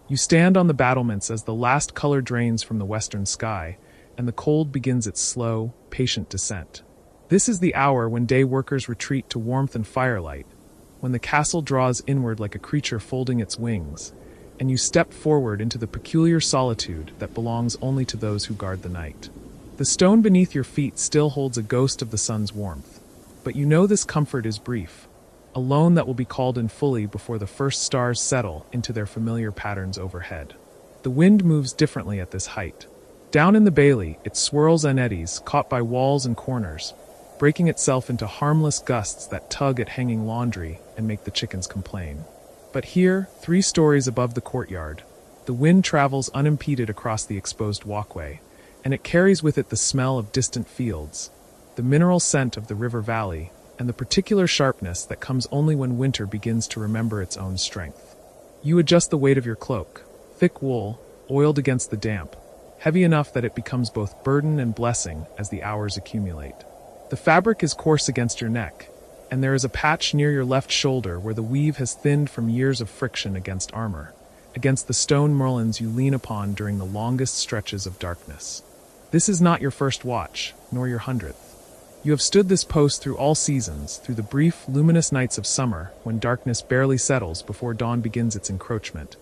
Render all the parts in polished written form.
You stand on the battlements as the last color drains from the western sky, and the cold begins its slow, patient descent. This is the hour when day workers retreat to warmth and firelight, when the castle draws inward like a creature folding its wings, and you step forward into the peculiar solitude that belongs only to those who guard the night. The stone beneath your feet still holds a ghost of the sun's warmth, but you know this comfort is brief, a loan that will be called in fully before the first stars settle into their familiar patterns overhead. The wind moves differently at this height. Down in the bailey, it swirls and eddies, caught by walls and corners, breaking itself into harmless gusts that tug at hanging laundry and make the chickens complain. But here, 3 stories above the courtyard, the wind travels unimpeded across the exposed walkway, and it carries with it the smell of distant fields, the mineral scent of the river valley, and the particular sharpness that comes only when winter begins to remember its own strength. You adjust the weight of your cloak, thick wool, oiled against the damp, heavy enough that it becomes both burden and blessing as the hours accumulate. The fabric is coarse against your neck, and there is a patch near your left shoulder where the weave has thinned from years of friction against armor, against the stone merlins you lean upon during the longest stretches of darkness. This is not your first watch, nor your 100th. You have stood this post through all seasons, through the brief, luminous nights of summer when darkness barely settles before dawn begins its encroachment,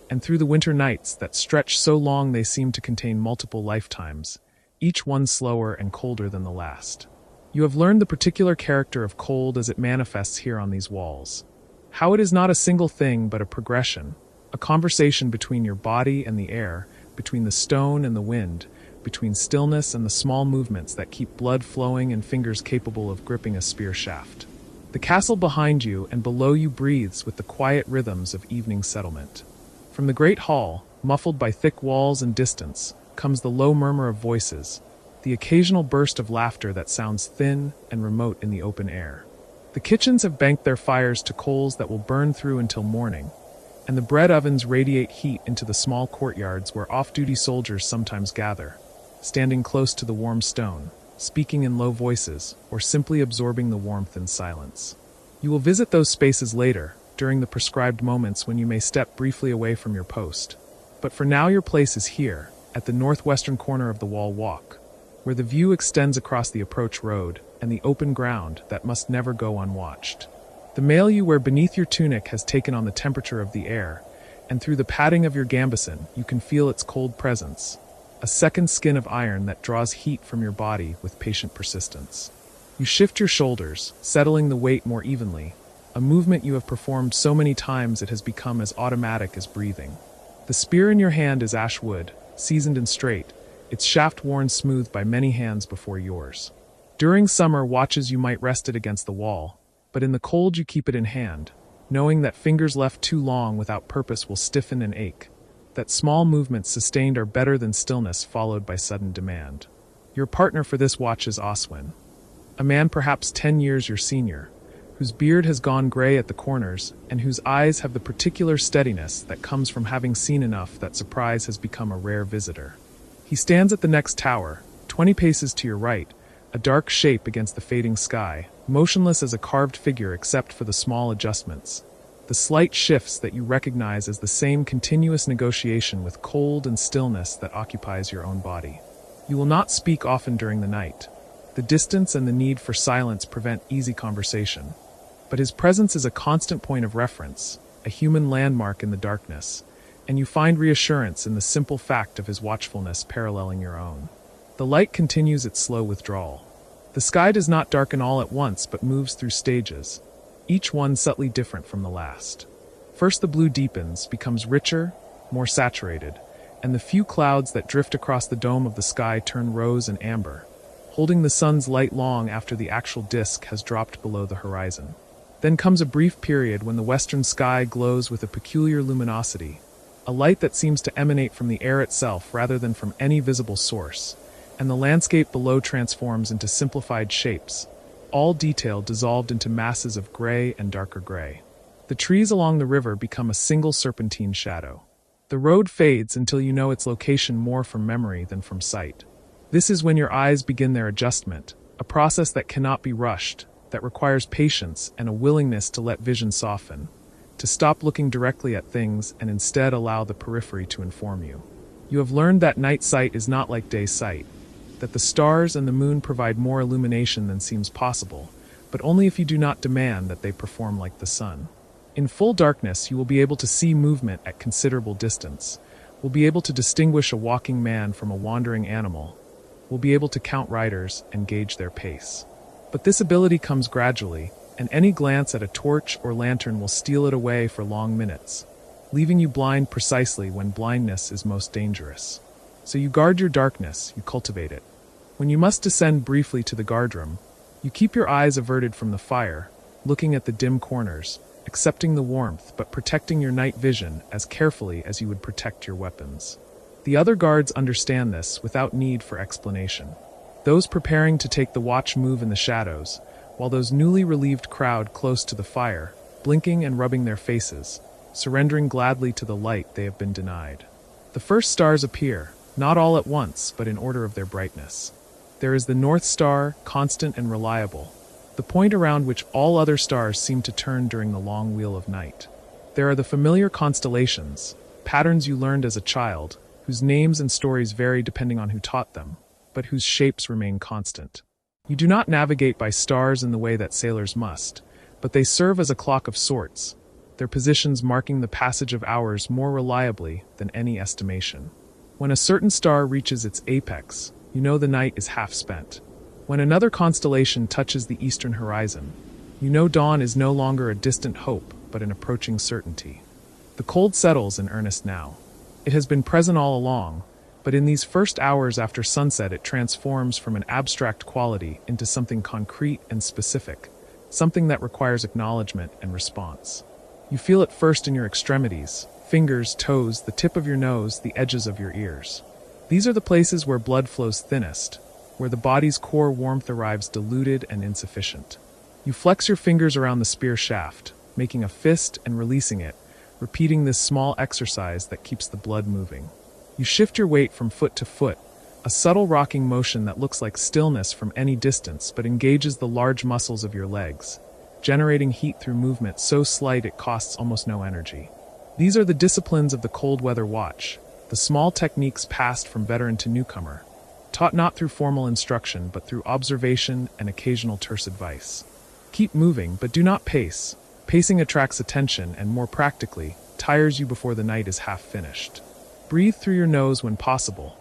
and through the winter nights that stretch so long they seem to contain multiple lifetimes, each one slower and colder than the last. You have learned the particular character of cold as it manifests here on these walls. How it is not a single thing but a progression, a conversation between your body and the air, between the stone and the wind, between stillness and the small movements that keep blood flowing and fingers capable of gripping a spear shaft. The castle behind you and below you breathes with the quiet rhythms of evening settlement. From the great hall, muffled by thick walls and distance, comes the low murmur of voices, the occasional burst of laughter that sounds thin and remote in the open air. The kitchens have banked their fires to coals that will burn through until morning, and the bread ovens radiate heat into the small courtyards where off-duty soldiers sometimes gather, standing close to the warm stone, speaking in low voices, or simply absorbing the warmth in silence. You will visit those spaces later, during the prescribed moments when you may step briefly away from your post. But for now your place is here, at the northwestern corner of the wall walk, where the view extends across the approach road and the open ground that must never go unwatched. The mail you wear beneath your tunic has taken on the temperature of the air, and through the padding of your gambeson you can feel its cold presence, a second skin of iron that draws heat from your body with patient persistence. You shift your shoulders, settling the weight more evenly, a movement you have performed so many times it has become as automatic as breathing. The spear in your hand is ash wood, seasoned and straight, its shaft worn smooth by many hands before yours. During summer watches you might rest it against the wall, but in the cold you keep it in hand, knowing that fingers left too long without purpose will stiffen and ache, that small movements sustained are better than stillness followed by sudden demand. Your partner for this watch is Oswin, a man perhaps 10 years your senior, whose beard has gone gray at the corners and whose eyes have the particular steadiness that comes from having seen enough that surprise has become a rare visitor. He stands at the next tower, 20 paces to your right, a dark shape against the fading sky, motionless as a carved figure except for the small adjustments, the slight shifts that you recognize as the same continuous negotiation with cold and stillness that occupies your own body. You will not speak often during the night. The distance and the need for silence prevent easy conversation, but his presence is a constant point of reference, a human landmark in the darkness, and you find reassurance in the simple fact of his watchfulness paralleling your own. The light continues its slow withdrawal. The sky does not darken all at once but moves through stages, each one subtly different from the last. First the blue deepens, becomes richer, more saturated, and the few clouds that drift across the dome of the sky turn rose and amber, holding the sun's light long after the actual disk has dropped below the horizon. Then comes a brief period when the western sky glows with a peculiar luminosity, a light that seems to emanate from the air itself rather than from any visible source, and the landscape below transforms into simplified shapes, all detail dissolved into masses of gray and darker gray. The trees along the river become a single serpentine shadow. The road fades until you know its location more from memory than from sight. This is when your eyes begin their adjustment, a process that cannot be rushed, that requires patience and a willingness to let vision soften, to stop looking directly at things and instead allow the periphery to inform you. You have learned that night sight is not like day sight, that the stars and the moon provide more illumination than seems possible, but only if you do not demand that they perform like the sun. In full darkness, you will be able to see movement at considerable distance, will be able to distinguish a walking man from a wandering animal, will be able to count riders and gauge their pace. But this ability comes gradually, and any glance at a torch or lantern will steal it away for long minutes, leaving you blind precisely when blindness is most dangerous. So you guard your darkness, you cultivate it. When you must descend briefly to the guardroom, you keep your eyes averted from the fire, looking at the dim corners, accepting the warmth but protecting your night vision as carefully as you would protect your weapons. The other guards understand this without need for explanation. Those preparing to take the watch move in the shadows, while those newly relieved crowd close to the fire, blinking and rubbing their faces, surrendering gladly to the light they have been denied. The first stars appear, not all at once, but in order of their brightness. There is the North Star, constant and reliable, the point around which all other stars seem to turn during the long wheel of night. There are the familiar constellations, patterns you learned as a child, whose names and stories vary depending on who taught them, but whose shapes remain constant. You do not navigate by stars in the way that sailors must, but they serve as a clock of sorts, their positions marking the passage of hours more reliably than any estimation. When a certain star reaches its apex, you know the night is half spent. When another constellation touches the eastern horizon, you know dawn is no longer a distant hope, but an approaching certainty. The cold settles in earnest now. It has been present all along, but in these first hours after sunset it transforms from an abstract quality into something concrete and specific, something that requires acknowledgement and response. You feel it first in your extremities, fingers, toes, the tip of your nose, the edges of your ears. These are the places where blood flows thinnest, where the body's core warmth arrives diluted and insufficient. You flex your fingers around the spear shaft, making a fist and releasing it, repeating this small exercise that keeps the blood moving. You shift your weight from foot to foot, a subtle rocking motion that looks like stillness from any distance but engages the large muscles of your legs, generating heat through movement so slight it costs almost no energy. These are the disciplines of the cold weather watch, the small techniques passed from veteran to newcomer, taught not through formal instruction but through observation and occasional terse advice. Keep moving, but do not pace. Pacing attracts attention and, more practically, tires you before the night is half finished. Breathe through your nose when possible.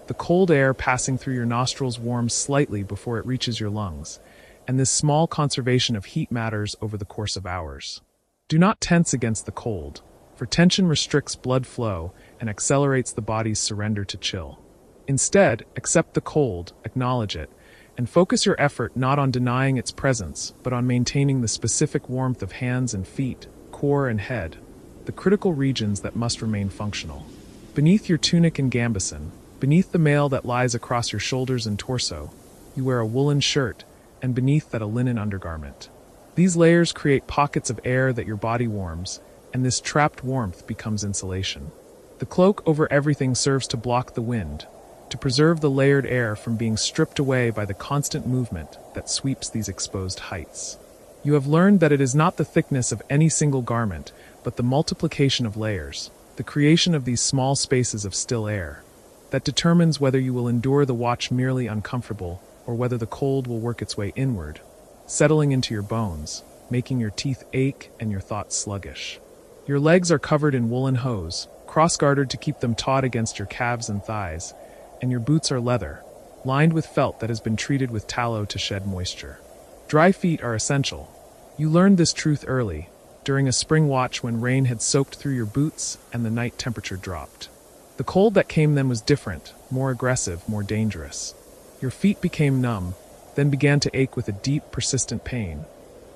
The cold air passing through your nostrils warms slightly before it reaches your lungs, and this small conservation of heat matters over the course of hours. Do not tense against the cold, for tension restricts blood flow and accelerates the body's surrender to chill. Instead, accept the cold, acknowledge it, and focus your effort not on denying its presence, but on maintaining the specific warmth of hands and feet, core and head, the critical regions that must remain functional. Beneath your tunic and gambeson, beneath the mail that lies across your shoulders and torso, you wear a woolen shirt, and beneath that a linen undergarment. These layers create pockets of air that your body warms, and this trapped warmth becomes insulation. The cloak over everything serves to block the wind, to preserve the layered air from being stripped away by the constant movement that sweeps these exposed heights. You have learned that it is not the thickness of any single garment, but the multiplication of layers, the creation of these small spaces of still air, that determines whether you will endure the watch merely uncomfortable or whether the cold will work its way inward, settling into your bones, making your teeth ache and your thoughts sluggish. Your legs are covered in woolen hose, cross-gartered to keep them taut against your calves and thighs, and your boots are leather, lined with felt that has been treated with tallow to shed moisture. Dry feet are essential. You learned this truth early, during a spring watch when rain had soaked through your boots and the night temperature dropped. The cold that came then was different, more aggressive, more dangerous. Your feet became numb, then began to ache with a deep, persistent pain,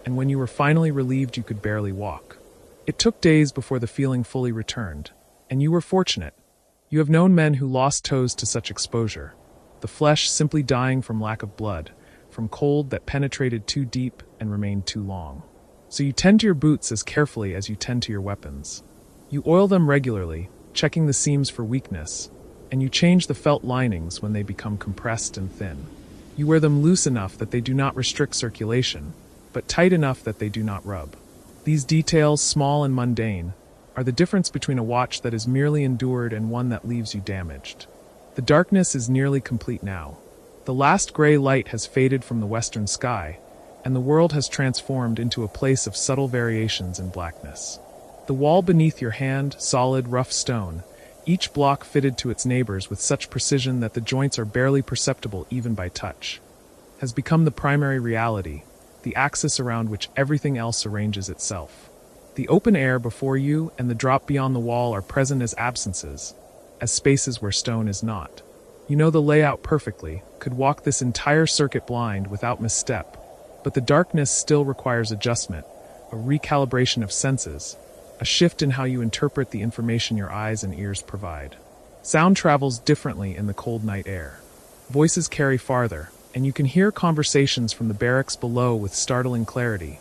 and when you were finally relieved you could barely walk. It took days before the feeling fully returned, and you were fortunate. You have known men who lost toes to such exposure, the flesh simply dying from lack of blood, from cold that penetrated too deep and remained too long. So you tend to your boots as carefully as you tend to your weapons. You oil them regularly, checking the seams for weakness, and you change the felt linings when they become compressed and thin. You wear them loose enough that they do not restrict circulation, but tight enough that they do not rub. These details, small and mundane, are the difference between a watch that is merely endured and one that leaves you damaged. The darkness is nearly complete now. The last gray light has faded from the western sky, and the world has transformed into a place of subtle variations in blackness. The wall beneath your hand, solid, rough stone, each block fitted to its neighbors with such precision that the joints are barely perceptible even by touch, has become the primary reality, the axis around which everything else arranges itself. The open air before you and the drop beyond the wall are present as absences, as spaces where stone is not. You know the layout perfectly, could walk this entire circuit blind without misstep, but the darkness still requires adjustment, a recalibration of senses, a shift in how you interpret the information your eyes and ears provide. Sound travels differently in the cold night air. Voices carry farther, and you can hear conversations from the barracks below with startling clarity,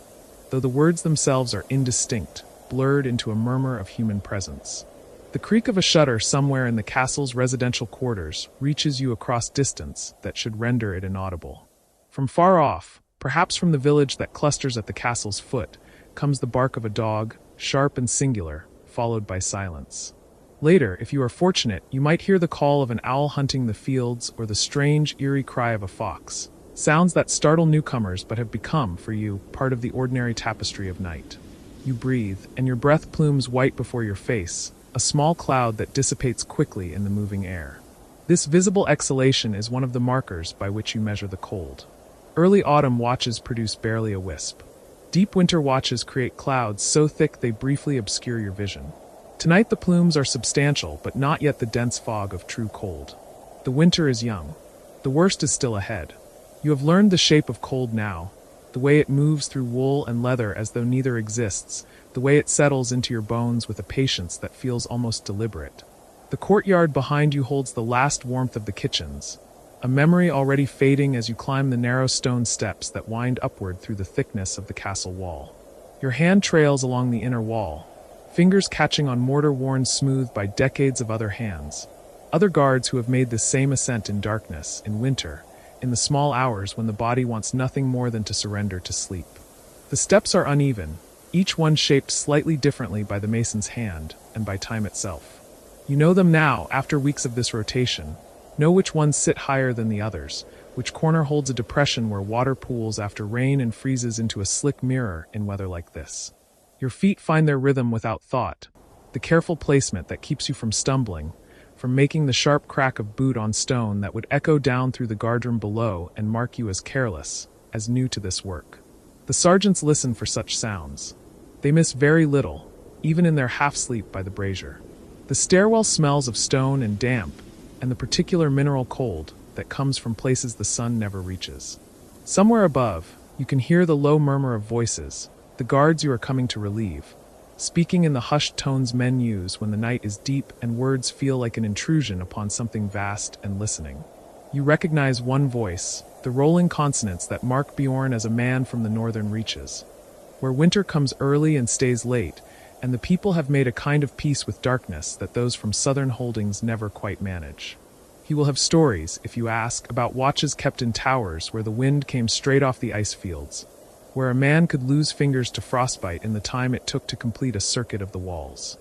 though the words themselves are indistinct, blurred into a murmur of human presence. The creak of a shutter somewhere in the castle's residential quarters reaches you across distance that should render it inaudible. From far off, perhaps from the village that clusters at the castle's foot, comes the bark of a dog, sharp and singular, followed by silence. Later, if you are fortunate, you might hear the call of an owl hunting the fields or the strange, eerie cry of a fox, sounds that startle newcomers but have become, for you, part of the ordinary tapestry of night. You breathe, and your breath plumes white before your face, a small cloud that dissipates quickly in the moving air. This visible exhalation is one of the markers by which you measure the cold. Early autumn watches produce barely a wisp. Deep winter watches create clouds so thick they briefly obscure your vision. Tonight the plumes are substantial, but not yet the dense fog of true cold. The winter is young. The worst is still ahead. You have learned the shape of cold now, the way it moves through wool and leather as though neither exists, the way it settles into your bones with a patience that feels almost deliberate. The courtyard behind you holds the last warmth of the kitchens, a memory already fading as you climb the narrow stone steps that wind upward through the thickness of the castle wall. Your hand trails along the inner wall, fingers catching on mortar worn smooth by decades of other hands, other guards who have made this same ascent in darkness, in winter, in the small hours when the body wants nothing more than to surrender to sleep. The steps are uneven, each one shaped slightly differently by the mason's hand and by time itself. You know them now, after weeks of this rotation, know which ones sit higher than the others, which corner holds a depression where water pools after rain and freezes into a slick mirror in weather like this. Your feet find their rhythm without thought, the careful placement that keeps you from stumbling, from making the sharp crack of boot on stone that would echo down through the guardroom below and mark you as careless, as new to this work. The sergeants listen for such sounds. They miss very little, even in their half-sleep by the brazier. The stairwell smells of stone and damp, and the particular mineral cold that comes from places the sun never reaches. Somewhere above, you can hear the low murmur of voices, the guards you are coming to relieve, speaking in the hushed tones men use when the night is deep and words feel like an intrusion upon something vast and listening. You recognize one voice, the rolling consonants that mark Bjorn as a man from the northern reaches, where winter comes early and stays late, and the people have made a kind of peace with darkness that those from southern holdings never quite manage. He will have stories, if you ask, about watches kept in towers where the wind came straight off the ice fields, where a man could lose fingers to frostbite in the time it took to complete a circuit of the walls.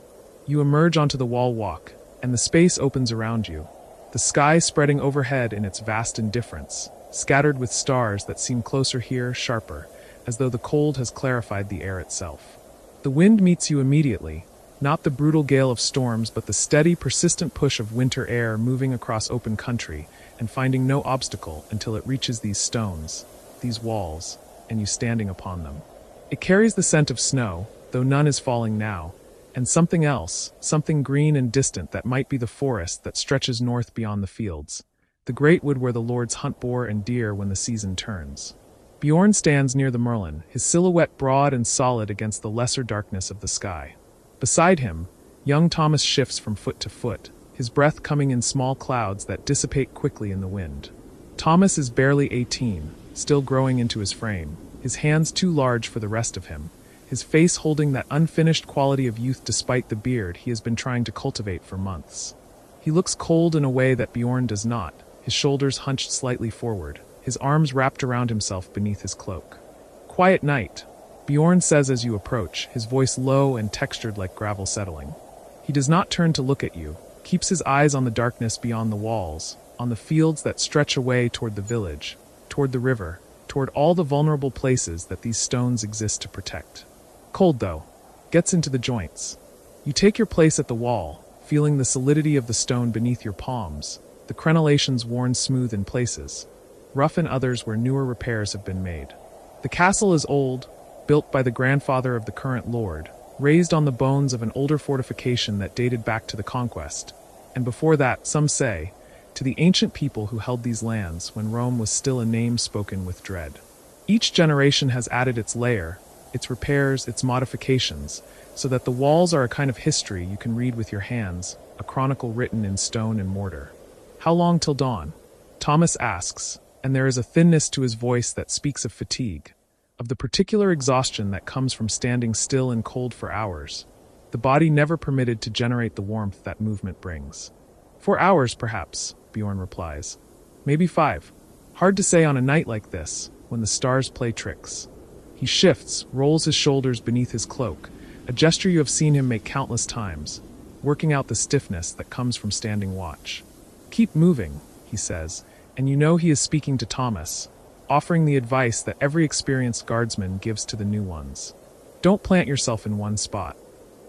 You emerge onto the wall walk, and the space opens around you, the sky spreading overhead in its vast indifference, scattered with stars that seem closer here, sharper, as though the cold has clarified the air itself. The wind meets you immediately, not the brutal gale of storms but the steady, persistent push of winter air moving across open country and finding no obstacle until it reaches these stones, these walls, and you standing upon them. It carries the scent of snow, though none is falling now, and something else, something green and distant that might be the forest that stretches north beyond the fields, the great wood where the lords hunt boar and deer when the season turns. Bjorn stands near the Merlin, his silhouette broad and solid against the lesser darkness of the sky. Beside him, young Thomas shifts from foot to foot, his breath coming in small clouds that dissipate quickly in the wind. Thomas is barely 18, still growing into his frame, his hands too large for the rest of him, his face holding that unfinished quality of youth despite the beard he has been trying to cultivate for months. He looks cold in a way that Bjorn does not, his shoulders hunched slightly forward, his arms wrapped around himself beneath his cloak. Quiet night. Bjorn says as you approach, his voice low and textured like gravel settling. He does not turn to look at you, keeps his eyes on the darkness beyond the walls, on the fields that stretch away toward the village, toward the river, toward all the vulnerable places that these stones exist to protect. Cold, though, gets into the joints. You take your place at the wall, feeling the solidity of the stone beneath your palms, the crenellations worn smooth in places, rough in others where newer repairs have been made. The castle is old, built by the grandfather of the current lord, raised on the bones of an older fortification that dated back to the conquest, and before that, some say, to the ancient people who held these lands when Rome was still a name spoken with dread. Each generation has added its layer, its repairs, its modifications, so that the walls are a kind of history you can read with your hands, a chronicle written in stone and mortar. How long till dawn? Thomas asks, and there is a thinness to his voice that speaks of fatigue, of the particular exhaustion that comes from standing still and cold for hours, the body never permitted to generate the warmth that movement brings. 4 hours, perhaps, Bjorn replies. Maybe 5. Hard to say on a night like this, when the stars play tricks. He shifts, rolls his shoulders beneath his cloak, a gesture you have seen him make countless times, working out the stiffness that comes from standing watch. Keep moving, he says, and you know he is speaking to Thomas, offering the advice that every experienced guardsman gives to the new ones. Don't plant yourself in one spot.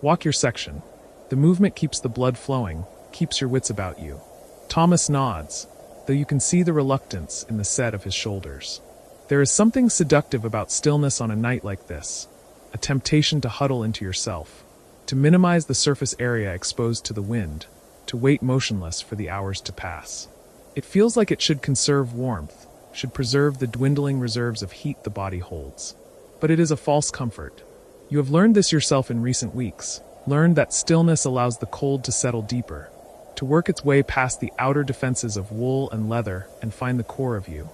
Walk your section. The movement keeps the blood flowing, keeps your wits about you. Thomas nods, though you can see the reluctance in the set of his shoulders. There is something seductive about stillness on a night like this, a temptation to huddle into yourself, to minimize the surface area exposed to the wind, to wait motionless for the hours to pass. It feels like it should conserve warmth, should preserve the dwindling reserves of heat the body holds. But it is a false comfort. You have learned this yourself in recent weeks, learned that stillness allows the cold to settle deeper, to work its way past the outer defenses of wool and leather and find the core of you,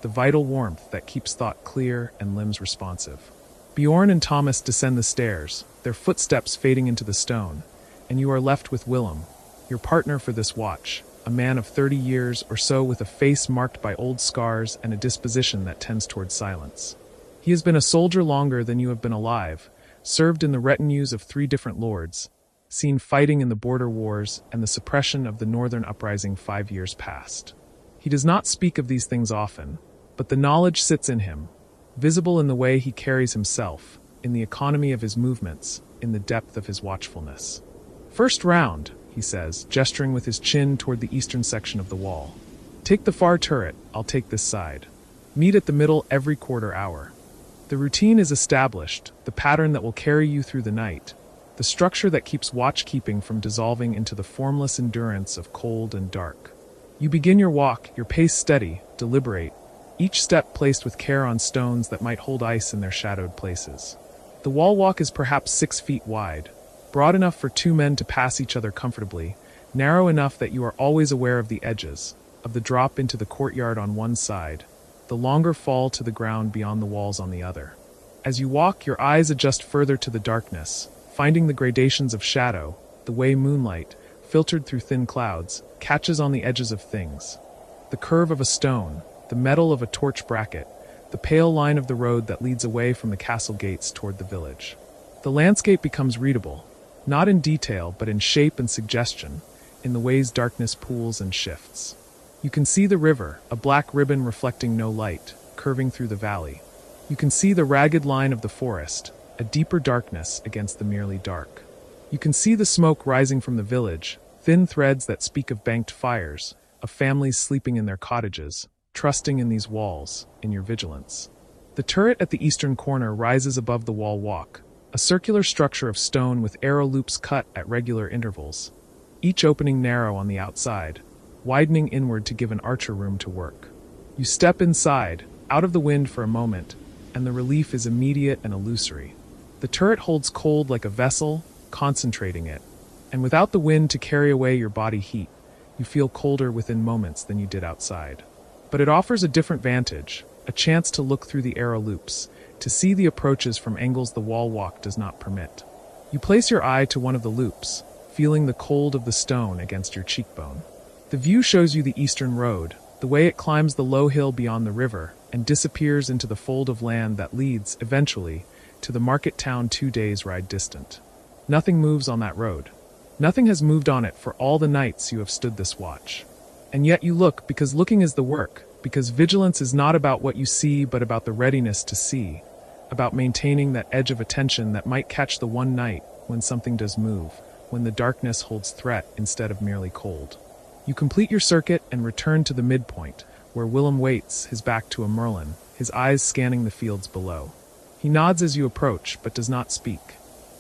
the vital warmth that keeps thought clear and limbs responsive. Bjorn and Thomas descend the stairs, their footsteps fading into the stone, and you are left with Willem, your partner for this watch, a man of 30 years or so with a face marked by old scars and a disposition that tends toward silence. He has been a soldier longer than you have been alive, served in the retinues of 3 different lords, seen fighting in the border wars and the suppression of the northern uprising 5 years past. He does not speak of these things often, but the knowledge sits in him, visible in the way he carries himself, in the economy of his movements, in the depth of his watchfulness. First round, he says, gesturing with his chin toward the eastern section of the wall. Take the far turret, I'll take this side. Meet at the middle every quarter hour. The routine is established, the pattern that will carry you through the night, the structure that keeps watchkeeping from dissolving into the formless endurance of cold and dark. You begin your walk, your pace steady, deliberate, each step placed with care on stones that might hold ice in their shadowed places. The wall walk is perhaps 6 feet wide, broad enough for 2 men to pass each other comfortably, narrow enough that you are always aware of the edges, of the drop into the courtyard on one side, the longer fall to the ground beyond the walls on the other. As you walk, your eyes adjust further to the darkness, finding the gradations of shadow, the way moonlight, filtered through thin clouds, catches on the edges of things. The curve of a stone, the metal of a torch bracket, the pale line of the road that leads away from the castle gates toward the village. The landscape becomes readable, not in detail but in shape and suggestion, in the ways darkness pools and shifts. You can see the river, a black ribbon reflecting no light, curving through the valley. You can see the ragged line of the forest, a deeper darkness against the merely dark. You can see the smoke rising from the village, thin threads that speak of banked fires, of families sleeping in their cottages, trusting in these walls, in your vigilance. The turret at the eastern corner rises above the wall walk, a circular structure of stone with arrow loops cut at regular intervals, each opening narrow on the outside, widening inward to give an archer room to work. You step inside, out of the wind for a moment, and the relief is immediate and illusory. The turret holds cold like a vessel, concentrating it, and without the wind to carry away your body heat, you feel colder within moments than you did outside. But it offers a different vantage, a chance to look through the arrow loops, to see the approaches from angles the wall walk does not permit. You place your eye to one of the loops, feeling the cold of the stone against your cheekbone. The view shows you the eastern road, the way it climbs the low hill beyond the river, and disappears into the fold of land that leads, eventually, to the market town 2 days' ride distant. Nothing moves on that road. Nothing has moved on it for all the nights you have stood this watch. And yet you look, because looking is the work, because vigilance is not about what you see but about the readiness to see, about maintaining that edge of attention that might catch the one night when something does move, when the darkness holds threat instead of merely cold. You complete your circuit and return to the midpoint, where Willem waits, his back to a Merlin, his eyes scanning the fields below. He nods as you approach, but does not speak.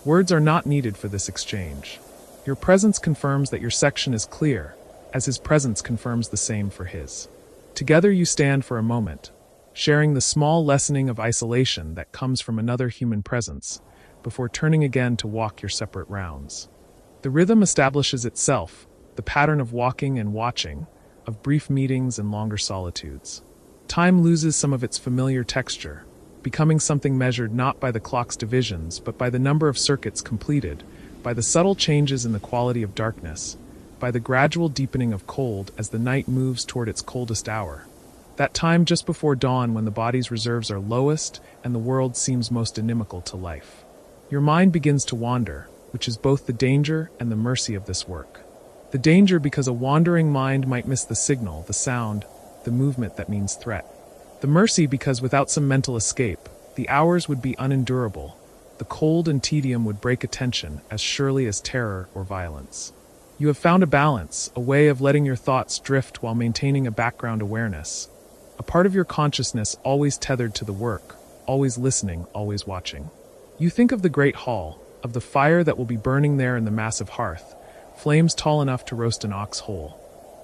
Words are not needed for this exchange. Your presence confirms that your section is clear, as his presence confirms the same for his. Together you stand for a moment, sharing the small lessening of isolation that comes from another human presence, before turning again to walk your separate rounds. The rhythm establishes itself, the pattern of walking and watching, of brief meetings and longer solitudes. Time loses some of its familiar texture, becoming something measured not by the clock's divisions but by the number of circuits completed, by the subtle changes in the quality of darkness, by the gradual deepening of cold as the night moves toward its coldest hour. That time just before dawn when the body's reserves are lowest and the world seems most inimical to life. Your mind begins to wander, which is both the danger and the mercy of this work. The danger because a wandering mind might miss the signal, the sound, the movement that means threat. The mercy because without some mental escape, the hours would be unendurable. The cold and tedium would break attention as surely as terror or violence. You have found a balance, a way of letting your thoughts drift while maintaining a background awareness. A part of your consciousness always tethered to the work, always listening, always watching. You think of the great hall, of the fire that will be burning there in the massive hearth, flames tall enough to roast an ox whole.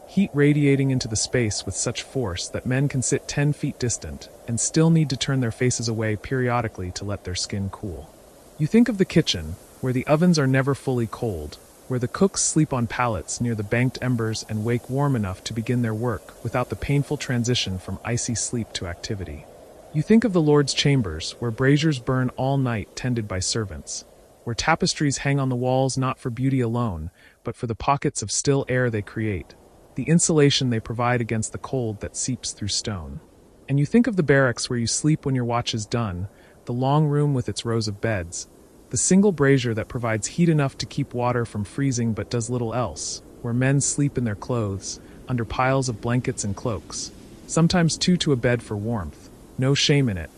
Heat radiating into the space with such force that men can sit 10 feet distant and still need to turn their faces away periodically to let their skin cool. You think of the kitchen, where the ovens are never fully cold, where the cooks sleep on pallets near the banked embers and wake warm enough to begin their work without the painful transition from icy sleep to activity. You think of the Lord's chambers, where braziers burn all night tended by servants, where tapestries hang on the walls not for beauty alone, but for the pockets of still air they create, the insulation they provide against the cold that seeps through stone. And you think of the barracks where you sleep when your watch is done, the long room with its rows of beds, the single brazier that provides heat enough to keep water from freezing but does little else, where men sleep in their clothes, under piles of blankets and cloaks, sometimes two to a bed for warmth. No shame in it,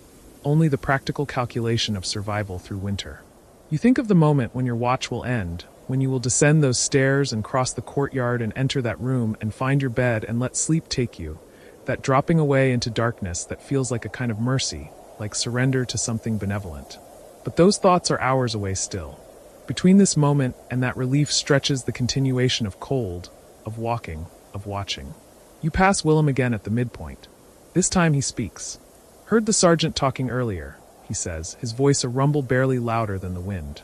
only the practical calculation of survival through winter. You think of the moment when your watch will end, when you will descend those stairs and cross the courtyard and enter that room and find your bed and let sleep take you, that dropping away into darkness that feels like a kind of mercy, like surrender to something benevolent. But those thoughts are hours away still. Between this moment and that relief stretches the continuation of cold, of walking, of watching. You pass Willem again at the midpoint. This time he speaks. "Heard the sergeant talking earlier," he says, his voice a rumble barely louder than the wind.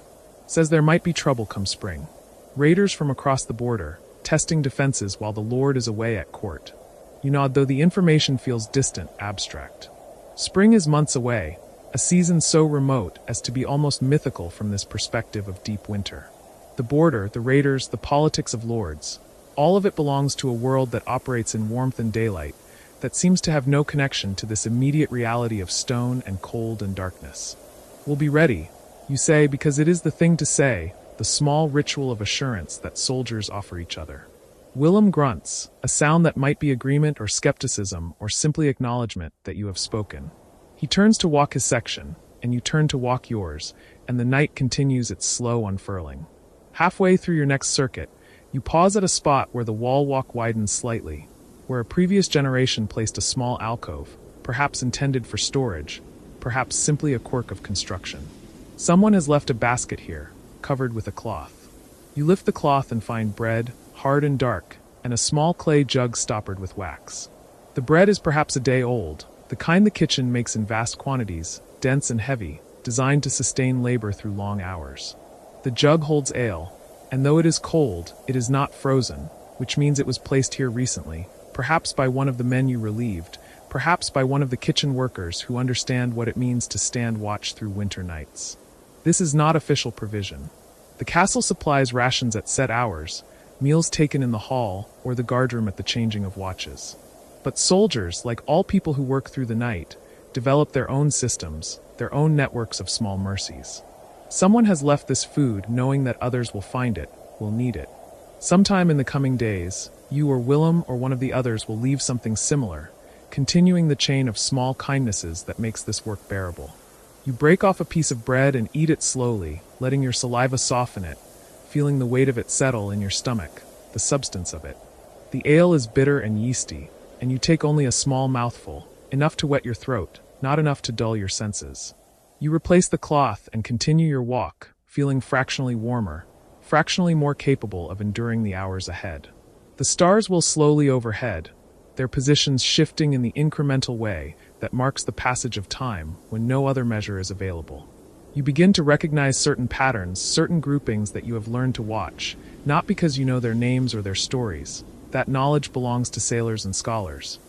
"Says there might be trouble come spring. Raiders from across the border, testing defenses while the Lord is away at court." You nod, though the information feels distant, abstract. Spring is months away, a season so remote as to be almost mythical from this perspective of deep winter. The border, the raiders, the politics of lords, all of it belongs to a world that operates in warmth and daylight, that seems to have no connection to this immediate reality of stone and cold and darkness. "We'll be ready," you say, because it is the thing to say, the small ritual of assurance that soldiers offer each other. Willem grunts, a sound that might be agreement or skepticism or simply acknowledgement that you have spoken. He turns to walk his section, and you turn to walk yours, and the night continues its slow unfurling. Halfway through your next circuit, you pause at a spot where the wall walk widens slightly, where a previous generation placed a small alcove, perhaps intended for storage, perhaps simply a quirk of construction. Someone has left a basket here, covered with a cloth. You lift the cloth and find bread, hard and dark, and a small clay jug stoppered with wax. The bread is perhaps a day old, the kind the kitchen makes in vast quantities, dense and heavy, designed to sustain labor through long hours. The jug holds ale, and though it is cold, it is not frozen, which means it was placed here recently, perhaps by one of the men you relieved, perhaps by one of the kitchen workers who understand what it means to stand watch through winter nights. This is not official provision. The castle supplies rations at set hours, meals taken in the hall or the guardroom at the changing of watches. But soldiers, like all people who work through the night, develop their own systems, their own networks of small mercies. Someone has left this food knowing that others will find it, will need it. Sometime in the coming days, you or Willem or one of the others will leave something similar, continuing the chain of small kindnesses that makes this work bearable. You break off a piece of bread and eat it slowly, letting your saliva soften it, feeling the weight of it settle in your stomach, the substance of it. The ale is bitter and yeasty, and you take only a small mouthful, enough to wet your throat, not enough to dull your senses. You replace the cloth and continue your walk, feeling fractionally warmer, fractionally more capable of enduring the hours ahead. The stars will slowly overhead, their positions shifting in the incremental way that marks the passage of time when no other measure is available. You begin to recognize certain patterns, certain groupings that you have learned to watch, not because you know their names or their stories. That knowledge belongs to sailors and scholars.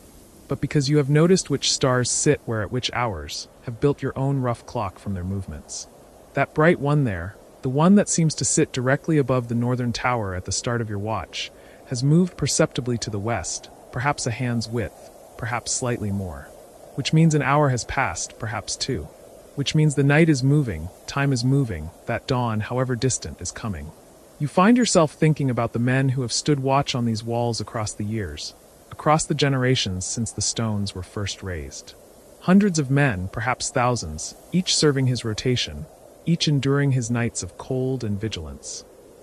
But because you have noticed which stars sit where at which hours, have built your own rough clock from their movements. That bright one there, the one that seems to sit directly above the northern tower at the start of your watch, has moved perceptibly to the west, perhaps a hand's width, perhaps slightly more. Which means an hour has passed, perhaps two. Which means the night is moving, time is moving, that dawn, however distant, is coming. You find yourself thinking about the men who have stood watch on these walls across the years, across the generations since the stones were first raised. Hundreds of men, perhaps thousands, each serving his rotation, each enduring his nights of cold and vigilance.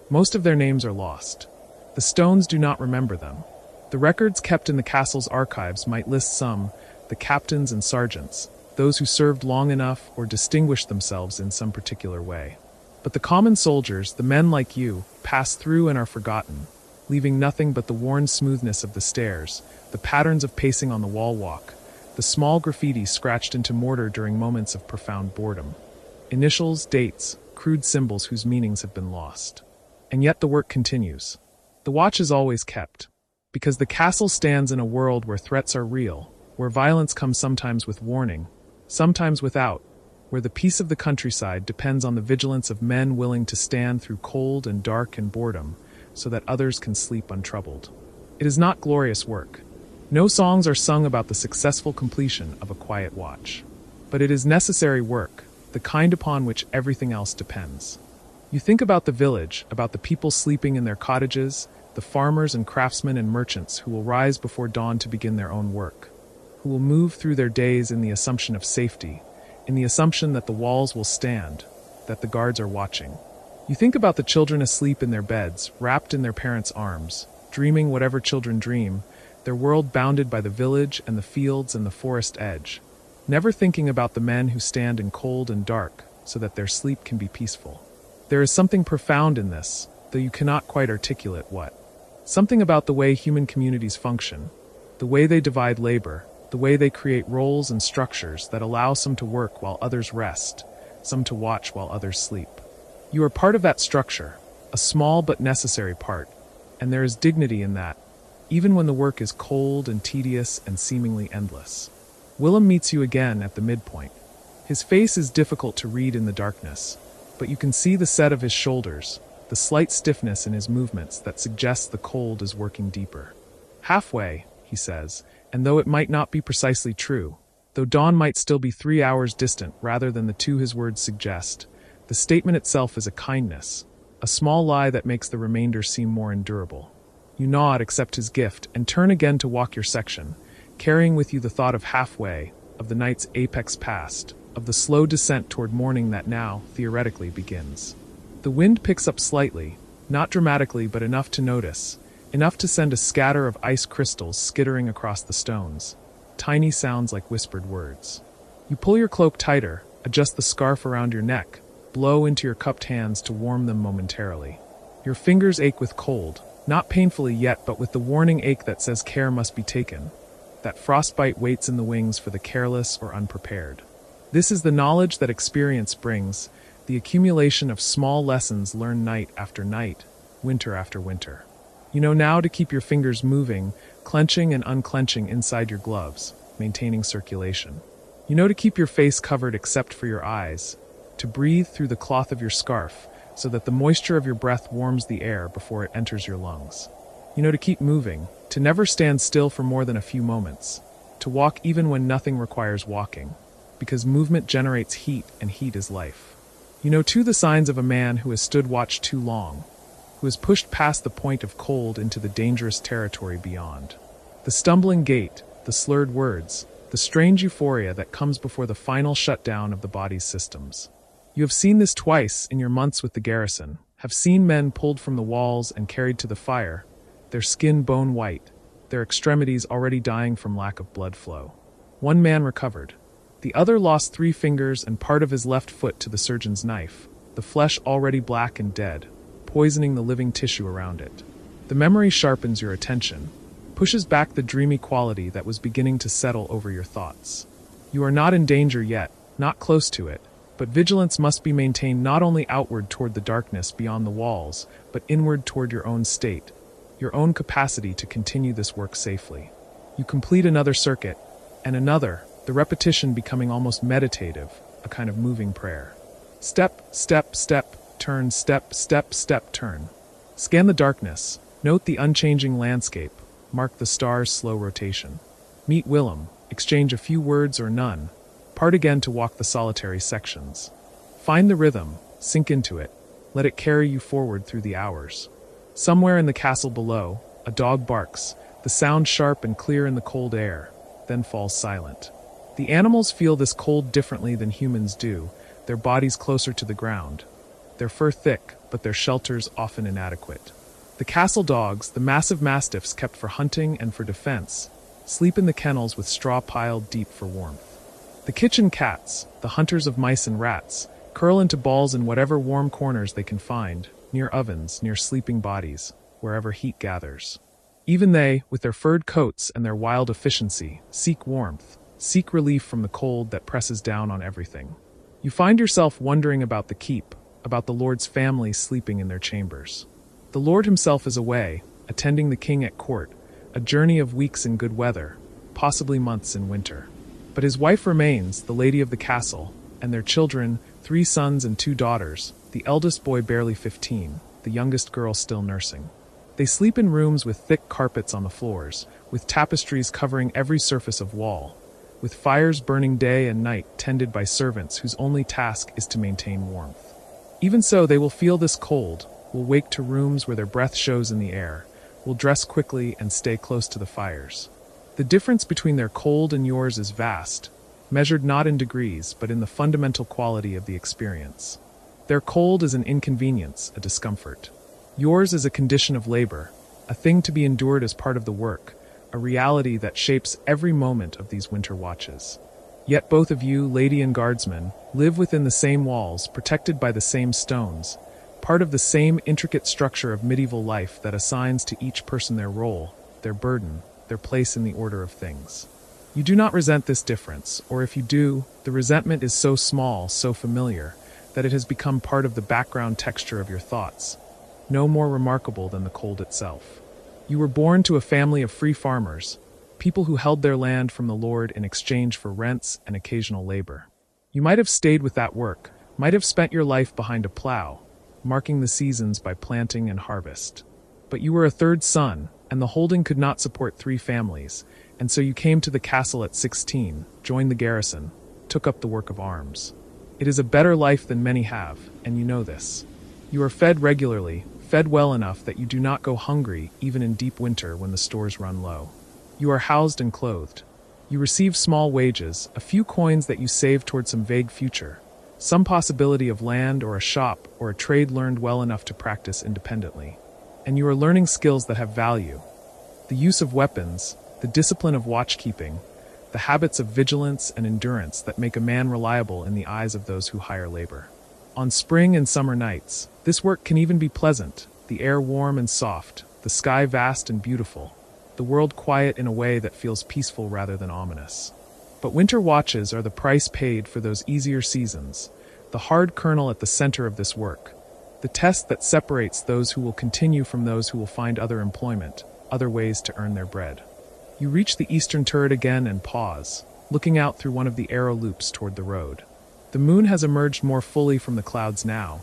Most of their names are lost. The stones do not remember them. The records kept in the castle's archives might list some, the captains and sergeants, those who served long enough or distinguished themselves in some particular way. But the common soldiers, the men like you, pass through and are forgotten, leaving nothing but the worn smoothness of the stairs, the patterns of pacing on the wall walk, the small graffiti scratched into mortar during moments of profound boredom. Initials, dates, crude symbols whose meanings have been lost. And yet the work continues. The watch is always kept, because the castle stands in a world where threats are real, where violence comes sometimes with warning, sometimes without, where the peace of the countryside depends on the vigilance of men willing to stand through cold and dark and boredom, so that others can sleep untroubled. It is not glorious work. No songs are sung about the successful completion of a quiet watch. But it is necessary work, the kind upon which everything else depends. You think about the village, about the people sleeping in their cottages, the farmers and craftsmen and merchants who will rise before dawn to begin their own work, who will move through their days in the assumption of safety, in the assumption that the walls will stand, that the guards are watching. You think about the children asleep in their beds, wrapped in their parents' arms, dreaming whatever children dream, their world bounded by the village and the fields and the forest edge, never thinking about the men who stand in cold and dark so that their sleep can be peaceful. There is something profound in this, though you cannot quite articulate what. Something about the way human communities function, the way they divide labor, the way they create roles and structures that allow some to work while others rest, some to watch while others sleep. You are part of that structure, a small but necessary part, and there is dignity in that, even when the work is cold and tedious and seemingly endless. Willem meets you again at the midpoint. His face is difficult to read in the darkness, but you can see the set of his shoulders, the slight stiffness in his movements that suggests the cold is working deeper. Halfway, he says, and though it might not be precisely true, though dawn might still be 3 hours distant rather than the 2 his words suggest, the statement itself is a kindness, a small lie that makes the remainder seem more endurable. You nod, accept his gift, and turn again to walk your section, carrying with you the thought of halfway, of the night's apex past, of the slow descent toward morning that now, theoretically, begins. The wind picks up slightly, not dramatically but enough to notice, enough to send a scatter of ice crystals skittering across the stones, tiny sounds like whispered words. You pull your cloak tighter, adjust the scarf around your neck, blow into your cupped hands to warm them momentarily. Your fingers ache with cold, not painfully yet but with the warning ache that says care must be taken, that frostbite waits in the wings for the careless or unprepared. This is the knowledge that experience brings, the accumulation of small lessons learned night after night, winter after winter. You know now to keep your fingers moving, clenching and unclenching inside your gloves, maintaining circulation. You know to keep your face covered except for your eyes, to breathe through the cloth of your scarf so that the moisture of your breath warms the air before it enters your lungs. You know to keep moving, to never stand still for more than a few moments, to walk even when nothing requires walking. because movement generates heat and heat is life. You know too the signs of a man who has stood watch too long, who has pushed past the point of cold into the dangerous territory beyond. The stumbling gait, the slurred words, the strange euphoria that comes before the final shutdown of the body's systems. You have seen this twice in your months with the garrison, have seen men pulled from the walls and carried to the fire, their skin bone white, their extremities already dying from lack of blood flow. One man recovered. The other lost 3 fingers and part of his left foot to the surgeon's knife, the flesh already black and dead, poisoning the living tissue around it. The memory sharpens your attention, pushes back the dreamy quality that was beginning to settle over your thoughts. You are not in danger yet, not close to it, but vigilance must be maintained not only outward toward the darkness beyond the walls, but inward toward your own state, your own capacity to continue this work safely. You complete another circuit, and another, the repetition becoming almost meditative, a kind of moving prayer. Step, step, step, turn, step, step, step, turn. Scan the darkness, note the unchanging landscape, mark the stars' slow rotation. Meet Willem, exchange a few words or none, part again to walk the solitary sections. Find the rhythm, sink into it, let it carry you forward through the hours. Somewhere in the castle below, a dog barks, the sound sharp and clear in the cold air, then falls silent. The animals feel this cold differently than humans do, their bodies closer to the ground, their fur thick, but their shelters often inadequate. The castle dogs, the massive mastiffs kept for hunting and for defense, sleep in the kennels with straw piled deep for warmth. The kitchen cats, the hunters of mice and rats, curl into balls in whatever warm corners they can find, near ovens, near sleeping bodies, wherever heat gathers. Even they, with their furred coats and their wild efficiency, seek warmth, seek relief from the cold that presses down on everything. You find yourself wondering about the keep, about the Lord's family sleeping in their chambers. The Lord himself is away, attending the king at court, a journey of weeks in good weather, possibly months in winter. But his wife remains, the lady of the castle, and their children, 3 sons and 2 daughters, the eldest boy barely 15, the youngest girl still nursing. They sleep in rooms with thick carpets on the floors, with tapestries covering every surface of wall, with fires burning day and night tended by servants whose only task is to maintain warmth. Even so, they will feel this cold, will wake to rooms where their breath shows in the air, will dress quickly and stay close to the fires. The difference between their cold and yours is vast, measured not in degrees but in the fundamental quality of the experience. Their cold is an inconvenience, a discomfort. Yours is a condition of labor, a thing to be endured as part of the work, a reality that shapes every moment of these winter watches. Yet both of you, lady and guardsman, live within the same walls, protected by the same stones, part of the same intricate structure of medieval life that assigns to each person their role, their burden, their place in the order of things. You do not resent this difference, or if you do, the resentment is so small, so familiar, that it has become part of the background texture of your thoughts, no more remarkable than the cold itself. You were born to a family of free farmers, people who held their land from the Lord in exchange for rents and occasional labor. You might have stayed with that work, might have spent your life behind a plow, marking the seasons by planting and harvest. But you were a 3rd son, and the holding could not support 3 families, and so you came to the castle at 16, joined the garrison, took up the work of arms. It is a better life than many have, and you know this. You are fed regularly, fed well enough that you do not go hungry even in deep winter when the stores run low. You are housed and clothed. You receive small wages, a few coins that you save toward some vague future, some possibility of land or a shop or a trade learned well enough to practice independently. And you are learning skills that have value. The use of weapons, the discipline of watchkeeping, the habits of vigilance and endurance that make a man reliable in the eyes of those who hire labor. On spring and summer nights, this work can even be pleasant, the air warm and soft, the sky vast and beautiful, the world quiet in a way that feels peaceful rather than ominous. But winter watches are the price paid for those easier seasons, the hard kernel at the center of this work, the test that separates those who will continue from those who will find other employment, other ways to earn their bread. You reach the eastern turret again and pause, looking out through one of the arrow loops toward the road. The moon has emerged more fully from the clouds now,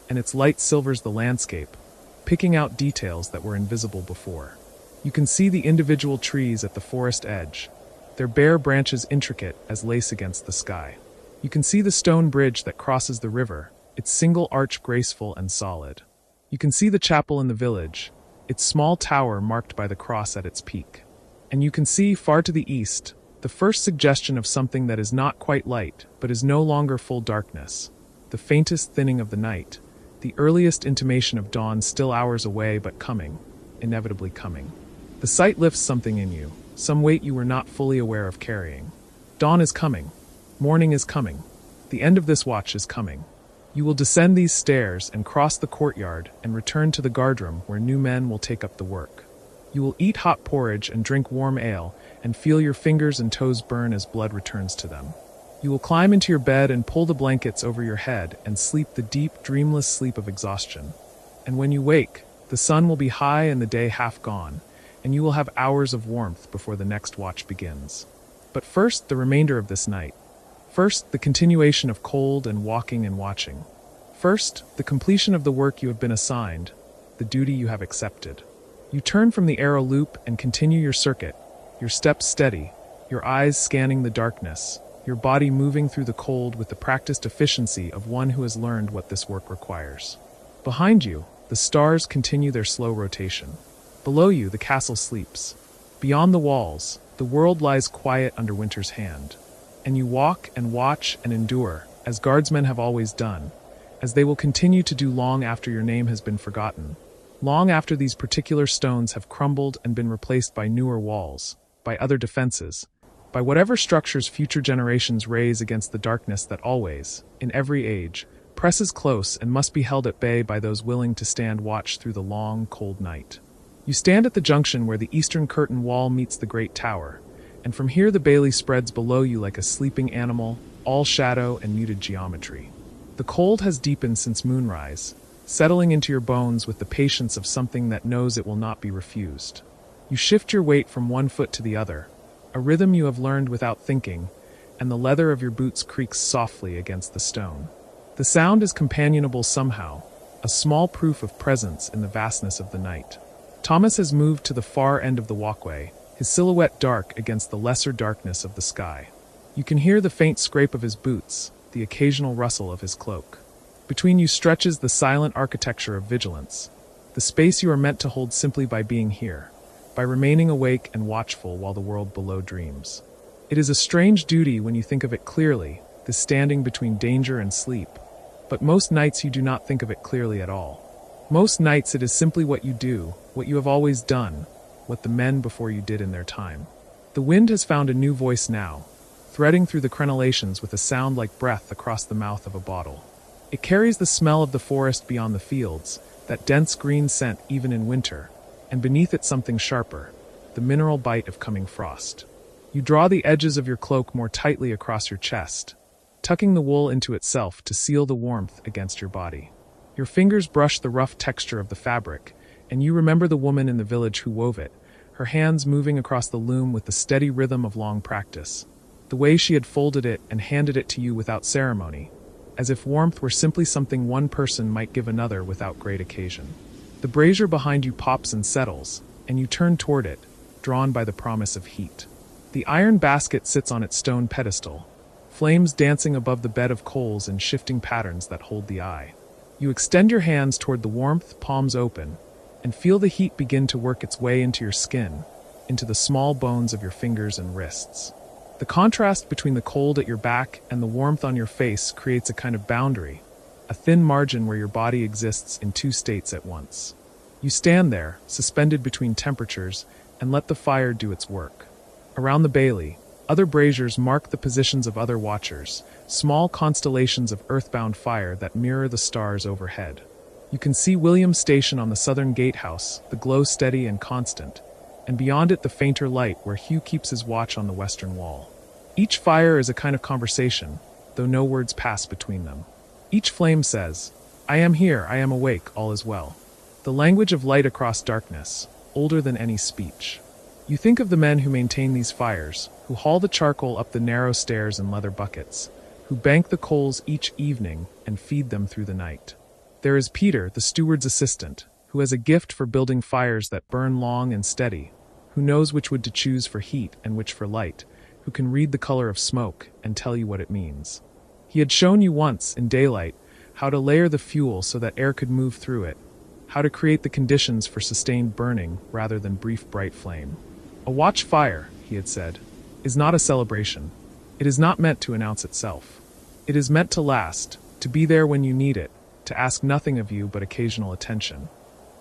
and its light silvers the landscape, picking out details that were invisible before. You can see the individual trees at the forest edge, their bare branches intricate as lace against the sky. You can see the stone bridge that crosses the river, its single arch graceful and solid. You can see the chapel in the village, its small tower marked by the cross at its peak. And you can see, far to the east, the first suggestion of something that is not quite light, but is no longer full darkness, the faintest thinning of the night, the earliest intimation of dawn still hours away but coming, inevitably coming. The sight lifts something in you, some weight you were not fully aware of carrying. Dawn is coming. Morning is coming. The end of this watch is coming. You will descend these stairs and cross the courtyard and return to the guardroom where new men will take up the work. You will eat hot porridge and drink warm ale and feel your fingers and toes burn as blood returns to them. You will climb into your bed and pull the blankets over your head and sleep the deep, dreamless sleep of exhaustion. And when you wake, the sun will be high and the day half gone, and you will have hours of warmth before the next watch begins. But first, the remainder of this night. First, the continuation of cold and walking and watching. First, the completion of the work you have been assigned, the duty you have accepted. You turn from the arrow loop and continue your circuit, your steps steady, your eyes scanning the darkness, your body moving through the cold with the practiced efficiency of one who has learned what this work requires. Behind you, the stars continue their slow rotation. Below you, the castle sleeps. Beyond the walls, the world lies quiet under winter's hand. And you walk and watch and endure, as guardsmen have always done, as they will continue to do long after your name has been forgotten, long after these particular stones have crumbled and been replaced by newer walls, by other defenses, by whatever structures future generations raise against the darkness that always, in every age, presses close and must be held at bay by those willing to stand watch through the long, cold night. You stand at the junction where the eastern curtain wall meets the great tower, and from here the bailey spreads below you like a sleeping animal, all shadow and muted geometry. The cold has deepened since moonrise, settling into your bones with the patience of something that knows it will not be refused. You shift your weight from one foot to the other, a rhythm you have learned without thinking, and the leather of your boots creaks softly against the stone. The sound is companionable somehow, a small proof of presence in the vastness of the night. Thomas has moved to the far end of the walkway, his silhouette dark against the lesser darkness of the sky. You can hear the faint scrape of his boots, the occasional rustle of his cloak. Between you stretches the silent architecture of vigilance, the space you are meant to hold simply by being here, by remaining awake and watchful while the world below dreams. It is a strange duty when you think of it clearly, this standing between danger and sleep, but most nights you do not think of it clearly at all. Most nights it is simply what you do, what you have always done, what the men before you did in their time. The wind has found a new voice now, threading through the crenellations with a sound like breath across the mouth of a bottle. It carries the smell of the forest beyond the fields, that dense green scent even in winter, and beneath it something sharper, the mineral bite of coming frost. You draw the edges of your cloak more tightly across your chest, tucking the wool into itself to seal the warmth against your body. Your fingers brush the rough texture of the fabric, and you remember the woman in the village who wove it, her hands moving across the loom with the steady rhythm of long practice, the way she had folded it and handed it to you without ceremony, as if warmth were simply something one person might give another without great occasion. The brazier behind you pops and settles, and you turn toward it, drawn by the promise of heat. The iron basket sits on its stone pedestal, flames dancing above the bed of coals in shifting patterns that hold the eye. You extend your hands toward the warmth, palms open, and feel the heat begin to work its way into your skin, into the small bones of your fingers and wrists. The contrast between the cold at your back and the warmth on your face creates a kind of boundary, a thin margin where your body exists in two states at once. You stand there, suspended between temperatures, and let the fire do its work. Around the bailey, other braziers mark the positions of other watchers, small constellations of earthbound fire that mirror the stars overhead. You can see William's station on the southern gatehouse, the glow steady and constant, and beyond it the fainter light where Hugh keeps his watch on the western wall. Each fire is a kind of conversation, though no words pass between them. Each flame says, "I am here, I am awake, all is well." The language of light across darkness, older than any speech. You think of the men who maintain these fires, who haul the charcoal up the narrow stairs in leather buckets, who bank the coals each evening and feed them through the night. There is Peter, the steward's assistant, who has a gift for building fires that burn long and steady, who knows which wood to choose for heat and which for light, who can read the color of smoke and tell you what it means. He had shown you once, in daylight, how to layer the fuel so that air could move through it, how to create the conditions for sustained burning rather than brief bright flame. A watch fire, he had said, is not a celebration. It is not meant to announce itself. It is meant to last, to be there when you need it, to ask nothing of you but occasional attention.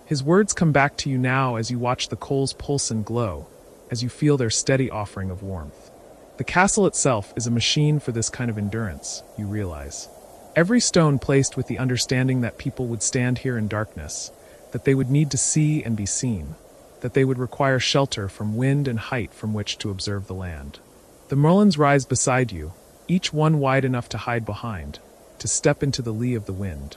His words come back to you now as you watch the coals pulse and glow, as you feel their steady offering of warmth. The castle itself is a machine for this kind of endurance, you realize. Every stone placed with the understanding that people would stand here in darkness, that they would need to see and be seen, that they would require shelter from wind and height from which to observe the land. The merlins rise beside you, each one wide enough to hide behind, to step into the lee of the wind.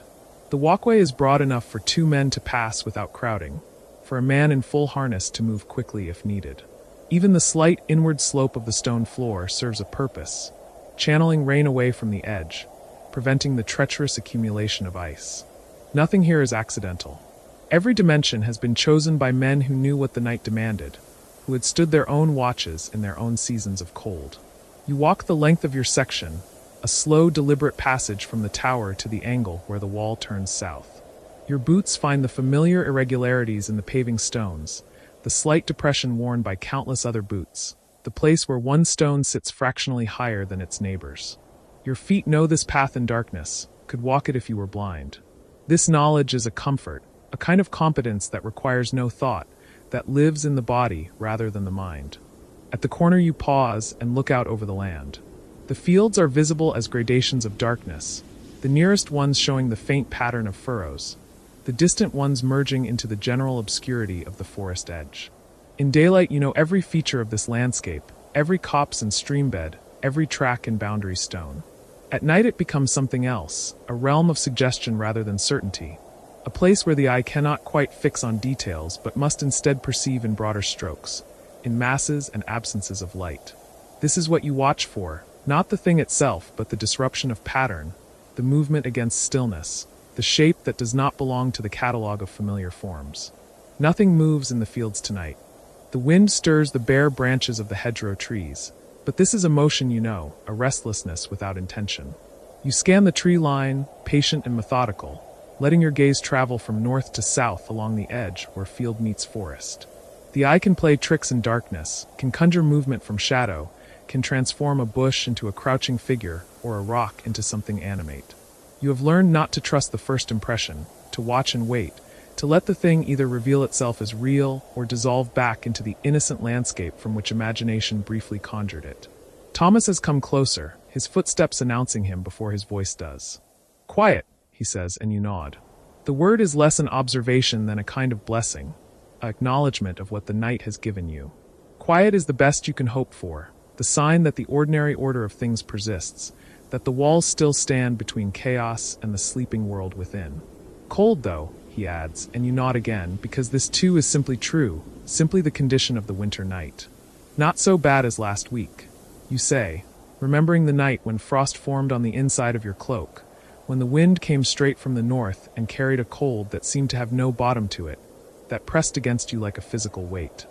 The walkway is broad enough for 2 men to pass without crowding, for a man in full harness to move quickly if needed. Even the slight inward slope of the stone floor serves a purpose, channeling rain away from the edge, preventing the treacherous accumulation of ice. Nothing here is accidental. Every dimension has been chosen by men who knew what the night demanded, who had stood their own watches in their own seasons of cold. You walk the length of your section, a slow, deliberate passage from the tower to the angle where the wall turns south. Your boots find the familiar irregularities in the paving stones, the slight depression worn by countless other boots, the place where one stone sits fractionally higher than its neighbors. Your feet know this path in darkness, could walk it if you were blind. This knowledge is a comfort, a kind of competence that requires no thought, that lives in the body rather than the mind. At the corner you pause and look out over the land. The fields are visible as gradations of darkness, the nearest ones showing the faint pattern of furrows, the distant ones merging into the general obscurity of the forest edge. In daylight you know every feature of this landscape, every copse and stream bed, every track and boundary stone. At night it becomes something else, a realm of suggestion rather than certainty, a place where the eye cannot quite fix on details but must instead perceive in broader strokes, in masses and absences of light. This is what you watch for, not the thing itself but the disruption of pattern, the movement against stillness, the shape that does not belong to the catalogue of familiar forms. Nothing moves in the fields tonight. The wind stirs the bare branches of the hedgerow trees, but this is a motion you know, a restlessness without intention. You scan the tree line, patient and methodical, letting your gaze travel from north to south along the edge where field meets forest. The eye can play tricks in darkness, can conjure movement from shadow, can transform a bush into a crouching figure or a rock into something animate. You have learned not to trust the first impression, to watch and wait, to let the thing either reveal itself as real or dissolve back into the innocent landscape from which imagination briefly conjured it. Thomas has come closer, his footsteps announcing him before his voice does. "Quiet," he says, and you nod. The word is less an observation than a kind of blessing, an acknowledgement of what the night has given you. Quiet is the best you can hope for, the sign that the ordinary order of things persists, that the walls still stand between chaos and the sleeping world within. Cold, though, he adds, and you nod again, because this too is simply true, simply the condition of the winter night. Not so bad as last week, you say, remembering the night when frost formed on the inside of your cloak, when the wind came straight from the north and carried a cold that seemed to have no bottom to it, that pressed against you like a physical weight.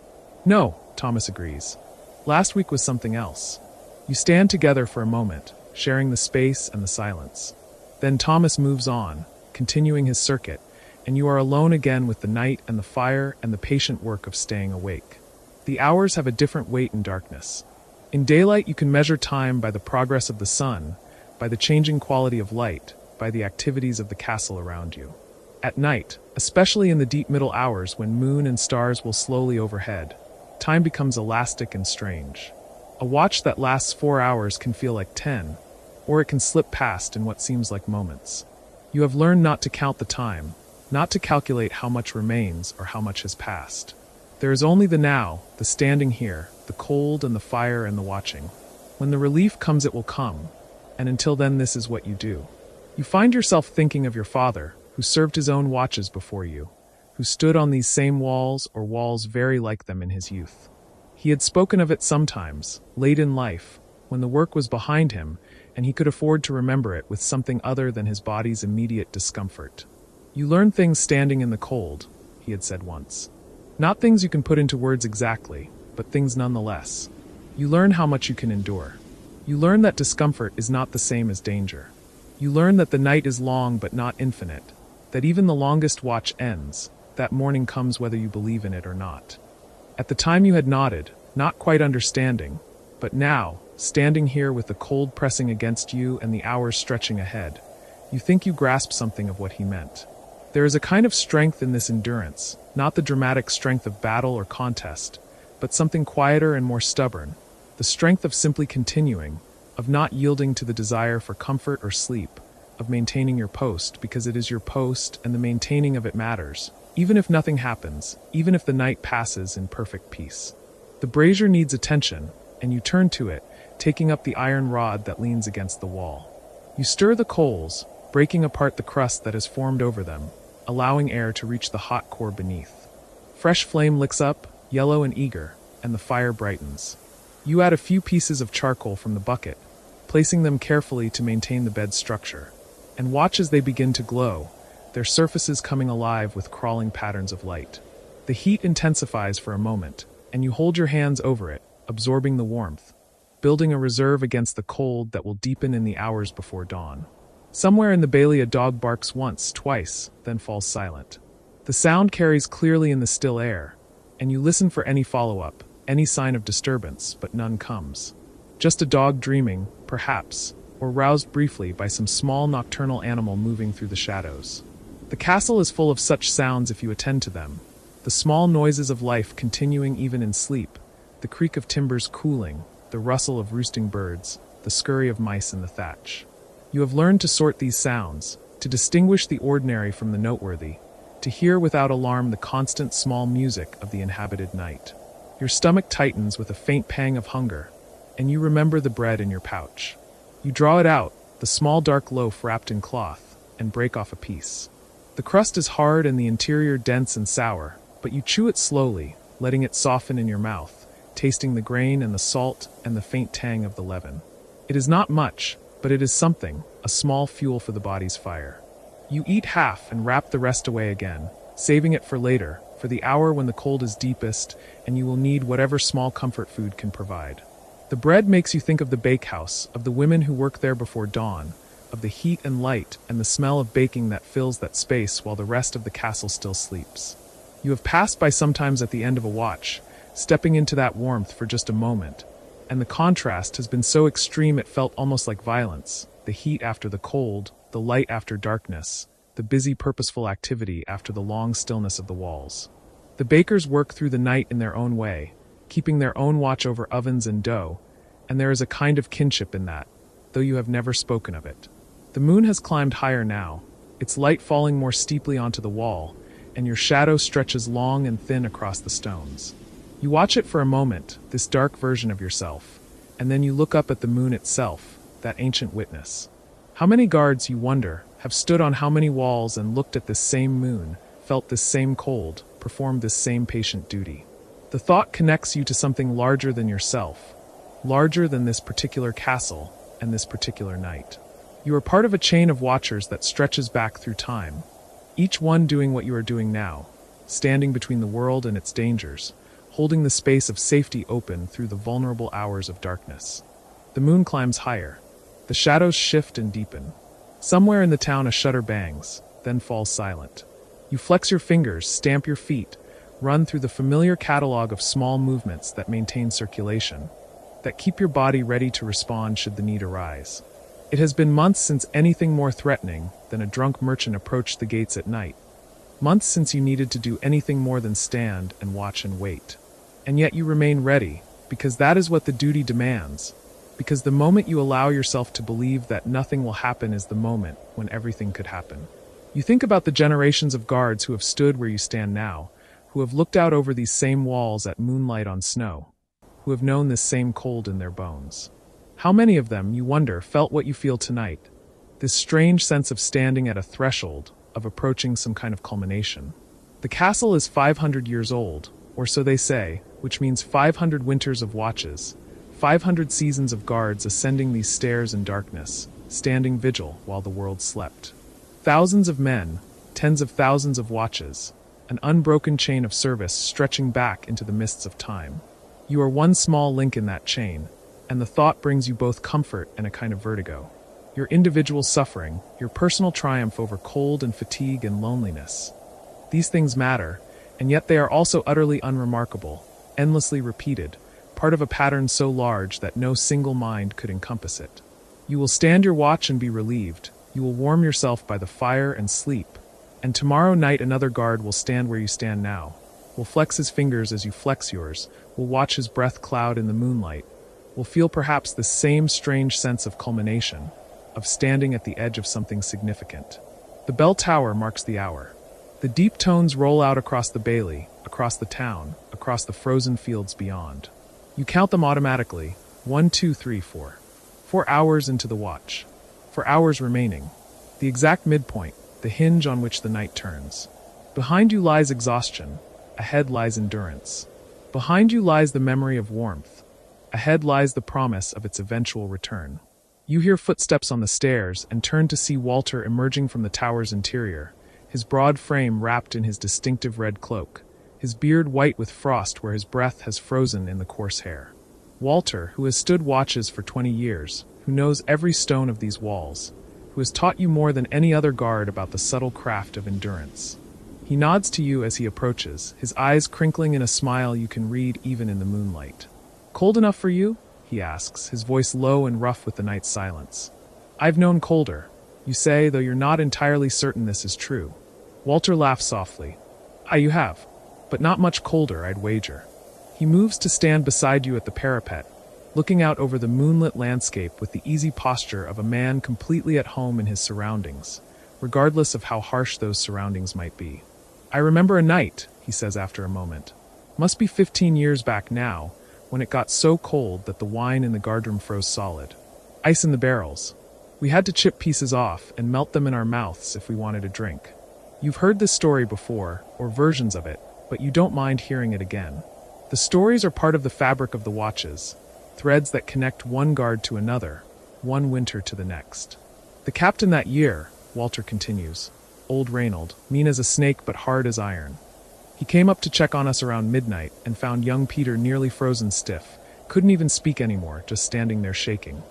No, Thomas agrees. Last week was something else. You stand together for a moment, sharing the space and the silence. Then Thomas moves on, continuing his circuit, and you are alone again with the night and the fire and the patient work of staying awake. The hours have a different weight in darkness. In daylight you can measure time by the progress of the sun, by the changing quality of light, by the activities of the castle around you. At night, especially in the deep middle hours when moon and stars will slowly overhead, time becomes elastic and strange. A watch that lasts 4 hours can feel like 10, or it can slip past in what seems like moments. You have learned not to count the time, not to calculate how much remains or how much has passed. There is only the now, the standing here, the cold and the fire and the watching. When the relief comes it will come, and until then this is what you do. You find yourself thinking of your father, who served his own watches before you, who stood on these same walls or walls very like them in his youth. He had spoken of it sometimes, late in life, when the work was behind him, and he could afford to remember it with something other than his body's immediate discomfort. You learn things standing in the cold, he had said once. Not things you can put into words exactly, but things nonetheless. You learn how much you can endure. You learn that discomfort is not the same as danger. You learn that the night is long but not infinite, that even the longest watch ends, that morning comes whether you believe in it or not. At the time you had nodded, not quite understanding, but now, standing here with the cold pressing against you and the hours stretching ahead, you think you grasp something of what he meant. There is a kind of strength in this endurance, not the dramatic strength of battle or contest, but something quieter and more stubborn, the strength of simply continuing, of not yielding to the desire for comfort or sleep, of maintaining your post because it is your post and the maintaining of it matters, even if nothing happens, even if the night passes in perfect peace. The brazier needs attention, and you turn to it, taking up the iron rod that leans against the wall. You stir the coals, breaking apart the crust that has formed over them, allowing air to reach the hot core beneath. Fresh flame licks up, yellow and eager, and the fire brightens. You add a few pieces of charcoal from the bucket, placing them carefully to maintain the bed's structure, and watch as they begin to glow, their surfaces coming alive with crawling patterns of light. The heat intensifies for a moment, and you hold your hands over it, absorbing the warmth, building a reserve against the cold that will deepen in the hours before dawn. Somewhere in the bailey a dog barks once, twice, then falls silent. The sound carries clearly in the still air, and you listen for any follow-up, any sign of disturbance, but none comes. Just a dog dreaming, perhaps, or roused briefly by some small nocturnal animal moving through the shadows. The castle is full of such sounds if you attend to them, the small noises of life continuing even in sleep, the creak of timbers cooling, the rustle of roosting birds, the scurry of mice in the thatch. You have learned to sort these sounds, to distinguish the ordinary from the noteworthy, to hear without alarm the constant small music of the inhabited night. Your stomach tightens with a faint pang of hunger, and you remember the bread in your pouch. You draw it out, the small dark loaf wrapped in cloth, and break off a piece. The crust is hard and the interior dense and sour, but you chew it slowly, letting it soften in your mouth, tasting the grain and the salt and the faint tang of the leaven. It is not much, but it is something, a small fuel for the body's fire. You eat half and wrap the rest away again, saving it for later, for the hour when the cold is deepest, and you will need whatever small comfort food can provide. The bread makes you think of the bakehouse, of the women who work there before dawn, of the heat and light and the smell of baking that fills that space while the rest of the castle still sleeps. You have passed by sometimes at the end of a watch, stepping into that warmth for just a moment, and the contrast has been so extreme it felt almost like violence, the heat after the cold, the light after darkness, the busy purposeful activity after the long stillness of the walls. The bakers work through the night in their own way, keeping their own watch over ovens and dough, and there is a kind of kinship in that, though you have never spoken of it. The moon has climbed higher now, its light falling more steeply onto the wall, and your shadow stretches long and thin across the stones. You watch it for a moment, this dark version of yourself, and then you look up at the moon itself, that ancient witness. How many guards, you wonder, have stood on how many walls and looked at this same moon, felt this same cold, performed this same patient duty? The thought connects you to something larger than yourself, larger than this particular castle and this particular night. You are part of a chain of watchers that stretches back through time, each one doing what you are doing now, standing between the world and its dangers, holding the space of safety open through the vulnerable hours of darkness. The moon climbs higher. The shadows shift and deepen. Somewhere in the town a shutter bangs, then falls silent. You flex your fingers, stamp your feet, run through the familiar catalog of small movements that maintain circulation, that keep your body ready to respond should the need arise. It has been months since anything more threatening than a drunk merchant approached the gates at night. Months since you needed to do anything more than stand and watch and wait. And yet you remain ready, because that is what the duty demands, because the moment you allow yourself to believe that nothing will happen is the moment when everything could happen. You think about the generations of guards who have stood where you stand now, who have looked out over these same walls at moonlight on snow, who have known this same cold in their bones. How many of them, you wonder, felt what you feel tonight, this strange sense of standing at a threshold, of approaching some kind of culmination? The castle is 500 years old, or so they say, which means 500 winters of watches, 500 seasons of guards ascending these stairs in darkness, standing vigil while the world slept. Thousands of men, tens of thousands of watches, an unbroken chain of service stretching back into the mists of time. You are one small link in that chain, and the thought brings you both comfort and a kind of vertigo. Your individual suffering, your personal triumph over cold and fatigue and loneliness. These things matter, and yet they are also utterly unremarkable, endlessly repeated, part of a pattern so large that no single mind could encompass it. You will stand your watch and be relieved. You will warm yourself by the fire and sleep. And tomorrow night another guard will stand where you stand now, will flex his fingers as you flex yours, will watch his breath cloud in the moonlight, will feel perhaps the same strange sense of culmination, of standing at the edge of something significant. The bell tower marks the hour. The deep tones roll out across the bailey, across the town, across the frozen fields beyond. You count them automatically, 1, 2, 3, 4. 4 hours into the watch. 4 hours remaining. The exact midpoint, the hinge on which the night turns. Behind you lies exhaustion. Ahead lies endurance. Behind you lies the memory of warmth. Ahead lies the promise of its eventual return. You hear footsteps on the stairs and turn to see Walter emerging from the tower's interior, his broad frame wrapped in his distinctive red cloak, his beard white with frost where his breath has frozen in the coarse hair. Walter, who has stood watches for 20 years, who knows every stone of these walls, who has taught you more than any other guard about the subtle craft of endurance. He nods to you as he approaches, his eyes crinkling in a smile you can read even in the moonlight. "Cold enough for you?" he asks, his voice low and rough with the night's silence. "I've known colder," you say, though you're not entirely certain this is true. Walter laughs softly. "Ah, you have. But not much colder, I'd wager." He moves to stand beside you at the parapet, looking out over the moonlit landscape with the easy posture of a man completely at home in his surroundings, regardless of how harsh those surroundings might be. "I remember a night," he says after a moment. "Must be 15 years back now, when it got so cold that the wine in the guardroom froze solid. Ice in the barrels. We had to chip pieces off and melt them in our mouths if we wanted a drink. You've heard this story before, or versions of it, but you don't mind hearing it again. The stories are part of the fabric of the watches, threads that connect one guard to another, one winter to the next. The captain that year," Walter continues, "old Reynold, mean as a snake but hard as iron. He came up to check on us around midnight and found young Peter nearly frozen stiff, couldn't even speak anymore, just standing there shaking.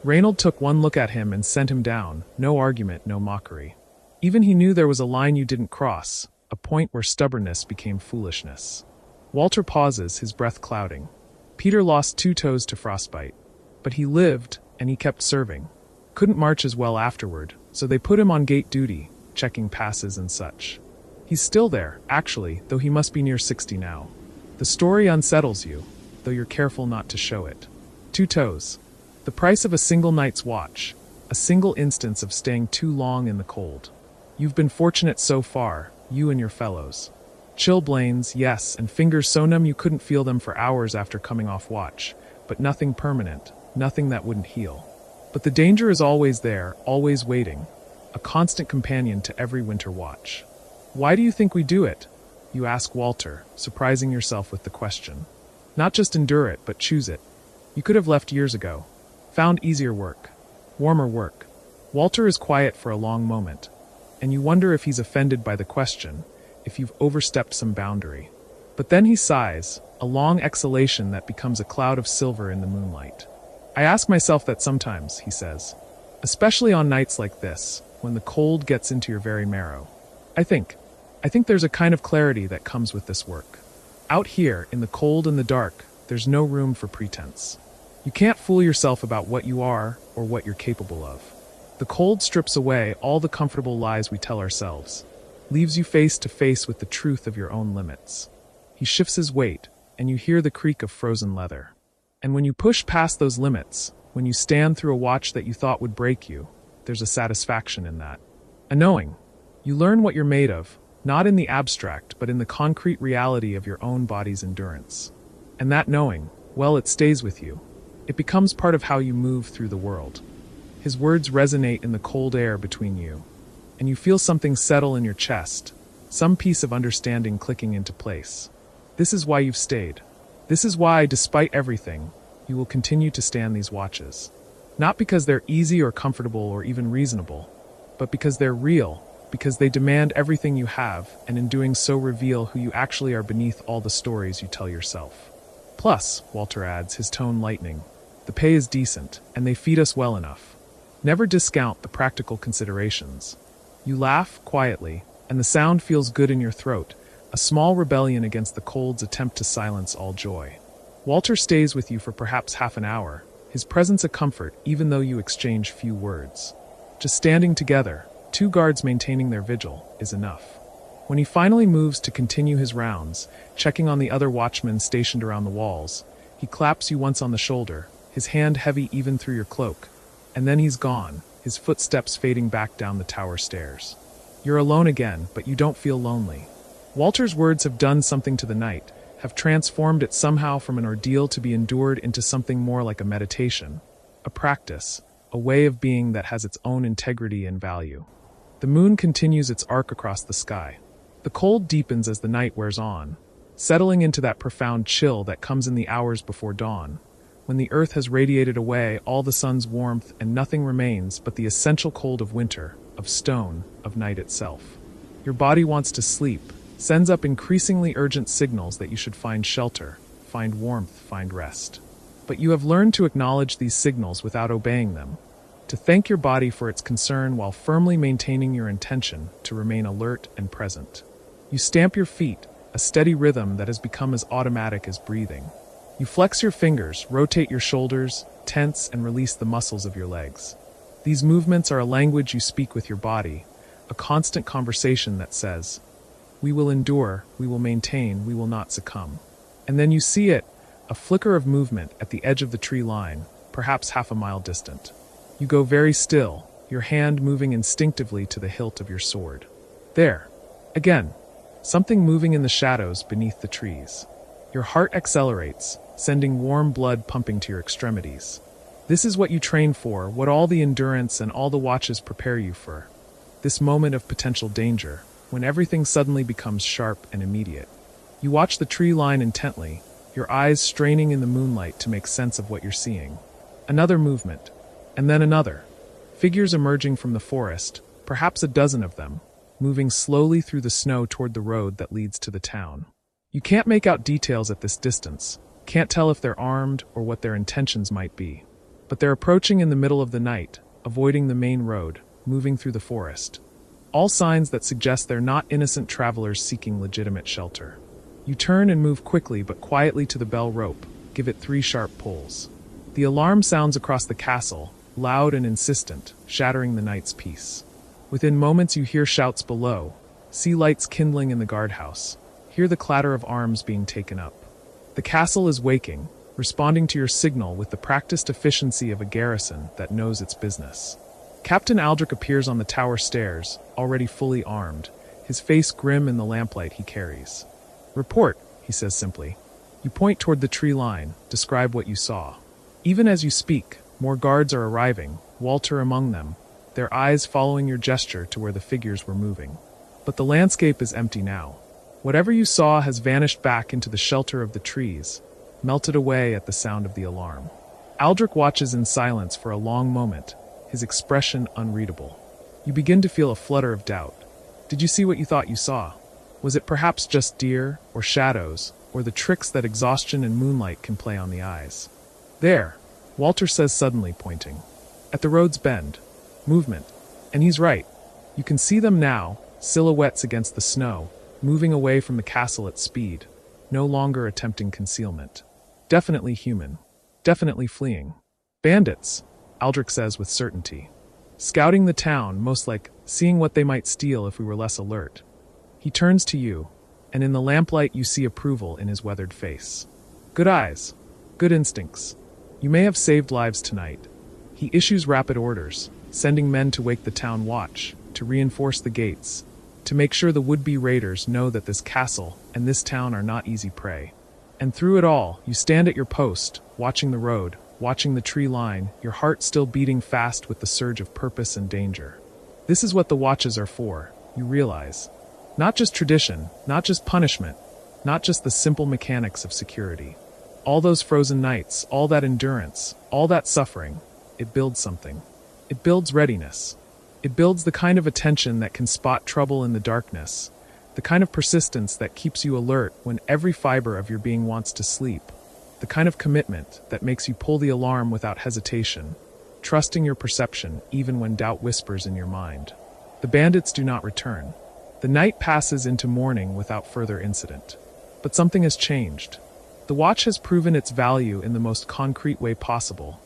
Reynold took one look at him and sent him down, no argument, no mockery. Even he knew there was a line you didn't cross, a point where stubbornness became foolishness." Walter pauses, his breath clouding. "Peter lost 2 toes to frostbite. But he lived, and he kept serving. Couldn't march as well afterward, so they put him on gate duty, checking passes and such. He's still there, actually, though he must be near 60 now. The story unsettles you, though you're careful not to show it. 2 toes. The price of a single night's watch, a single instance of staying too long in the cold. You've been fortunate so far, you and your fellows. Chilblains, yes, and fingers so numb you couldn't feel them for hours after coming off watch, but nothing permanent, nothing that wouldn't heal. But the danger is always there, always waiting, a constant companion to every winter watch. Why do you think we do it? You ask Walter, surprising yourself with the question. Not just endure it, but choose it. You could have left years ago. Found easier work. Warmer work. Walter is quiet for a long moment, and you wonder if he's offended by the question, if you've overstepped some boundary. But then he sighs, a long exhalation that becomes a cloud of silver in the moonlight. "I ask myself that sometimes," he says. "Especially on nights like this, when the cold gets into your very marrow. I think there's a kind of clarity that comes with this work. Out here, in the cold and the dark, there's no room for pretense. You can't fool yourself about what you are or what you're capable of. The cold strips away all the comfortable lies we tell ourselves, leaves you face to face with the truth of your own limits." He shifts his weight, and you hear the creak of frozen leather. And when you push past those limits, when you stand through a watch that you thought would break you, there's a satisfaction in that. A knowing. You learn what you're made of, not in the abstract, but in the concrete reality of your own body's endurance. And that knowing, well, it stays with you. It becomes part of how you move through the world. His words resonate in the cold air between you, and you feel something settle in your chest, some piece of understanding clicking into place. This is why you've stayed. This is why, despite everything, you will continue to stand these watches. Not because they're easy or comfortable or even reasonable, but because they're real, because they demand everything you have, and in doing so reveal who you actually are beneath all the stories you tell yourself. Plus, Walter adds, his tone lightening, the pay is decent, and they feed us well enough. Never discount the practical considerations. You laugh quietly, and the sound feels good in your throat, a small rebellion against the cold's attempt to silence all joy. Walter stays with you for perhaps half an hour, his presence a comfort even though you exchange few words. Just standing together, two guards maintaining their vigil, is enough. When he finally moves to continue his rounds, checking on the other watchmen stationed around the walls, he claps you once on the shoulder, his hand heavy even through your cloak, and then he's gone, his footsteps fading back down the tower stairs. You're alone again, but you don't feel lonely. Walter's words have done something to the night, have transformed it somehow from an ordeal to be endured into something more like a meditation, a practice, a way of being that has its own integrity and value. The moon continues its arc across the sky. The cold deepens as the night wears on, settling into that profound chill that comes in the hours before dawn, when the earth has radiated away all the sun's warmth and nothing remains but the essential cold of winter, of stone, of night itself. Your body wants to sleep, sends up increasingly urgent signals that you should find shelter, find warmth, find rest. But you have learned to acknowledge these signals without obeying them, to thank your body for its concern while firmly maintaining your intention to remain alert and present. You stamp your feet, a steady rhythm that has become as automatic as breathing. You flex your fingers, rotate your shoulders, tense and release the muscles of your legs. These movements are a language you speak with your body, a constant conversation that says, "We will endure, we will maintain, we will not succumb." And then you see it, a flicker of movement at the edge of the tree line, perhaps half a mile distant. You go very still, your hand moving instinctively to the hilt of your sword. There, again, something moving in the shadows beneath the trees. Your heart accelerates, sending warm blood pumping to your extremities. This is what you train for, what all the endurance and all the watches prepare you for. This moment of potential danger, when everything suddenly becomes sharp and immediate. You watch the tree line intently, your eyes straining in the moonlight to make sense of what you're seeing. Another movement, and then another. Figures emerging from the forest, perhaps a dozen of them, moving slowly through the snow toward the road that leads to the town. You can't make out details at this distance, can't tell if they're armed or what their intentions might be. But they're approaching in the middle of the night, avoiding the main road, moving through the forest. All signs that suggest they're not innocent travelers seeking legitimate shelter. You turn and move quickly but quietly to the bell rope, give it 3 sharp pulls. The alarm sounds across the castle, loud and insistent, shattering the night's peace. Within moments you hear shouts below, see lights kindling in the guardhouse, hear the clatter of arms being taken up. The castle is waking, responding to your signal with the practiced efficiency of a garrison that knows its business. Captain Aldrich appears on the tower stairs, already fully armed, his face grim in the lamplight he carries. "Report," he says simply. You point toward the tree line, describe what you saw. Even as you speak, more guards are arriving, Walter among them, their eyes following your gesture to where the figures were moving. But the landscape is empty now. Whatever you saw has vanished back into the shelter of the trees, melted away at the sound of the alarm. Aldrich watches in silence for a long moment, his expression unreadable. You begin to feel a flutter of doubt. Did you see what you thought you saw? Was it perhaps just deer, or shadows, or the tricks that exhaustion and moonlight can play on the eyes? "There," Walter says suddenly, pointing. "At the road's bend. Movement." And he's right. You can see them now, silhouettes against the snow, moving away from the castle at speed, no longer attempting concealment. Definitely human. Definitely fleeing. "Bandits," Aldrich says with certainty. "Scouting the town, most like seeing what they might steal if we were less alert." He turns to you, and in the lamplight you see approval in his weathered face. "Good eyes. Good instincts. You may have saved lives tonight." He issues rapid orders, sending men to wake the town watch, to reinforce the gates, to make sure the would-be raiders know that this castle and this town are not easy prey. And through it all, you stand at your post, watching the road, watching the tree line, your heart still beating fast with the surge of purpose and danger. This is what the watches are for, you realize. Not just tradition, not just punishment, not just the simple mechanics of security. All those frozen nights, all that endurance, all that suffering, it builds something. It builds readiness. It builds the kind of attention that can spot trouble in the darkness, the kind of persistence that keeps you alert when every fiber of your being wants to sleep. the kind of commitment that makes you pull the alarm without hesitation, trusting your perception even when doubt whispers in your mind. The bandits do not return. The night passes into morning without further incident. But something has changed. The watch has proven its value in the most concrete way possible,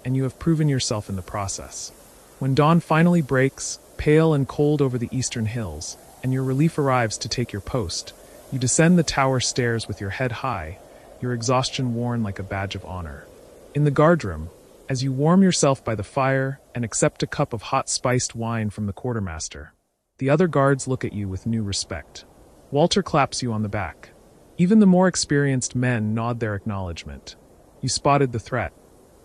and you have proven yourself in the process. When dawn finally breaks, pale and cold over the eastern hills, and your relief arrives to take your post, you descend the tower stairs with your head high, your exhaustion worn like a badge of honor. In the guardroom, as you warm yourself by the fire and accept a cup of hot spiced wine from the quartermaster, the other guards look at you with new respect. Walter claps you on the back. Even the more experienced men nod their acknowledgement. You spotted the threat.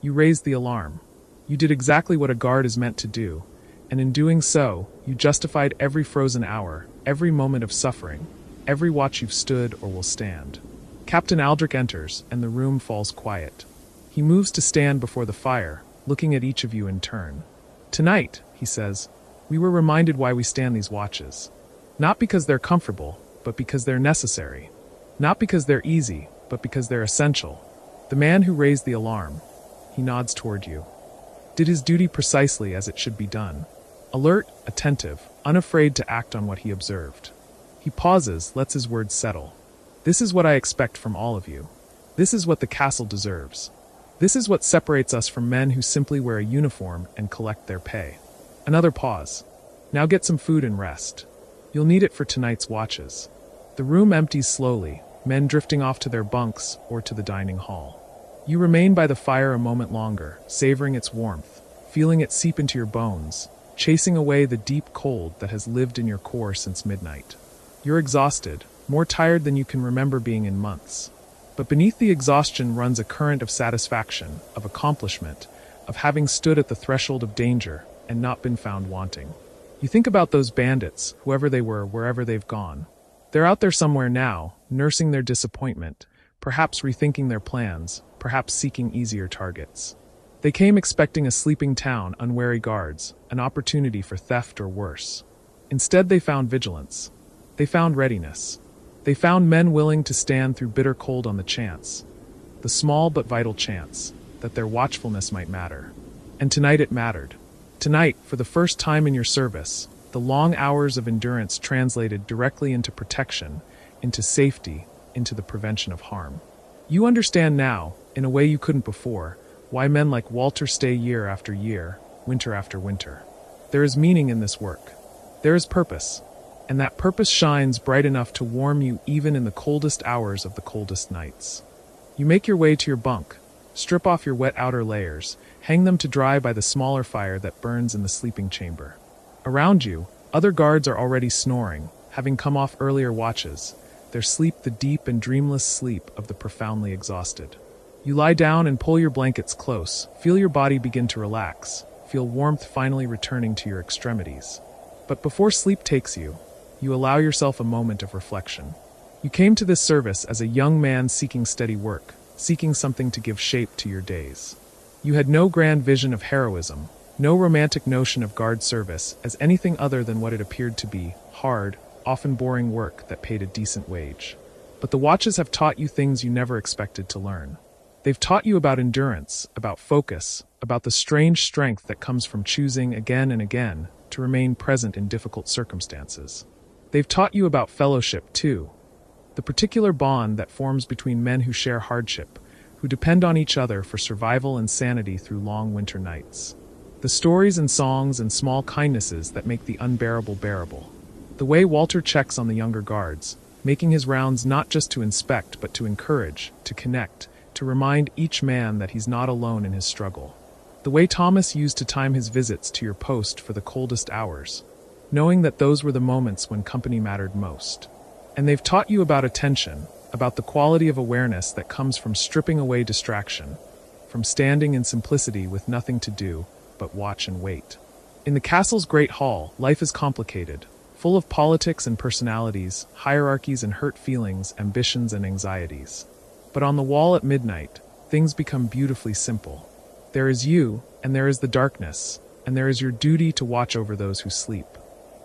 You raised the alarm. You did exactly what a guard is meant to do, and in doing so, you justified every frozen hour, every moment of suffering, every watch you've stood or will stand. Captain Aldrich enters, and the room falls quiet. He moves to stand before the fire, looking at each of you in turn. Tonight, he says, we were reminded why we stand these watches. Not because they're comfortable, but because they're necessary. Not because they're easy, but because they're essential. The man who raised the alarm, he nods toward you, did his duty precisely as it should be done. Alert, attentive, unafraid to act on what he observed. He pauses, lets his words settle. This is what I expect from all of you. This is what the castle deserves. This is what separates us from men who simply wear a uniform and collect their pay. Another pause. Now get some food and rest. You'll need it for tonight's watches. The room empties slowly, men drifting off to their bunks or to the dining hall. You remain by the fire a moment longer, savoring its warmth, feeling it seep into your bones, chasing away the deep cold that has lived in your core since midnight. You're exhausted, more tired than you can remember being in months. But beneath the exhaustion runs a current of satisfaction, of accomplishment, of having stood at the threshold of danger and not been found wanting. You think about those bandits, whoever they were, wherever they've gone. They're out there somewhere now, nursing their disappointment, perhaps rethinking their plans, perhaps seeking easier targets. They came expecting a sleeping town, unwary guards, an opportunity for theft or worse. Instead, they found vigilance. They found readiness. They found men willing to stand through bitter cold on the chance, the small but vital chance, that their watchfulness might matter. And tonight it mattered. Tonight, for the first time in your service, the long hours of endurance translated directly into protection, into safety, into the prevention of harm. You understand now, in a way you couldn't before, why men like Walter stay year after year, winter after winter. There is meaning in this work. There is purpose, and that purpose shines bright enough to warm you even in the coldest hours of the coldest nights. You make your way to your bunk, strip off your wet outer layers, hang them to dry by the smaller fire that burns in the sleeping chamber. Around you, other guards are already snoring, having come off earlier watches, their sleep the deep and dreamless sleep of the profoundly exhausted. You lie down and pull your blankets close, feel your body begin to relax, feel warmth finally returning to your extremities. But before sleep takes you, you allow yourself a moment of reflection. You came to this service as a young man seeking steady work, seeking something to give shape to your days. You had no grand vision of heroism, no romantic notion of guard service as anything other than what it appeared to be, hard, often boring work that paid a decent wage. But the watches have taught you things you never expected to learn. They've taught you about endurance, about focus, about the strange strength that comes from choosing again and again to remain present in difficult circumstances. They've taught you about fellowship, too, the particular bond that forms between men who share hardship, who depend on each other for survival and sanity through long winter nights. The stories and songs and small kindnesses that make the unbearable bearable. The way Walter checks on the younger guards, making his rounds not just to inspect but to encourage, to connect, to remind each man that he's not alone in his struggle. The way Thomas used to time his visits to your post for the coldest hours, knowing that those were the moments when company mattered most. And they've taught you about attention, about the quality of awareness that comes from stripping away distraction, from standing in simplicity with nothing to do but watch and wait. In the castle's great hall, life is complicated, full of politics and personalities, hierarchies and hurt feelings, ambitions and anxieties. But on the wall at midnight, things become beautifully simple. There is you, and there is the darkness, and there is your duty to watch over those who sleep.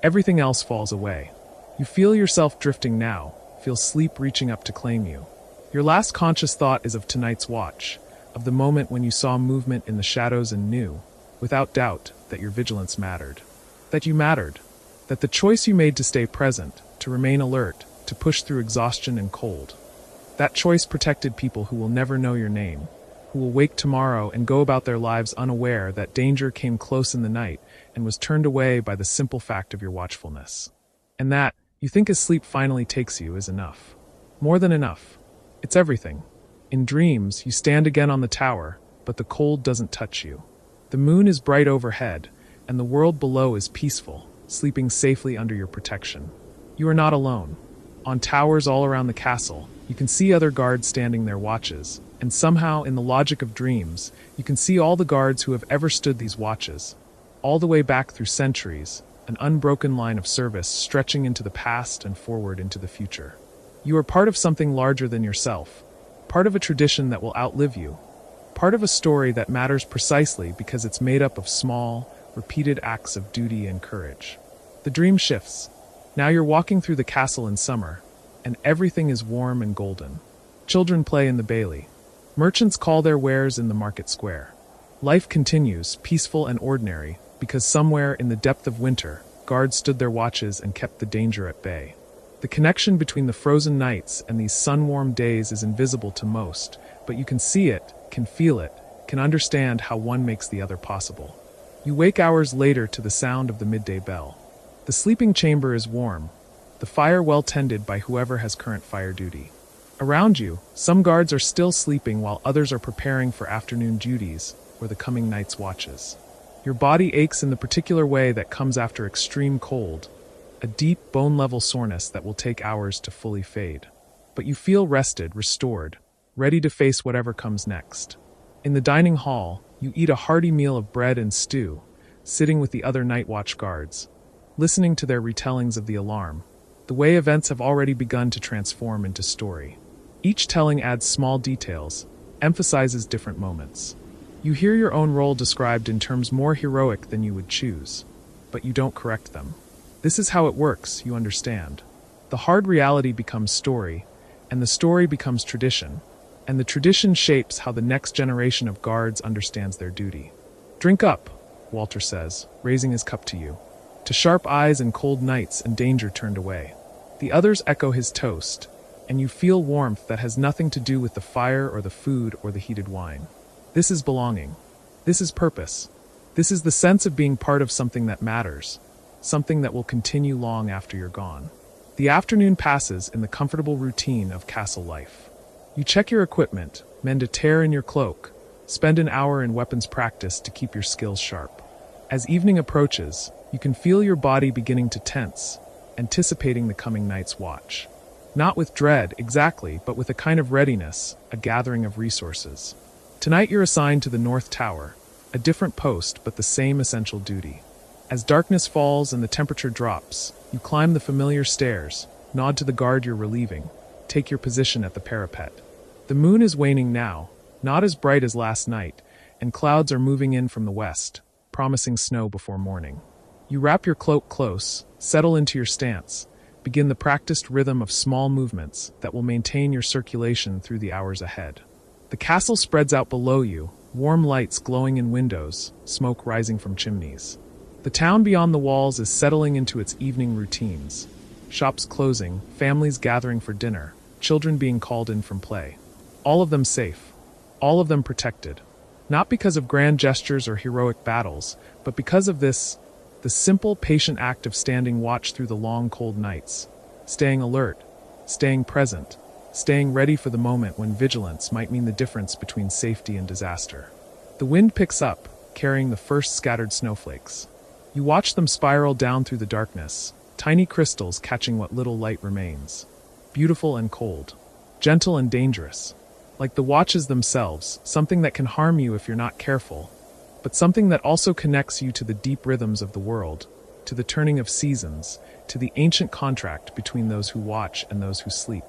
Everything else falls away. You feel yourself drifting now, feel sleep reaching up to claim you. Your last conscious thought is of tonight's watch, of the moment when you saw movement in the shadows and knew, without doubt, that your vigilance mattered. That you mattered. That the choice you made to stay present, to remain alert, to push through exhaustion and cold. That choice protected people who will never know your name, who will wake tomorrow and go about their lives unaware that danger came close in the night and was turned away by the simple fact of your watchfulness. And that, you think as sleep finally takes you, is enough. More than enough. It's everything. In dreams, you stand again on the tower, but the cold doesn't touch you. The moon is bright overhead, and the world below is peaceful, sleeping safely under your protection. You are not alone. On towers all around the castle, you can see other guards standing their watches, and somehow, in the logic of dreams, you can see all the guards who have ever stood these watches, all the way back through centuries, an unbroken line of service stretching into the past and forward into the future. You are part of something larger than yourself, part of a tradition that will outlive you, part of a story that matters precisely because it's made up of small, repeated acts of duty and courage. The dream shifts. Now you're walking through the castle in summer, and everything is warm and golden. Children play in the bailey. Merchants call their wares in the market square. Life continues, peaceful and ordinary, because somewhere in the depth of winter, guards stood their watches and kept the danger at bay. The connection between the frozen nights and these sun-warmed days is invisible to most, but you can see it, can feel it, can understand how one makes the other possible. You wake hours later to the sound of the midday bell. The sleeping chamber is warm, the fire well tended by whoever has current fire duty. Around you, some guards are still sleeping while others are preparing for afternoon duties or the coming night's watches. Your body aches in the particular way that comes after extreme cold, a deep bone-level soreness that will take hours to fully fade. But you feel rested, restored, ready to face whatever comes next. In the dining hall, you eat a hearty meal of bread and stew, sitting with the other night watch guards, listening to their retellings of the alarm, the way events have already begun to transform into story. Each telling adds small details, emphasizes different moments. You hear your own role described in terms more heroic than you would choose, but you don't correct them. This is how it works, you understand. The hard reality becomes story, and the story becomes tradition, and the tradition shapes how the next generation of guards understands their duty. Drink up, Walter says, raising his cup to you. To sharp eyes and cold nights and danger turned away. The others echo his toast, and you feel warmth that has nothing to do with the fire or the food or the heated wine. This is belonging. This is purpose. This is the sense of being part of something that matters, something that will continue long after you're gone. The afternoon passes in the comfortable routine of castle life. You check your equipment, mend a tear in your cloak, spend an hour in weapons practice to keep your skills sharp. As evening approaches, you can feel your body beginning to tense, anticipating the coming night's watch. Not with dread, exactly, but with a kind of readiness, a gathering of resources. Tonight you're assigned to the North Tower, a different post but the same essential duty. As darkness falls and the temperature drops, you climb the familiar stairs, nod to the guard you're relieving, take your position at the parapet. The moon is waning now, not as bright as last night, and clouds are moving in from the west, promising snow before morning. You wrap your cloak close, settle into your stance, begin the practiced rhythm of small movements that will maintain your circulation through the hours ahead. The castle spreads out below you, warm lights glowing in windows, smoke rising from chimneys. The town beyond the walls is settling into its evening routines. Shops closing, families gathering for dinner, children being called in from play. All of them safe. All of them protected. Not because of grand gestures or heroic battles, but because of the simple, patient act of standing watch through the long, cold nights. Staying alert. Staying present. Staying ready for the moment when vigilance might mean the difference between safety and disaster. The wind picks up, carrying the first scattered snowflakes. You watch them spiral down through the darkness, tiny crystals catching what little light remains. Beautiful and cold. Gentle and dangerous. Like the watches themselves, something that can harm you if you're not careful, but something that also connects you to the deep rhythms of the world, to the turning of seasons, to the ancient contract between those who watch and those who sleep.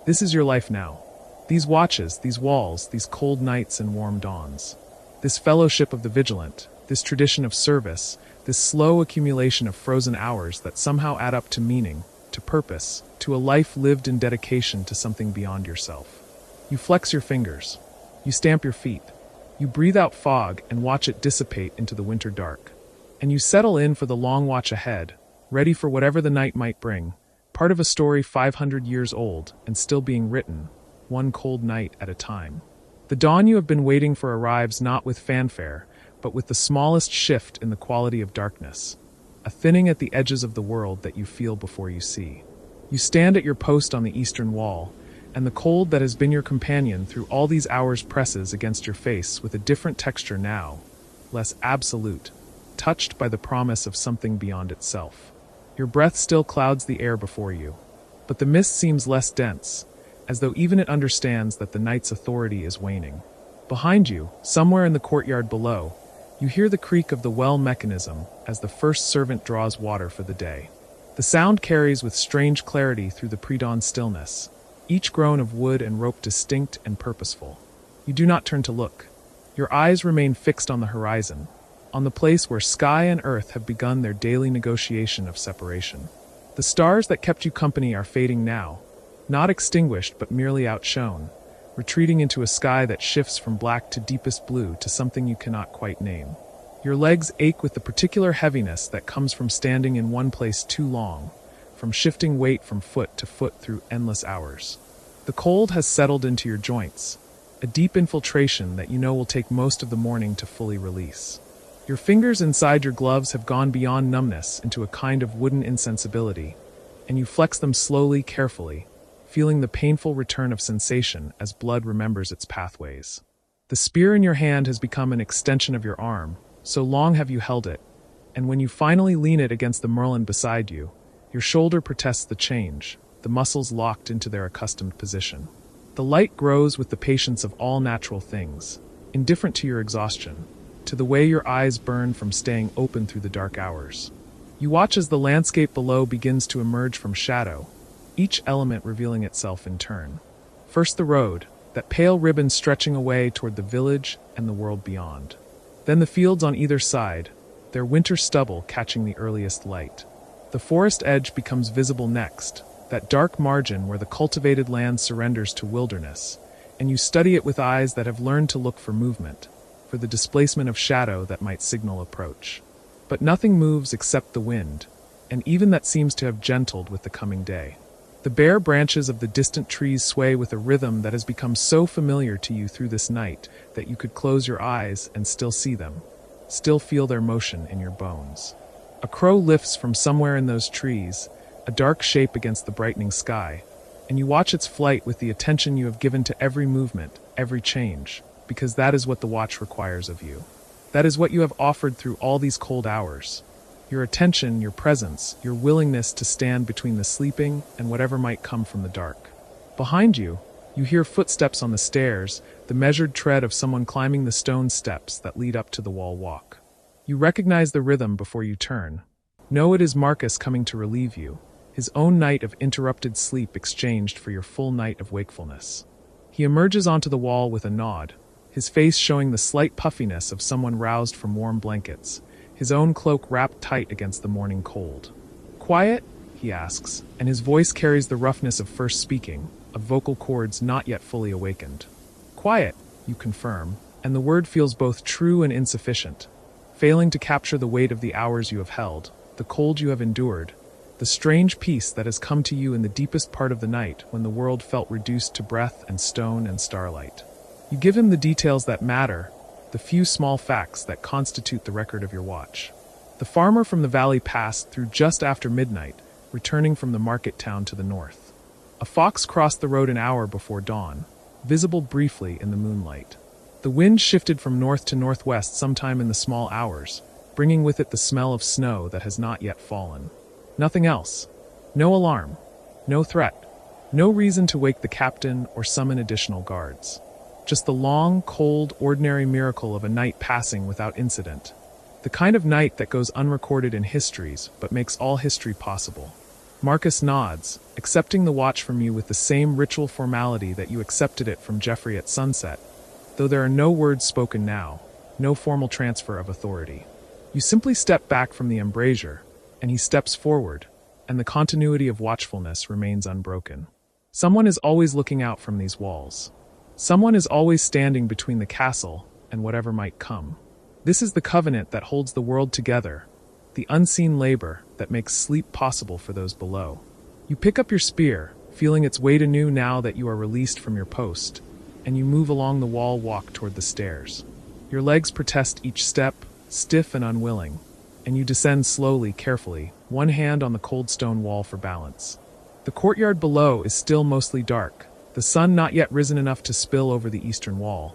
This is your life now. These watches, these walls, these cold nights and warm dawns. This fellowship of the vigilant, this tradition of service, this slow accumulation of frozen hours that somehow add up to meaning, to purpose, to a life lived in dedication to something beyond yourself. You flex your fingers. You stamp your feet. You breathe out fog and watch it dissipate into the winter dark. And you settle in for the long watch ahead, ready for whatever the night might bring, part of a story 500 years old and still being written, one cold night at a time. The dawn you have been waiting for arrives not with fanfare, but with the smallest shift in the quality of darkness, a thinning at the edges of the world that you feel before you see. You stand at your post on the eastern wall, and the cold that has been your companion through all these hours presses against your face with a different texture now, less absolute, touched by the promise of something beyond itself. Your breath still clouds the air before you, but the mist seems less dense, as though even it understands that the night's authority is waning. Behind you, somewhere in the courtyard below, you hear the creak of the well mechanism as the first servant draws water for the day. The sound carries with strange clarity through the pre-dawn stillness, each groan of wood and rope distinct and purposeful. You do not turn to look. Your eyes remain fixed on the horizon, on the place where sky and earth have begun their daily negotiation of separation. The stars that kept you company are fading now, not extinguished but merely outshone, retreating into a sky that shifts from black to deepest blue to something you cannot quite name. Your legs ache with the particular heaviness that comes from standing in one place too long, from shifting weight from foot to foot through endless hours. The cold has settled into your joints, a deep infiltration that you know will take most of the morning to fully release. Your fingers inside your gloves have gone beyond numbness into a kind of wooden insensibility, and you flex them slowly, carefully, feeling the painful return of sensation as blood remembers its pathways. The spear in your hand has become an extension of your arm, so long have you held it, and when you finally lean it against the Merlin beside you, your shoulder protests the change, the muscles locked into their accustomed position. The light grows with the patience of all natural things, indifferent to your exhaustion, to the way your eyes burn from staying open through the dark hours. You watch as the landscape below begins to emerge from shadow, each element revealing itself in turn. First the road, that pale ribbon stretching away toward the village and the world beyond. Then the fields on either side, their winter stubble catching the earliest light. The forest edge becomes visible next, that dark margin where the cultivated land surrenders to wilderness, and you study it with eyes that have learned to look for movement, for the displacement of shadow that might signal approach. But nothing moves except the wind, and even that seems to have gentled with the coming day. The bare branches of the distant trees sway with a rhythm that has become so familiar to you through this night that you could close your eyes and still see them, still feel their motion in your bones. A crow lifts from somewhere in those trees, a dark shape against the brightening sky, and you watch its flight with the attention you have given to every movement, every change, because that is what the watch requires of you. That is what you have offered through all these cold hours. Your attention, your presence, your willingness to stand between the sleeping and whatever might come from the dark. Behind you, you hear footsteps on the stairs, the measured tread of someone climbing the stone steps that lead up to the wall walk. You recognize the rhythm before you turn. Know it is Marcus coming to relieve you, his own night of interrupted sleep exchanged for your full night of wakefulness. He emerges onto the wall with a nod, his face showing the slight puffiness of someone roused from warm blankets, his own cloak wrapped tight against the morning cold. "Quiet?" he asks, and his voice carries the roughness of first speaking, of vocal cords not yet fully awakened. "Quiet," you confirm, and the word feels both true and insufficient, failing to capture the weight of the hours you have held, the cold you have endured, the strange peace that has come to you in the deepest part of the night when the world felt reduced to breath and stone and starlight. You give him the details that matter, the few small facts that constitute the record of your watch. The farmer from the valley passed through just after midnight, returning from the market town to the north. A fox crossed the road an hour before dawn, visible briefly in the moonlight. The wind shifted from north to northwest sometime in the small hours, bringing with it the smell of snow that has not yet fallen. Nothing else. No alarm. No threat. No reason to wake the captain or summon additional guards. Just the long, cold, ordinary miracle of a night passing without incident. The kind of night that goes unrecorded in histories, but makes all history possible. Marcus nods, accepting the watch from you with the same ritual formality that you accepted it from Geoffrey at sunset, though there are no words spoken now, no formal transfer of authority. You simply step back from the embrasure, and he steps forward, and the continuity of watchfulness remains unbroken. Someone is always looking out from these walls. Someone is always standing between the castle and whatever might come. This is the covenant that holds the world together, the unseen labor that makes sleep possible for those below. You pick up your spear, feeling its weight anew now that you are released from your post, and you move along the wall walk toward the stairs. Your legs protest each step, stiff and unwilling, and you descend slowly, carefully, one hand on the cold stone wall for balance. The courtyard below is still mostly dark, the sun not yet risen enough to spill over the eastern wall,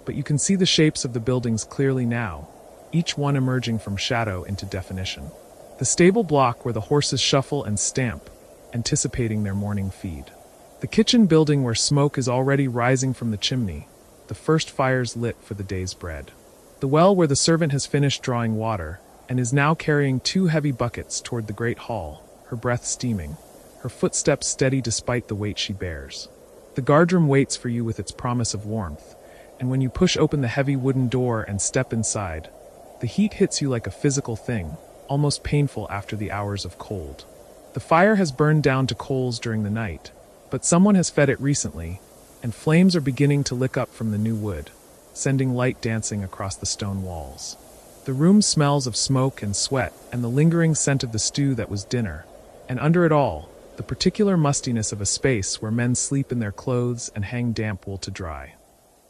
but you can see the shapes of the buildings clearly now, each one emerging from shadow into definition. The stable block where the horses shuffle and stamp, anticipating their morning feed. The kitchen building where smoke is already rising from the chimney, the first fires lit for the day's bread. The well where the servant has finished drawing water, and is now carrying 2 heavy buckets toward the great hall, her breath steaming, her footsteps steady despite the weight she bears. The guardroom waits for you with its promise of warmth, and when you push open the heavy wooden door and step inside, the heat hits you like a physical thing, almost painful after the hours of cold. The fire has burned down to coals during the night, but someone has fed it recently, and flames are beginning to lick up from the new wood, sending light dancing across the stone walls. The room smells of smoke and sweat and the lingering scent of the stew that was dinner, and under it all, the particular mustiness of a space where men sleep in their clothes and hang damp wool to dry.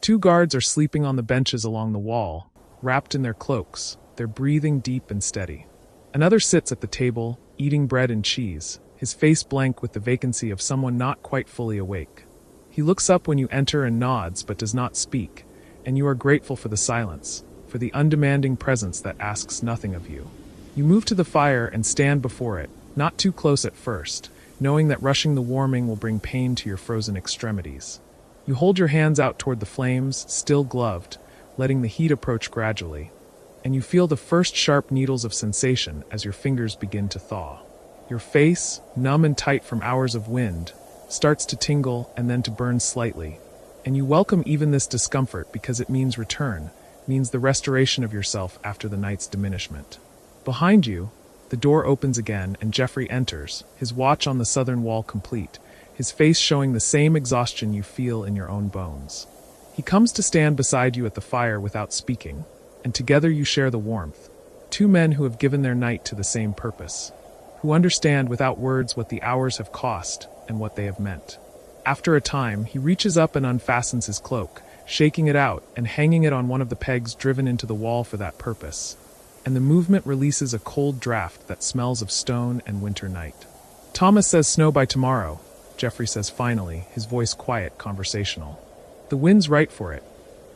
2 guards are sleeping on the benches along the wall, wrapped in their cloaks, their breathing deep and steady. Another sits at the table, eating bread and cheese, his face blank with the vacancy of someone not quite fully awake. He looks up when you enter and nods but does not speak, and you are grateful for the silence, for the undemanding presence that asks nothing of you. You move to the fire and stand before it, not too close at first, knowing that rushing the warming will bring pain to your frozen extremities. You hold your hands out toward the flames, still gloved, letting the heat approach gradually, and you feel the first sharp needles of sensation as your fingers begin to thaw. Your face, numb and tight from hours of wind, starts to tingle and then to burn slightly, and you welcome even this discomfort because it means return, means the restoration of yourself after the night's diminishment. Behind you, the door opens again and Geoffrey enters, his watch on the southern wall complete, his face showing the same exhaustion you feel in your own bones. He comes to stand beside you at the fire without speaking, and together you share the warmth, 2 men who have given their night to the same purpose, who understand without words what the hours have cost and what they have meant. After a time, he reaches up and unfastens his cloak, shaking it out and hanging it on one of the pegs driven into the wall for that purpose, and the movement releases a cold draft that smells of stone and winter night. Thomas says snow by tomorrow, Geoffrey says finally, his voice quiet, conversational. The wind's right for it.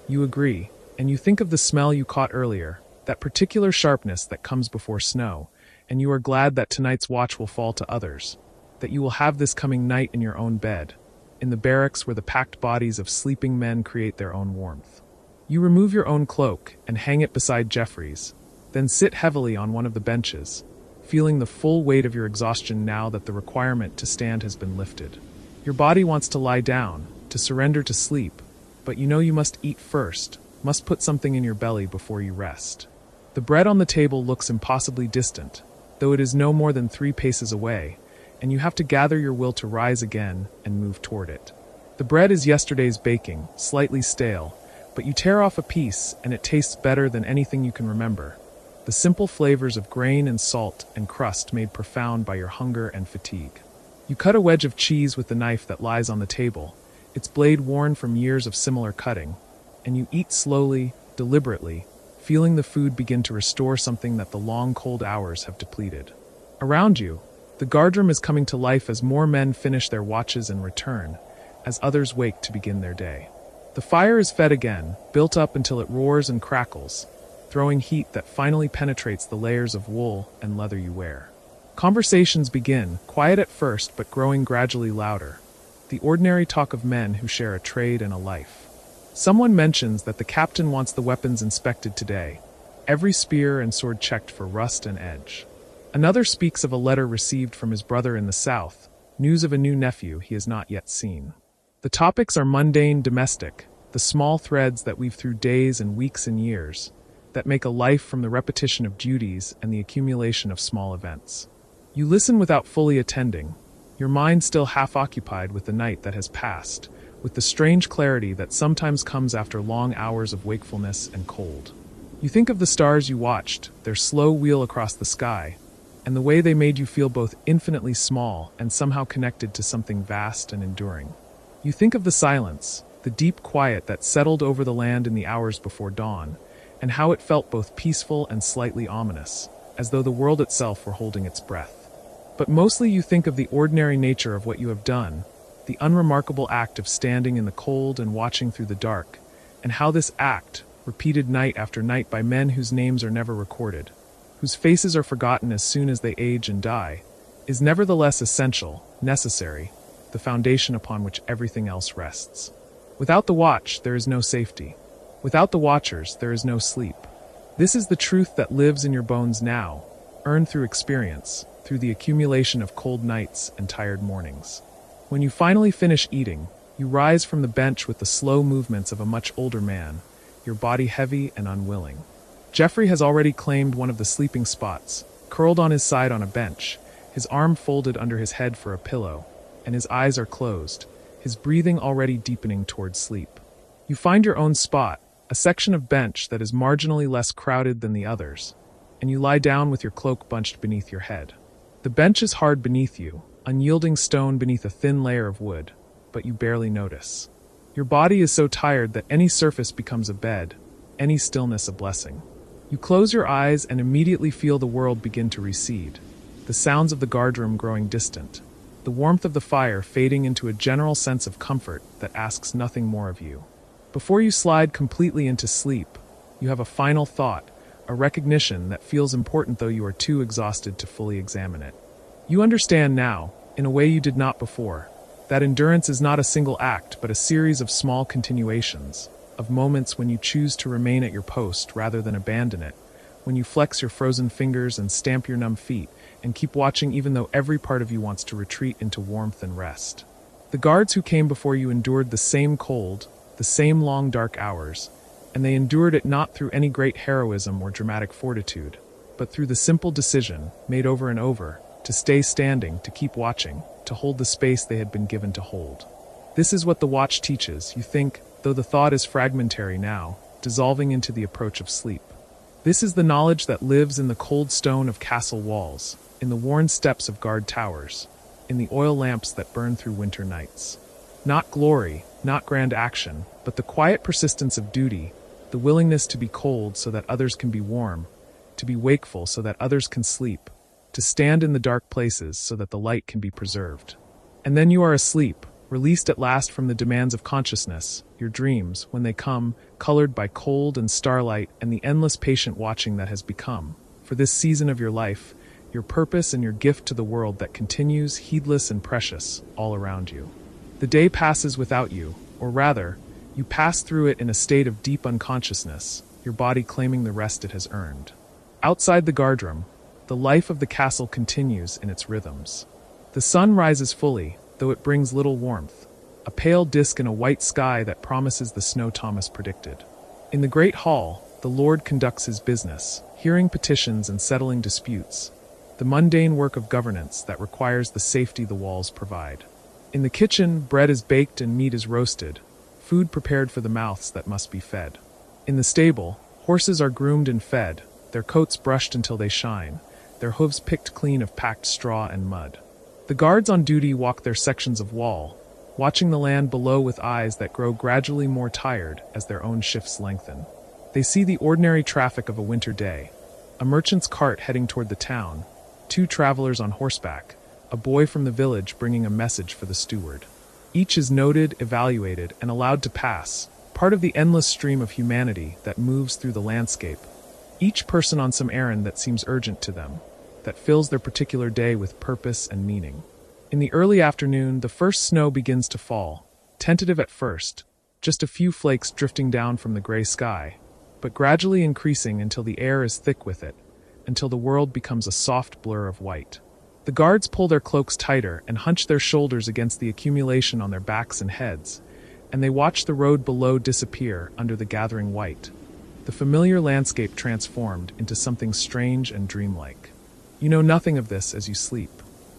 You agree, and you think of the smell you caught earlier, that particular sharpness that comes before snow, and you are glad that tonight's watch will fall to others, that you will have this coming night in your own bed, in the barracks where the packed bodies of sleeping men create their own warmth. You remove your own cloak and hang it beside Geoffrey's, then sit heavily on one of the benches, feeling the full weight of your exhaustion now that the requirement to stand has been lifted. Your body wants to lie down, to surrender to sleep, but you know you must eat first, must put something in your belly before you rest. The bread on the table looks impossibly distant, though it is no more than 3 paces away, and you have to gather your will to rise again and move toward it. The bread is yesterday's baking, slightly stale, but you tear off a piece and it tastes better than anything you can remember. The simple flavors of grain and salt and crust made profound by your hunger and fatigue. You cut a wedge of cheese with the knife that lies on the table, its blade worn from years of similar cutting, and you eat slowly, deliberately, feeling the food begin to restore something that the long cold hours have depleted. Around you, the guardroom is coming to life as more men finish their watches and return, as others wake to begin their day. The fire is fed again, built up until it roars and crackles, throwing heat that finally penetrates the layers of wool and leather you wear. Conversations begin, quiet at first but growing gradually louder, the ordinary talk of men who share a trade and a life. Someone mentions that the captain wants the weapons inspected today, every spear and sword checked for rust and edge. Another speaks of a letter received from his brother in the south, news of a new nephew he has not yet seen. The topics are mundane, domestic, the small threads that weave through days and weeks and years, that make a life from the repetition of duties and the accumulation of small events. You listen without fully attending, your mind still half occupied with the night that has passed, with the strange clarity that sometimes comes after long hours of wakefulness and cold. You think of the stars you watched, their slow wheel across the sky, and the way they made you feel both infinitely small and somehow connected to something vast and enduring. You think of the silence, the deep quiet that settled over the land in the hours before dawn, and how it felt both peaceful and slightly ominous, as though the world itself were holding its breath. But mostly you think of the ordinary nature of what you have done, the unremarkable act of standing in the cold and watching through the dark, and how this act, repeated night after night by men whose names are never recorded, whose faces are forgotten as soon as they age and die, is nevertheless essential, necessary, the foundation upon which everything else rests. Without the watch, there is no safety. Without the watchers, there is no sleep. This is the truth that lives in your bones now, earned through experience, through the accumulation of cold nights and tired mornings. When you finally finish eating, you rise from the bench with the slow movements of a much older man, your body heavy and unwilling. Jeffrey has already claimed one of the sleeping spots, curled on his side on a bench, his arm folded under his head for a pillow, and his eyes are closed, his breathing already deepening towards sleep. You find your own spot, a section of bench that is marginally less crowded than the others, and you lie down with your cloak bunched beneath your head. The bench is hard beneath you, unyielding stone beneath a thin layer of wood, but you barely notice. Your body is so tired that any surface becomes a bed, any stillness a blessing. You close your eyes and immediately feel the world begin to recede, the sounds of the guardroom growing distant, the warmth of the fire fading into a general sense of comfort that asks nothing more of you. Before you slide completely into sleep, you have a final thought, a recognition that feels important though you are too exhausted to fully examine it. You understand now, in a way you did not before, that endurance is not a single act but a series of small continuations, of moments when you choose to remain at your post rather than abandon it, when you flex your frozen fingers and stamp your numb feet, and keep watching even though every part of you wants to retreat into warmth and rest. The guards who came before you endured the same cold, the same long dark hours, and they endured it not through any great heroism or dramatic fortitude, but through the simple decision, made over and over, to stay standing, to keep watching, to hold the space they had been given to hold. This is what the watch teaches, you think, though the thought is fragmentary now, dissolving into the approach of sleep. This is the knowledge that lives in the cold stone of castle walls, in the worn steps of guard towers, in the oil lamps that burn through winter nights. Not glory, not grand action, but the quiet persistence of duty, the willingness to be cold so that others can be warm, to be wakeful so that others can sleep, to stand in the dark places so that the light can be preserved. And then you are asleep, released at last from the demands of consciousness, your dreams, when they come, colored by cold and starlight and the endless patient watching that has become, for this season of your life, your purpose and your gift to the world that continues, heedless and precious, all around you. The day passes without you, or rather, you pass through it in a state of deep unconsciousness, your body claiming the rest it has earned. Outside the guardroom, the life of the castle continues in its rhythms. The sun rises fully, though it brings little warmth, a pale disk in a white sky that promises the snow Thomas predicted. In the great hall, the Lord conducts his business, hearing petitions and settling disputes, the mundane work of governance that requires the safety the walls provide. In the kitchen, bread is baked and meat is roasted, food prepared for the mouths that must be fed. In the stable, horses are groomed and fed, their coats brushed until they shine, their hooves picked clean of packed straw and mud. The guards on duty walk their sections of wall, watching the land below with eyes that grow gradually more tired as their own shifts lengthen. They see the ordinary traffic of a winter day, a merchant's cart heading toward the town, 2 travelers on horseback, a boy from the village bringing a message for the steward. Each is noted, evaluated, and allowed to pass, part of the endless stream of humanity that moves through the landscape, each person on some errand that seems urgent to them, that fills their particular day with purpose and meaning. In the early afternoon, the first snow begins to fall, tentative at first, just a few flakes drifting down from the gray sky, but gradually increasing until the air is thick with it, until the world becomes a soft blur of white. The guards pull their cloaks tighter and hunch their shoulders against the accumulation on their backs and heads, and they watch the road below disappear under the gathering white, the familiar landscape transformed into something strange and dreamlike. You know nothing of this as you sleep.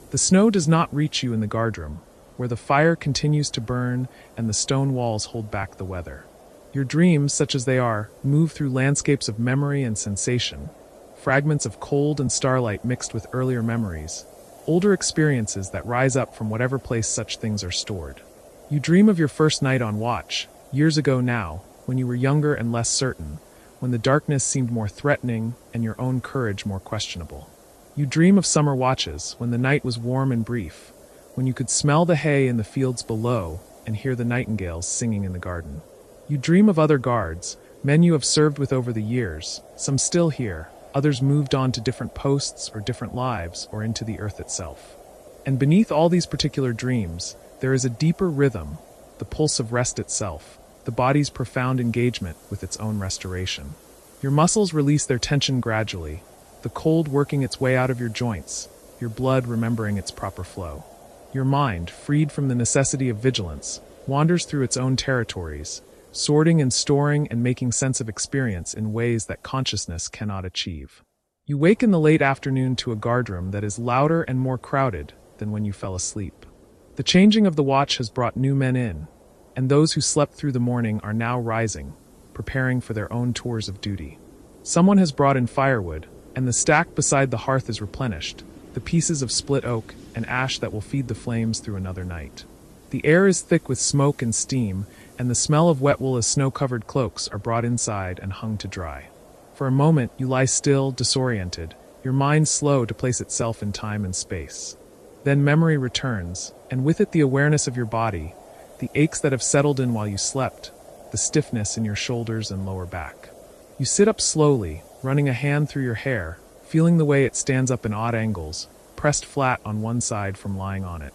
The snow does not reach you in the guardroom. where the fire continues to burn and the stone walls hold back the weather. Your dreams, such as they are, move through landscapes of memory and sensation, fragments of cold and starlight mixed with earlier memories, older experiences that rise up from whatever place such things are stored. You dream of your first night on watch, years ago now, when you were younger and less certain, when the darkness seemed more threatening and your own courage more questionable. You dream of summer watches, when the night was warm and brief, when you could smell the hay in the fields below and hear the nightingales singing in the garden. You dream of other guards, men you have served with over the years, some still here, others moved on to different posts or different lives or into the earth itself. And beneath all these particular dreams, there is a deeper rhythm, the pulse of rest itself, the body's profound engagement with its own restoration. Your muscles release their tension gradually, the cold working its way out of your joints, your blood remembering its proper flow. Your mind, freed from the necessity of vigilance, wanders through its own territories, sorting and storing and making sense of experience in ways that consciousness cannot achieve. You wake in the late afternoon to a guardroom that is louder and more crowded than when you fell asleep. The changing of the watch has brought new men in, and those who slept through the morning are now rising, preparing for their own tours of duty. Someone has brought in firewood, and the stack beside the hearth is replenished, the pieces of split oak and ash that will feed the flames through another night. The air is thick with smoke and steam, and the smell of wet wool as snow-covered cloaks are brought inside and hung to dry. For a moment, you lie still, disoriented, your mind slow to place itself in time and space. Then memory returns, and with it the awareness of your body, the aches that have settled in while you slept, the stiffness in your shoulders and lower back. You sit up slowly, running a hand through your hair, feeling the way it stands up in odd angles, pressed flat on one side from lying on it.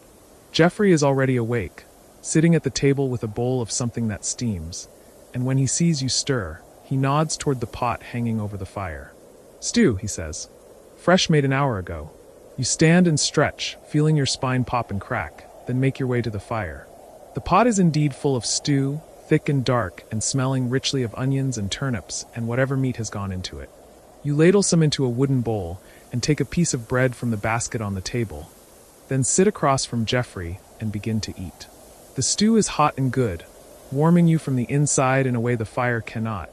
Jeffrey is already awake, sitting at the table with a bowl of something that steams, and when he sees you stir, he nods toward the pot hanging over the fire. "Stew," he says. "Fresh made an hour ago." You stand and stretch, feeling your spine pop and crack, then make your way to the fire. The pot is indeed full of stew, thick and dark and smelling richly of onions and turnips and whatever meat has gone into it. You ladle some into a wooden bowl and take a piece of bread from the basket on the table, then sit across from Jeffrey and begin to eat. The stew is hot and good, warming you from the inside in a way the fire cannot,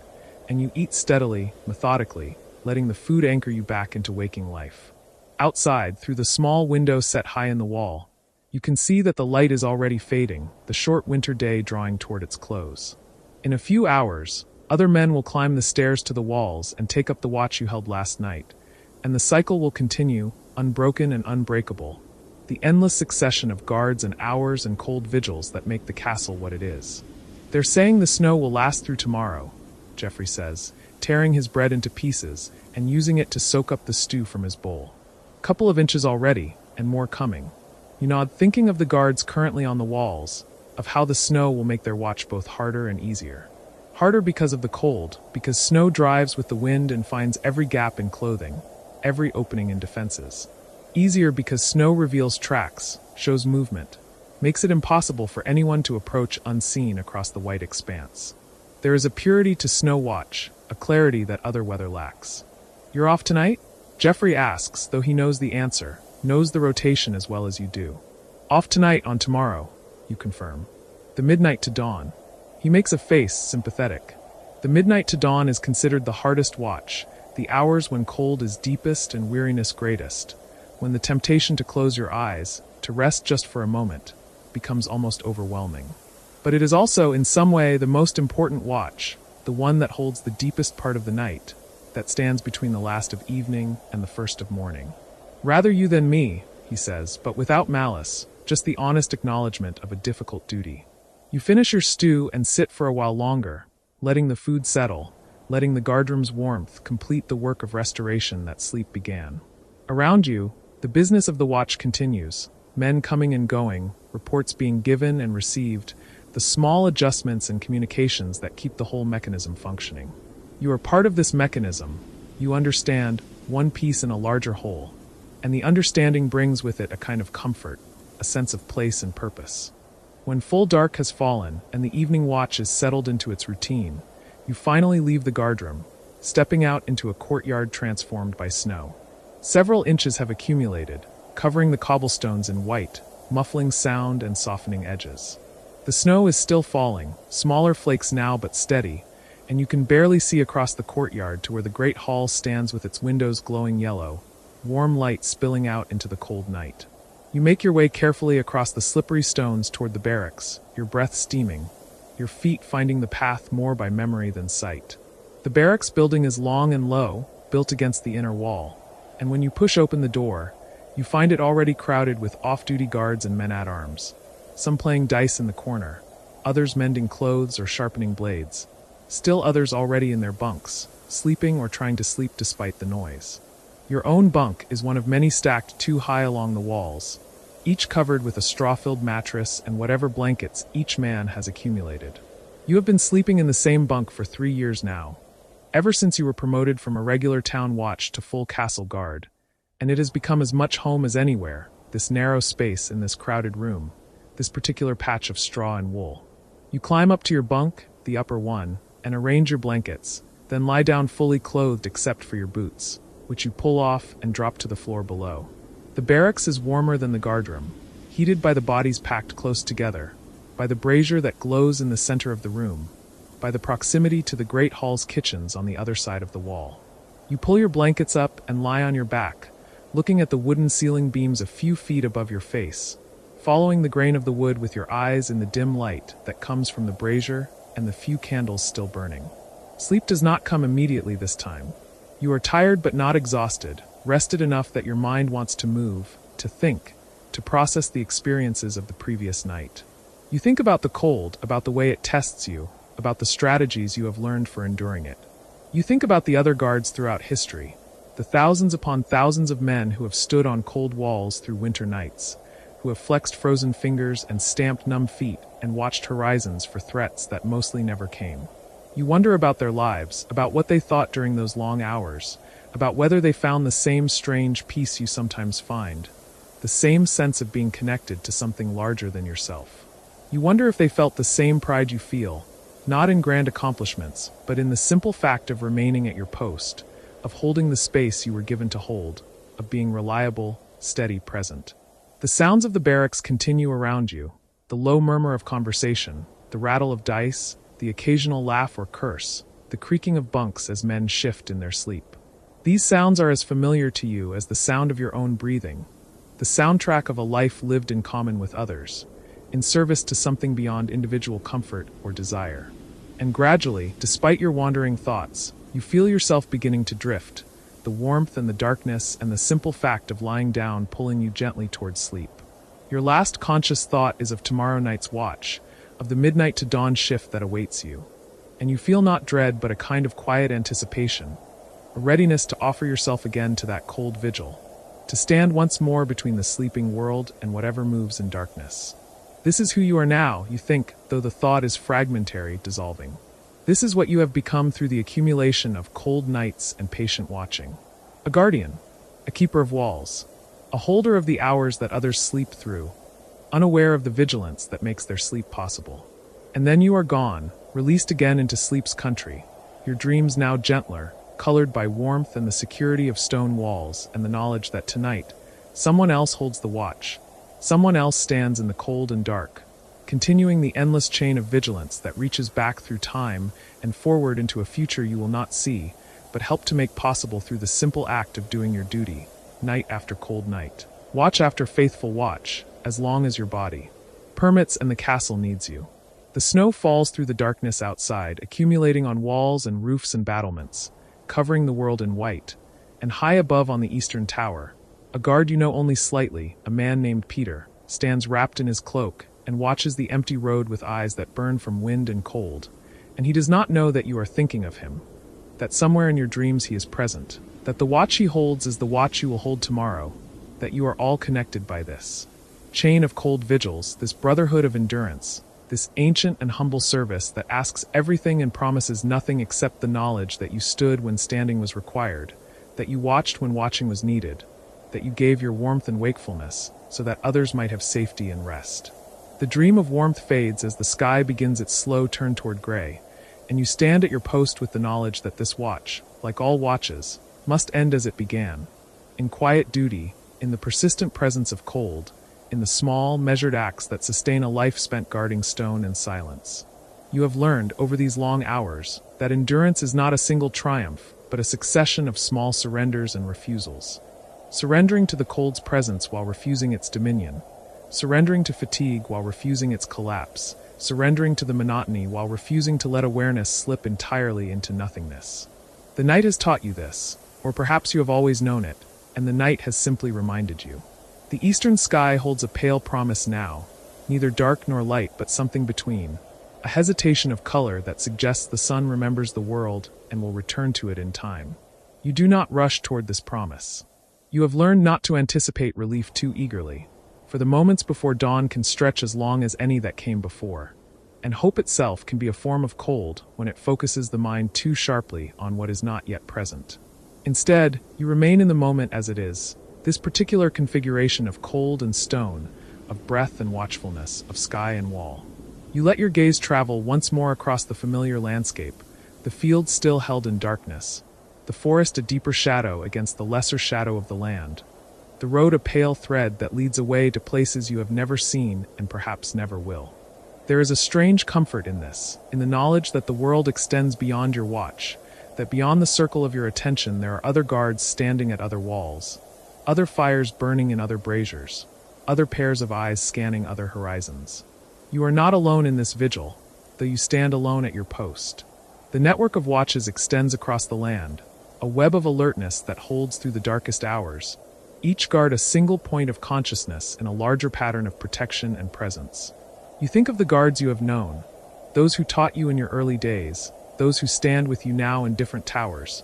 and you eat steadily, methodically, letting the food anchor you back into waking life. Outside, through the small window set high in the wall, you can see that the light is already fading, the short winter day drawing toward its close. In a few hours, other men will climb the stairs to the walls and take up the watch you held last night, and the cycle will continue, unbroken and unbreakable, the endless succession of guards and hours and cold vigils that make the castle what it is. "They're saying the snow will last through tomorrow," Jeffrey says, tearing his bread into pieces and using it to soak up the stew from his bowl. "Couple of inches already, and more coming." You nod, thinking of the guards currently on the walls, of how the snow will make their watch both harder and easier. Harder because of the cold, because snow drives with the wind and finds every gap in clothing, every opening in defenses. Easier because snow reveals tracks, shows movement, makes it impossible for anyone to approach unseen across the white expanse. There is a purity to snow watch, a clarity that other weather lacks. "You're off tonight?" Jeffrey asks, though he knows the answer, knows the rotation as well as you do. "Off tonight on tomorrow," you confirm. "The midnight to dawn." He makes a face, sympathetic. The midnight to dawn is considered the hardest watch, the hours when cold is deepest and weariness greatest, when the temptation to close your eyes, to rest just for a moment, becomes almost overwhelming. But it is also, in some way, the most important watch, the one that holds the deepest part of the night, that stands between the last of evening and the first of morning. "Rather you than me," he says, but without malice, just the honest acknowledgement of a difficult duty. You finish your stew and sit for a while longer, letting the food settle, letting the guardroom's warmth complete the work of restoration that sleep began. Around you, the business of the watch continues, men coming and going, reports being given and received, the small adjustments and communications that keep the whole mechanism functioning. You are part of this mechanism, you understand, one piece in a larger whole, and the understanding brings with it a kind of comfort, a sense of place and purpose. When full dark has fallen and the evening watch is settled into its routine, you finally leave the guardroom, stepping out into a courtyard transformed by snow. Several inches have accumulated, covering the cobblestones in white, muffling sound and softening edges. The snow is still falling, smaller flakes now but steady, and you can barely see across the courtyard to where the great hall stands with its windows glowing yellow, warm light spilling out into the cold night. You make your way carefully across the slippery stones toward the barracks, your breath steaming, your feet finding the path more by memory than sight. The barracks building is long and low, built against the inner wall, and when you push open the door, you find it already crowded with off-duty guards and men-at-arms, some playing dice in the corner, others mending clothes or sharpening blades, still others already in their bunks, sleeping or trying to sleep despite the noise. Your own bunk is one of many stacked too high along the walls, each covered with a straw-filled mattress and whatever blankets each man has accumulated. You have been sleeping in the same bunk for 3 years now, ever since you were promoted from a regular town watch to full castle guard, and it has become as much home as anywhere, this narrow space in this crowded room, this particular patch of straw and wool. You climb up to your bunk, the upper one, and arrange your blankets, then lie down fully clothed except for your boots, which you pull off and drop to the floor below. The barracks is warmer than the guardroom, heated by the bodies packed close together, by the brazier that glows in the center of the room, by the proximity to the great hall's kitchens on the other side of the wall. You pull your blankets up and lie on your back, looking at the wooden ceiling beams a few feet above your face, following the grain of the wood with your eyes in the dim light that comes from the brazier and the few candles still burning. Sleep does not come immediately this time. You are tired but not exhausted, rested enough that your mind wants to move, to think, to process the experiences of the previous night. You think about the cold, about the way it tests you, about the strategies you have learned for enduring it. You think about the other guards throughout history, the thousands upon thousands of men who have stood on cold walls through winter nights, who have flexed frozen fingers and stamped numb feet and watched horizons for threats that mostly never came. You wonder about their lives, about what they thought during those long hours, about whether they found the same strange peace you sometimes find, the same sense of being connected to something larger than yourself. You wonder if they felt the same pride you feel, not in grand accomplishments, but in the simple fact of remaining at your post, of holding the space you were given to hold, of being reliable, steady, present. The sounds of the barracks continue around you, the low murmur of conversation, the rattle of dice, the occasional laugh or curse, the creaking of bunks as men shift in their sleep. These sounds are as familiar to you as the sound of your own breathing, the soundtrack of a life lived in common with others, in service to something beyond individual comfort or desire. And gradually, despite your wandering thoughts, you feel yourself beginning to drift, the warmth and the darkness and the simple fact of lying down pulling you gently towards sleep. Your last conscious thought is of tomorrow night's watch, of the midnight to dawn shift that awaits you. And you feel not dread but a kind of quiet anticipation, a readiness to offer yourself again to that cold vigil, to stand once more between the sleeping world and whatever moves in darkness. This is who you are now, you think, though the thought is fragmentary, dissolving. This is what you have become through the accumulation of cold nights and patient watching. A guardian, a keeper of walls, a holder of the hours that others sleep through, unaware of the vigilance that makes their sleep possible. And then you are gone, released again into sleep's country, your dreams now gentler, colored by warmth and the security of stone walls and the knowledge that tonight, someone else holds the watch, someone else stands in the cold and dark, continuing the endless chain of vigilance that reaches back through time and forward into a future you will not see, but help to make possible through the simple act of doing your duty, night after cold night, watch after faithful watch, as long as your body permits and the castle needs you. The snow falls through the darkness outside, accumulating on walls and roofs and battlements, covering the world in white, and high above on the eastern tower, a guard you know only slightly, a man named Peter, stands wrapped in his cloak and watches the empty road with eyes that burn from wind and cold, and he does not know that you are thinking of him, that somewhere in your dreams he is present, that the watch he holds is the watch you will hold tomorrow, that you are all connected by this chain of cold vigils, this brotherhood of endurance, this ancient and humble service that asks everything and promises nothing except the knowledge that you stood when standing was required, that you watched when watching was needed, that you gave your warmth and wakefulness so that others might have safety and rest. The dream of warmth fades as the sky begins its slow turn toward gray, and you stand at your post with the knowledge that this watch, like all watches, must end as it began, in quiet duty, in the persistent presence of cold, in the small, measured acts that sustain a life spent guarding stone and silence. You have learned, over these long hours, that endurance is not a single triumph, but a succession of small surrenders and refusals. Surrendering to the cold's presence while refusing its dominion. Surrendering to fatigue while refusing its collapse. Surrendering to the monotony while refusing to let awareness slip entirely into nothingness. The night has taught you this, or perhaps you have always known it, and the night has simply reminded you. The eastern sky holds a pale promise now, neither dark nor light but something between, a hesitation of color that suggests the sun remembers the world and will return to it in time. You do not rush toward this promise. You have learned not to anticipate relief too eagerly, for the moments before dawn can stretch as long as any that came before, and hope itself can be a form of cold when it focuses the mind too sharply on what is not yet present. Instead, you remain in the moment as it is, this particular configuration of cold and stone, of breath and watchfulness, of sky and wall. You let your gaze travel once more across the familiar landscape, the field still held in darkness, the forest a deeper shadow against the lesser shadow of the land, the road a pale thread that leads away to places you have never seen and perhaps never will. There is a strange comfort in this, in the knowledge that the world extends beyond your watch, that beyond the circle of your attention there are other guards standing at other walls, other fires burning in other braziers, other pairs of eyes scanning other horizons. You are not alone in this vigil, though you stand alone at your post. The network of watches extends across the land, a web of alertness that holds through the darkest hours, each guard a single point of consciousness in a larger pattern of protection and presence. You think of the guards you have known, those who taught you in your early days, those who stand with you now in different towers,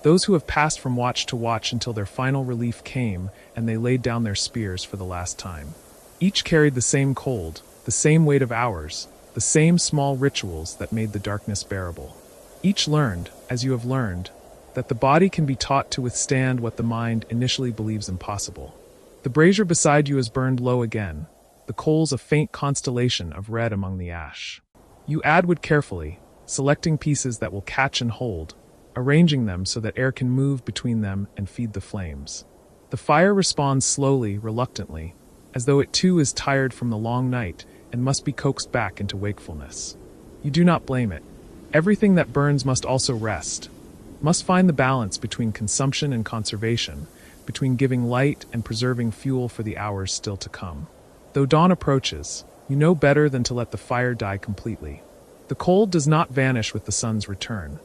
those who have passed from watch to watch until their final relief came and they laid down their spears for the last time. Each carried the same cold, the same weight of hours, the same small rituals that made the darkness bearable. Each learned, as you have learned, that the body can be taught to withstand what the mind initially believes impossible. The brazier beside you has burned low again, the coals a faint constellation of red among the ash. You add wood carefully, selecting pieces that will catch and hold, arranging them so that air can move between them and feed the flames. The fire responds slowly, reluctantly, as though it too is tired from the long night and must be coaxed back into wakefulness. You do not blame it. Everything that burns must also rest, must find the balance between consumption and conservation, between giving light and preserving fuel for the hours still to come. Though dawn approaches, you know better than to let the fire die completely. The cold does not vanish with the sun's return.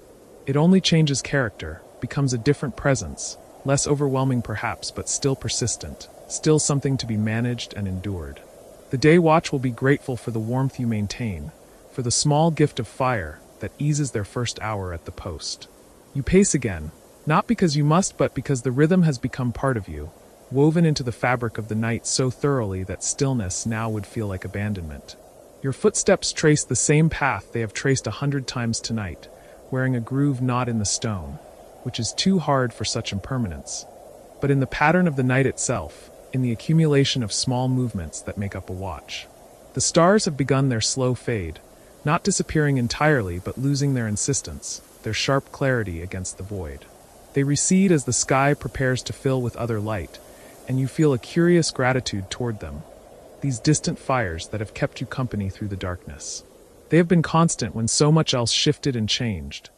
It only changes character, becomes a different presence, less overwhelming perhaps, but still persistent, still something to be managed and endured. The day watch will be grateful for the warmth you maintain, for the small gift of fire that eases their first hour at the post. You pace again, not because you must but because the rhythm has become part of you, woven into the fabric of the night so thoroughly that stillness now would feel like abandonment. Your footsteps trace the same path they have traced 100 times tonight, wearing a groove not in the stone, which is too hard for such impermanence, but in the pattern of the night itself, in the accumulation of small movements that make up a watch. The stars have begun their slow fade, not disappearing entirely but losing their insistence, their sharp clarity against the void. They recede as the sky prepares to fill with other light, and you feel a curious gratitude toward them, these distant fires that have kept you company through the darkness. They have been constant when so much else shifted and changed,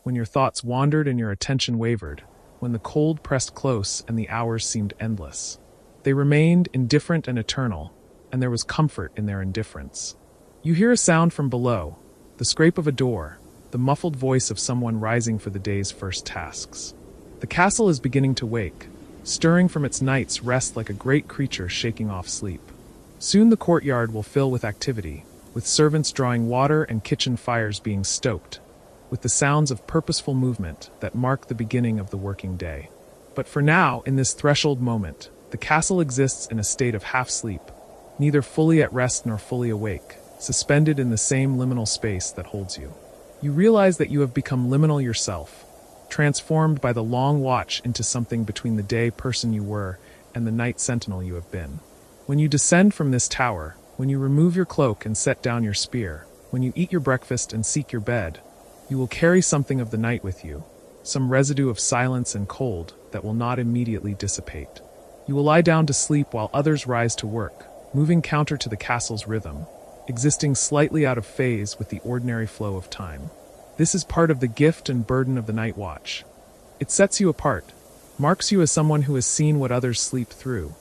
when your thoughts wandered and your attention wavered, when the cold pressed close and the hours seemed endless. They remained indifferent and eternal, and there was comfort in their indifference. You hear a sound from below, the scrape of a door, the muffled voice of someone rising for the day's first tasks. The castle is beginning to wake, stirring from its night's rest like a great creature shaking off sleep. Soon the courtyard will fill with activity, with servants drawing water and kitchen fires being stoked, with the sounds of purposeful movement that mark the beginning of the working day. But for now, in this threshold moment, the castle exists in a state of half-sleep, neither fully at rest nor fully awake, suspended in the same liminal space that holds you. You realize that you have become liminal yourself, transformed by the long watch into something between the day person you were and the night sentinel you have been. When you descend from this tower, when you remove your cloak and set down your spear, when you eat your breakfast and seek your bed, you will carry something of the night with you, some residue of silence and cold that will not immediately dissipate. You will lie down to sleep while others rise to work, moving counter to the castle's rhythm, existing slightly out of phase with the ordinary flow of time. This is part of the gift and burden of the night watch. It sets you apart, marks you as someone who has seen what others sleep through,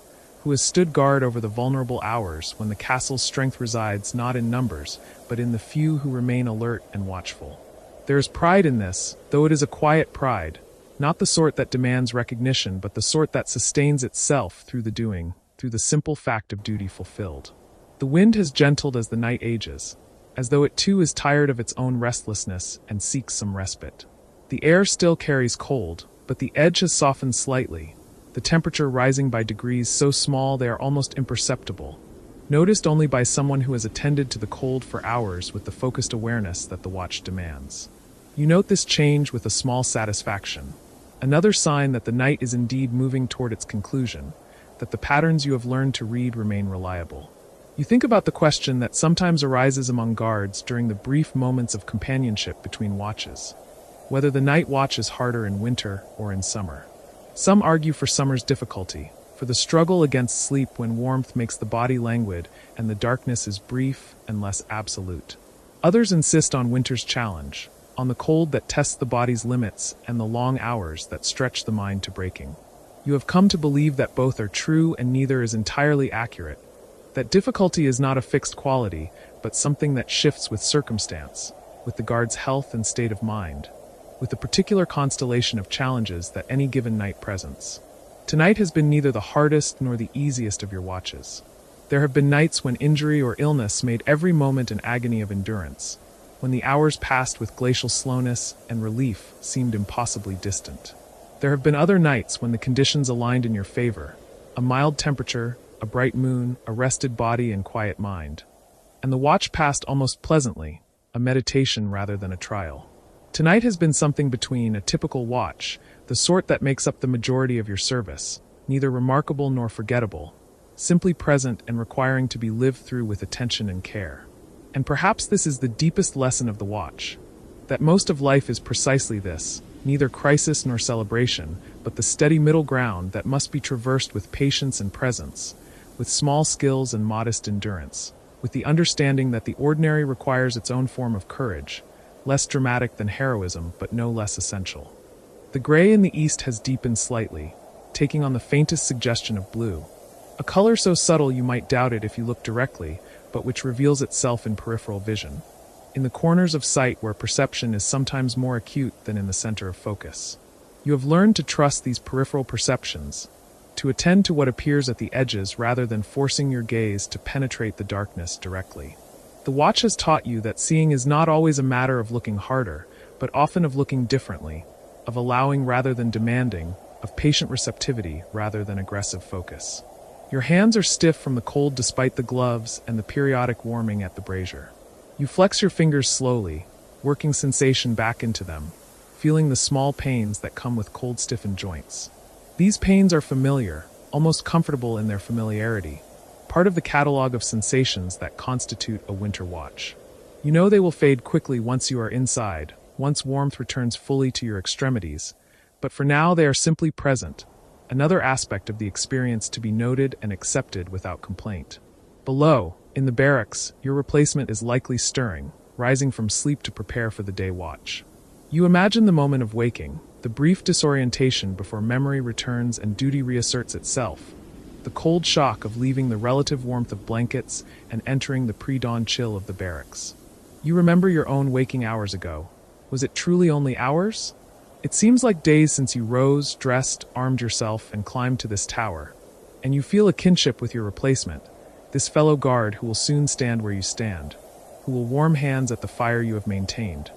who has stood guard over the vulnerable hours when the castle's strength resides not in numbers, but in the few who remain alert and watchful. There is pride in this, though it is a quiet pride, not the sort that demands recognition, but the sort that sustains itself through the doing, through the simple fact of duty fulfilled. The wind has gentled as the night ages, as though it too is tired of its own restlessness and seeks some respite. The air still carries cold, but the edge has softened slightly, the temperature rising by degrees so small they are almost imperceptible, noticed only by someone who has attended to the cold for hours with the focused awareness that the watch demands. You note this change with a small satisfaction, another sign that the night is indeed moving toward its conclusion, that the patterns you have learned to read remain reliable. You think about the question that sometimes arises among guards during the brief moments of companionship between watches, whether the night watch is harder in winter or in summer. Some argue for summer's difficulty, for the struggle against sleep when warmth makes the body languid and the darkness is brief and less absolute. Others insist on winter's challenge, on the cold that tests the body's limits and the long hours that stretch the mind to breaking. You have come to believe that both are true and neither is entirely accurate, that difficulty is not a fixed quality, but something that shifts with circumstance, with the guard's health and state of mind, with the particular constellation of challenges that any given night presents. Tonight has been neither the hardest nor the easiest of your watches. There have been nights when injury or illness made every moment an agony of endurance, when the hours passed with glacial slowness and relief seemed impossibly distant. There have been other nights when the conditions aligned in your favor, a mild temperature, a bright moon, a rested body and quiet mind. And the watch passed almost pleasantly, a meditation rather than a trial. Tonight has been something between a typical watch, the sort that makes up the majority of your service, neither remarkable nor forgettable, simply present and requiring to be lived through with attention and care. And perhaps this is the deepest lesson of the watch, that most of life is precisely this, neither crisis nor celebration, but the steady middle ground that must be traversed with patience and presence, with small skills and modest endurance, with the understanding that the ordinary requires its own form of courage, less dramatic than heroism, but no less essential. The gray in the east has deepened slightly, taking on the faintest suggestion of blue, a color so subtle you might doubt it if you look directly, but which reveals itself in peripheral vision, in the corners of sight where perception is sometimes more acute than in the center of focus. You have learned to trust these peripheral perceptions, to attend to what appears at the edges rather than forcing your gaze to penetrate the darkness directly. The watch has taught you that seeing is not always a matter of looking harder, but often of looking differently, of allowing rather than demanding, of patient receptivity rather than aggressive focus. Your hands are stiff from the cold despite the gloves and the periodic warming at the brazier. You flex your fingers slowly, working sensation back into them, feeling the small pains that come with cold stiffened joints. These pains are familiar, almost comfortable in their familiarity, part of the catalog of sensations that constitute a winter watch. You know they will fade quickly once you are inside, once warmth returns fully to your extremities, but for now they are simply present, another aspect of the experience to be noted and accepted without complaint. Below, in the barracks, your replacement is likely stirring, rising from sleep to prepare for the day watch. You imagine the moment of waking, the brief disorientation before memory returns and duty reasserts itself, the cold shock of leaving the relative warmth of blankets and entering the pre-dawn chill of the barracks. You remember your own waking hours ago. Was it truly only hours? It seems like days since you rose, dressed, armed yourself, and climbed to this tower. And you feel a kinship with your replacement, this fellow guard who will soon stand where you stand, who will warm hands at the fire you have maintained,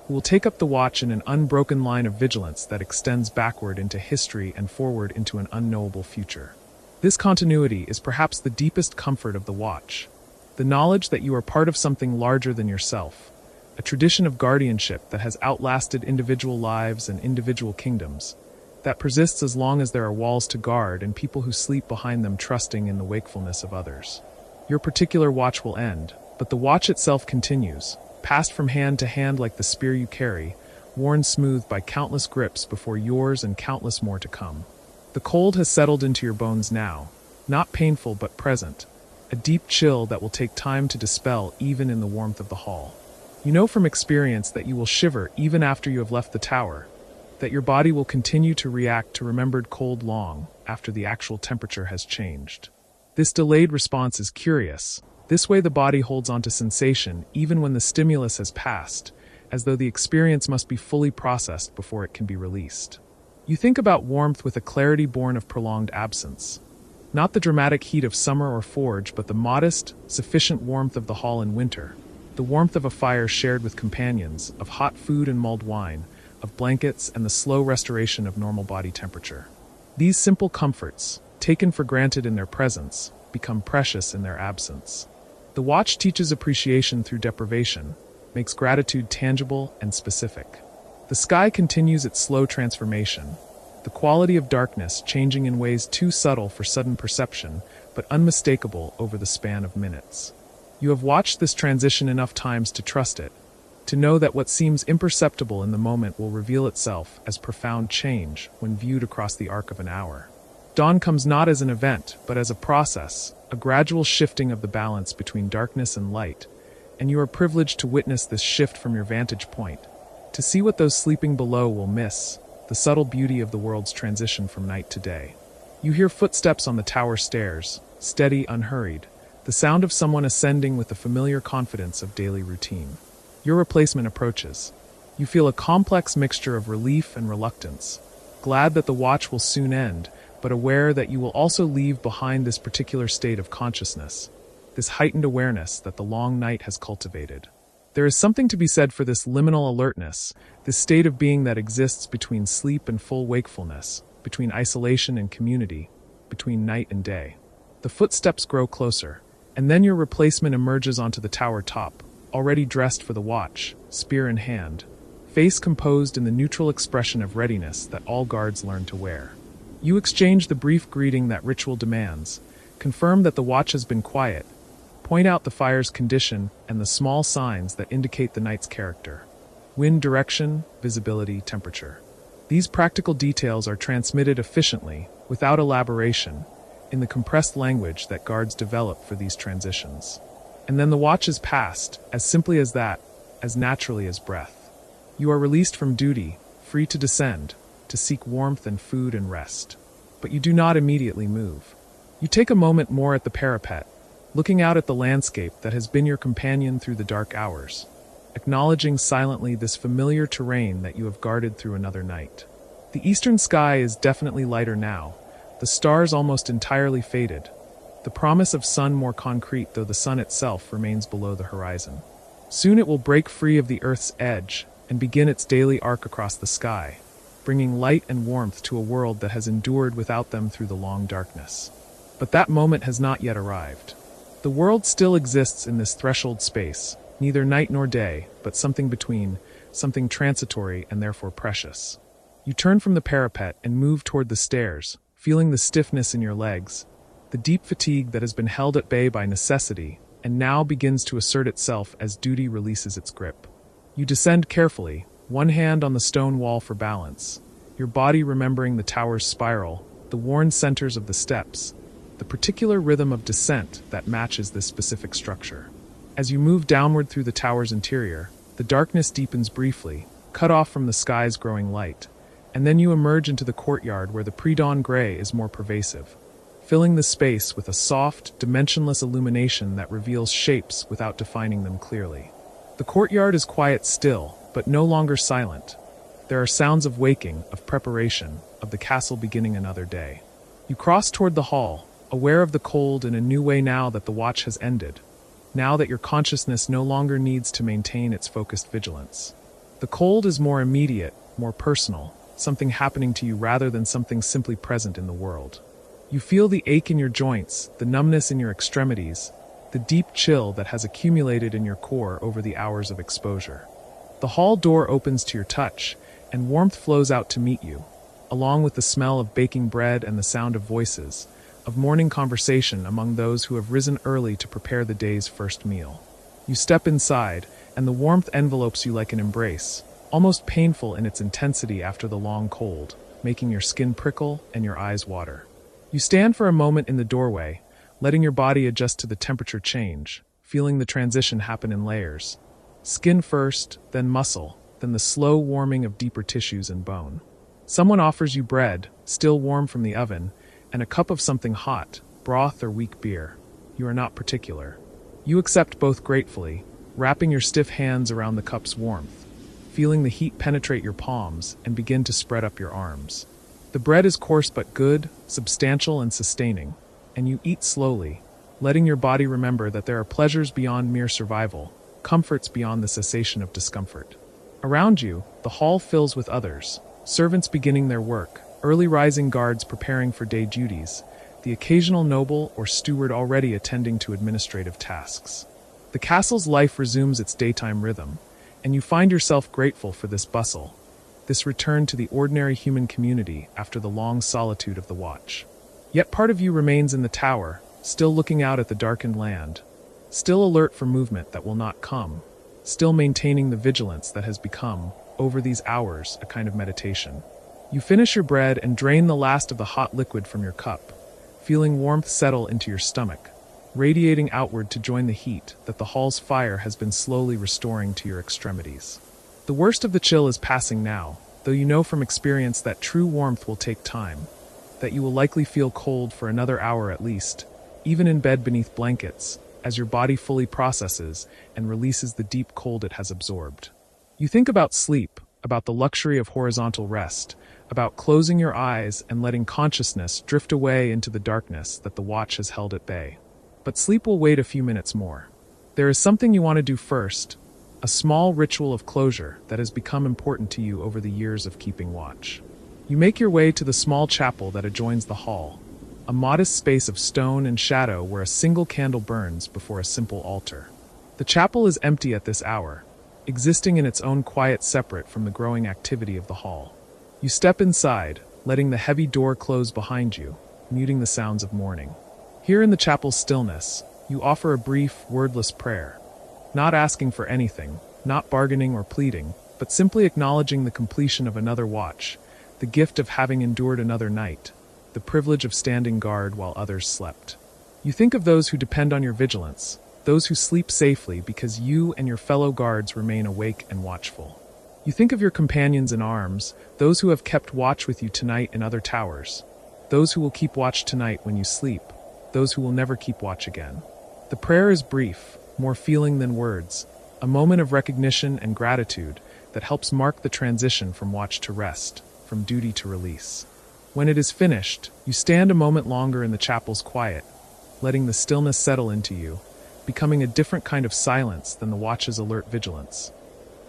who will take up the watch in an unbroken line of vigilance that extends backward into history and forward into an unknowable future. This continuity is perhaps the deepest comfort of the watch, the knowledge that you are part of something larger than yourself, a tradition of guardianship that has outlasted individual lives and individual kingdoms, that persists as long as there are walls to guard and people who sleep behind them trusting in the wakefulness of others. Your particular watch will end, but the watch itself continues, passed from hand to hand like the spear you carry, worn smooth by countless grips before yours and countless more to come. The cold has settled into your bones now, not painful but present, a deep chill that will take time to dispel even in the warmth of the hall. You know from experience that you will shiver even after you have left the tower, that your body will continue to react to remembered cold long after the actual temperature has changed. This delayed response is curious. This way the body holds on to sensation even when the stimulus has passed, as though the experience must be fully processed before it can be released. You think about warmth with a clarity born of prolonged absence. Not the dramatic heat of summer or forge, but the modest, sufficient warmth of the hall in winter. The warmth of a fire shared with companions, of hot food and mulled wine, of blankets and the slow restoration of normal body temperature. These simple comforts, taken for granted in their presence, become precious in their absence. The watch teaches appreciation through deprivation, makes gratitude tangible and specific. The sky continues its slow transformation, the quality of darkness changing in ways too subtle for sudden perception, but unmistakable over the span of minutes. You have watched this transition enough times to trust it, to know that what seems imperceptible in the moment will reveal itself as profound change when viewed across the arc of an hour. Dawn comes not as an event, but as a process, a gradual shifting of the balance between darkness and light, and you are privileged to witness this shift from your vantage point, to see what those sleeping below will miss, the subtle beauty of the world's transition from night to day. You hear footsteps on the tower stairs, steady, unhurried, the sound of someone ascending with the familiar confidence of daily routine. Your replacement approaches. You feel a complex mixture of relief and reluctance, glad that the watch will soon end, but aware that you will also leave behind this particular state of consciousness, this heightened awareness that the long night has cultivated. There is something to be said for this liminal alertness, this state of being that exists between sleep and full wakefulness, between isolation and community, between night and day. The footsteps grow closer, and then your replacement emerges onto the tower top, already dressed for the watch, spear in hand, face composed in the neutral expression of readiness that all guards learn to wear. You exchange the brief greeting that ritual demands, confirm that the watch has been quiet, point out the fire's condition and the small signs that indicate the night's character. Wind direction, visibility, temperature. These practical details are transmitted efficiently, without elaboration, in the compressed language that guards develop for these transitions. And then the watch is passed, as simply as that, as naturally as breath. You are released from duty, free to descend, to seek warmth and food and rest. But you do not immediately move. You take a moment more at the parapet, looking out at the landscape that has been your companion through the dark hours, acknowledging silently this familiar terrain that you have guarded through another night. The eastern sky is definitely lighter now, the stars almost entirely faded, the promise of sun more concrete, though the sun itself remains below the horizon. Soon it will break free of the Earth's edge and begin its daily arc across the sky, bringing light and warmth to a world that has endured without them through the long darkness. But that moment has not yet arrived. The world still exists in this threshold space, neither night nor day, but something between, something transitory and therefore precious. You turn from the parapet and move toward the stairs, feeling the stiffness in your legs, the deep fatigue that has been held at bay by necessity, and now begins to assert itself as duty releases its grip. You descend carefully, one hand on the stone wall for balance, your body remembering the tower's spiral, the worn centers of the steps, the particular rhythm of descent that matches this specific structure. As you move downward through the tower's interior, the darkness deepens briefly, cut off from the sky's growing light, and then you emerge into the courtyard where the pre-dawn gray is more pervasive, filling the space with a soft, dimensionless illumination that reveals shapes without defining them clearly. The courtyard is quiet still, but no longer silent. There are sounds of waking, of preparation, of the castle beginning another day. You cross toward the hall, aware of the cold in a new way now that the watch has ended, now that your consciousness no longer needs to maintain its focused vigilance. The cold is more immediate, more personal, something happening to you rather than something simply present in the world. You feel the ache in your joints, the numbness in your extremities, the deep chill that has accumulated in your core over the hours of exposure. The hall door opens to your touch, and warmth flows out to meet you, along with the smell of baking bread and the sound of voices, of morning conversation among those who have risen early to prepare the day's first meal. You step inside, and the warmth envelopes you like an embrace, almost painful in its intensity after the long cold, making your skin prickle and your eyes water. You stand for a moment in the doorway, letting your body adjust to the temperature change, feeling the transition happen in layers. Skin first, then muscle, then the slow warming of deeper tissues and bone. Someone offers you bread, still warm from the oven, and a cup of something hot, broth or weak beer. You are not particular. You accept both gratefully, wrapping your stiff hands around the cup's warmth, feeling the heat penetrate your palms and begin to spread up your arms. The bread is coarse but good, substantial and sustaining, and you eat slowly, letting your body remember that there are pleasures beyond mere survival, comforts beyond the cessation of discomfort. Around you, the hall fills with others, servants beginning their work, early rising guards preparing for day duties, the occasional noble or steward already attending to administrative tasks. The castle's life resumes its daytime rhythm, and you find yourself grateful for this bustle, this return to the ordinary human community after the long solitude of the watch. Yet part of you remains in the tower, still looking out at the darkened land, still alert for movement that will not come, still maintaining the vigilance that has become, over these hours, a kind of meditation. You finish your bread and drain the last of the hot liquid from your cup, feeling warmth settle into your stomach, radiating outward to join the heat that the hall's fire has been slowly restoring to your extremities. The worst of the chill is passing now, though you know from experience that true warmth will take time, that you will likely feel cold for another hour at least, even in bed beneath blankets, as your body fully processes and releases the deep cold it has absorbed. You think about sleep, about the luxury of horizontal rest, about closing your eyes and letting consciousness drift away into the darkness that the watch has held at bay. But sleep will wait a few minutes more. There is something you want to do first, a small ritual of closure that has become important to you over the years of keeping watch. You make your way to the small chapel that adjoins the hall, a modest space of stone and shadow where a single candle burns before a simple altar. The chapel is empty at this hour, existing in its own quiet separate from the growing activity of the hall. You step inside, letting the heavy door close behind you, muting the sounds of morning. Here in the chapel's stillness, you offer a brief, wordless prayer, not asking for anything, not bargaining or pleading, but simply acknowledging the completion of another watch, the gift of having endured another night, the privilege of standing guard while others slept. You think of those who depend on your vigilance, those who sleep safely because you and your fellow guards remain awake and watchful. You think of your companions in arms, those who have kept watch with you tonight in other towers, those who will keep watch tonight when you sleep, those who will never keep watch again. The prayer is brief, more feeling than words, a moment of recognition and gratitude that helps mark the transition from watch to rest, from duty to release. When it is finished, you stand a moment longer in the chapel's quiet, letting the stillness settle into you, becoming a different kind of silence than the watch's alert vigilance.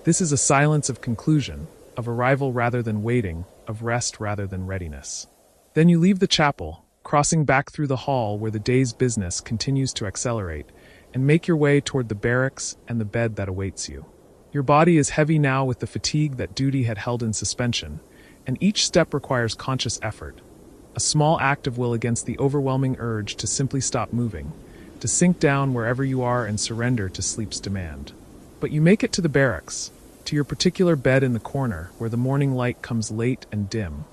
This is a silence of conclusion, of arrival rather than waiting, of rest rather than readiness. Then you leave the chapel, crossing back through the hall where the day's business continues to accelerate, and make your way toward the barracks and the bed that awaits you. Your body is heavy now with the fatigue that duty had held in suspension, and each step requires conscious effort, a small act of will against the overwhelming urge to simply stop moving, to sink down wherever you are and surrender to sleep's demand. But you make it to the barracks, to your particular bed in the corner where the morning light comes late and dim,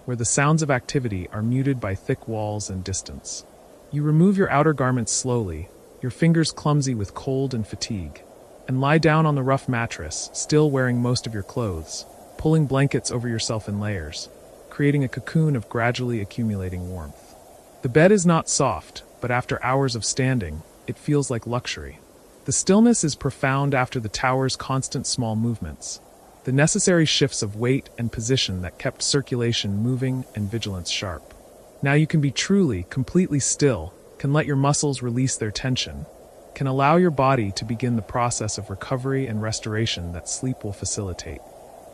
where the sounds of activity are muted by thick walls and distance. You remove your outer garments slowly, your fingers clumsy with cold and fatigue, and lie down on the rough mattress, still wearing most of your clothes, pulling blankets over yourself in layers, creating a cocoon of gradually accumulating warmth. The bed is not soft, but after hours of standing, it feels like luxury. The stillness is profound after the tower's constant small movements, the necessary shifts of weight and position that kept circulation moving and vigilance sharp. Now you can be truly, completely still, can let your muscles release their tension, can allow your body to begin the process of recovery and restoration that sleep will facilitate.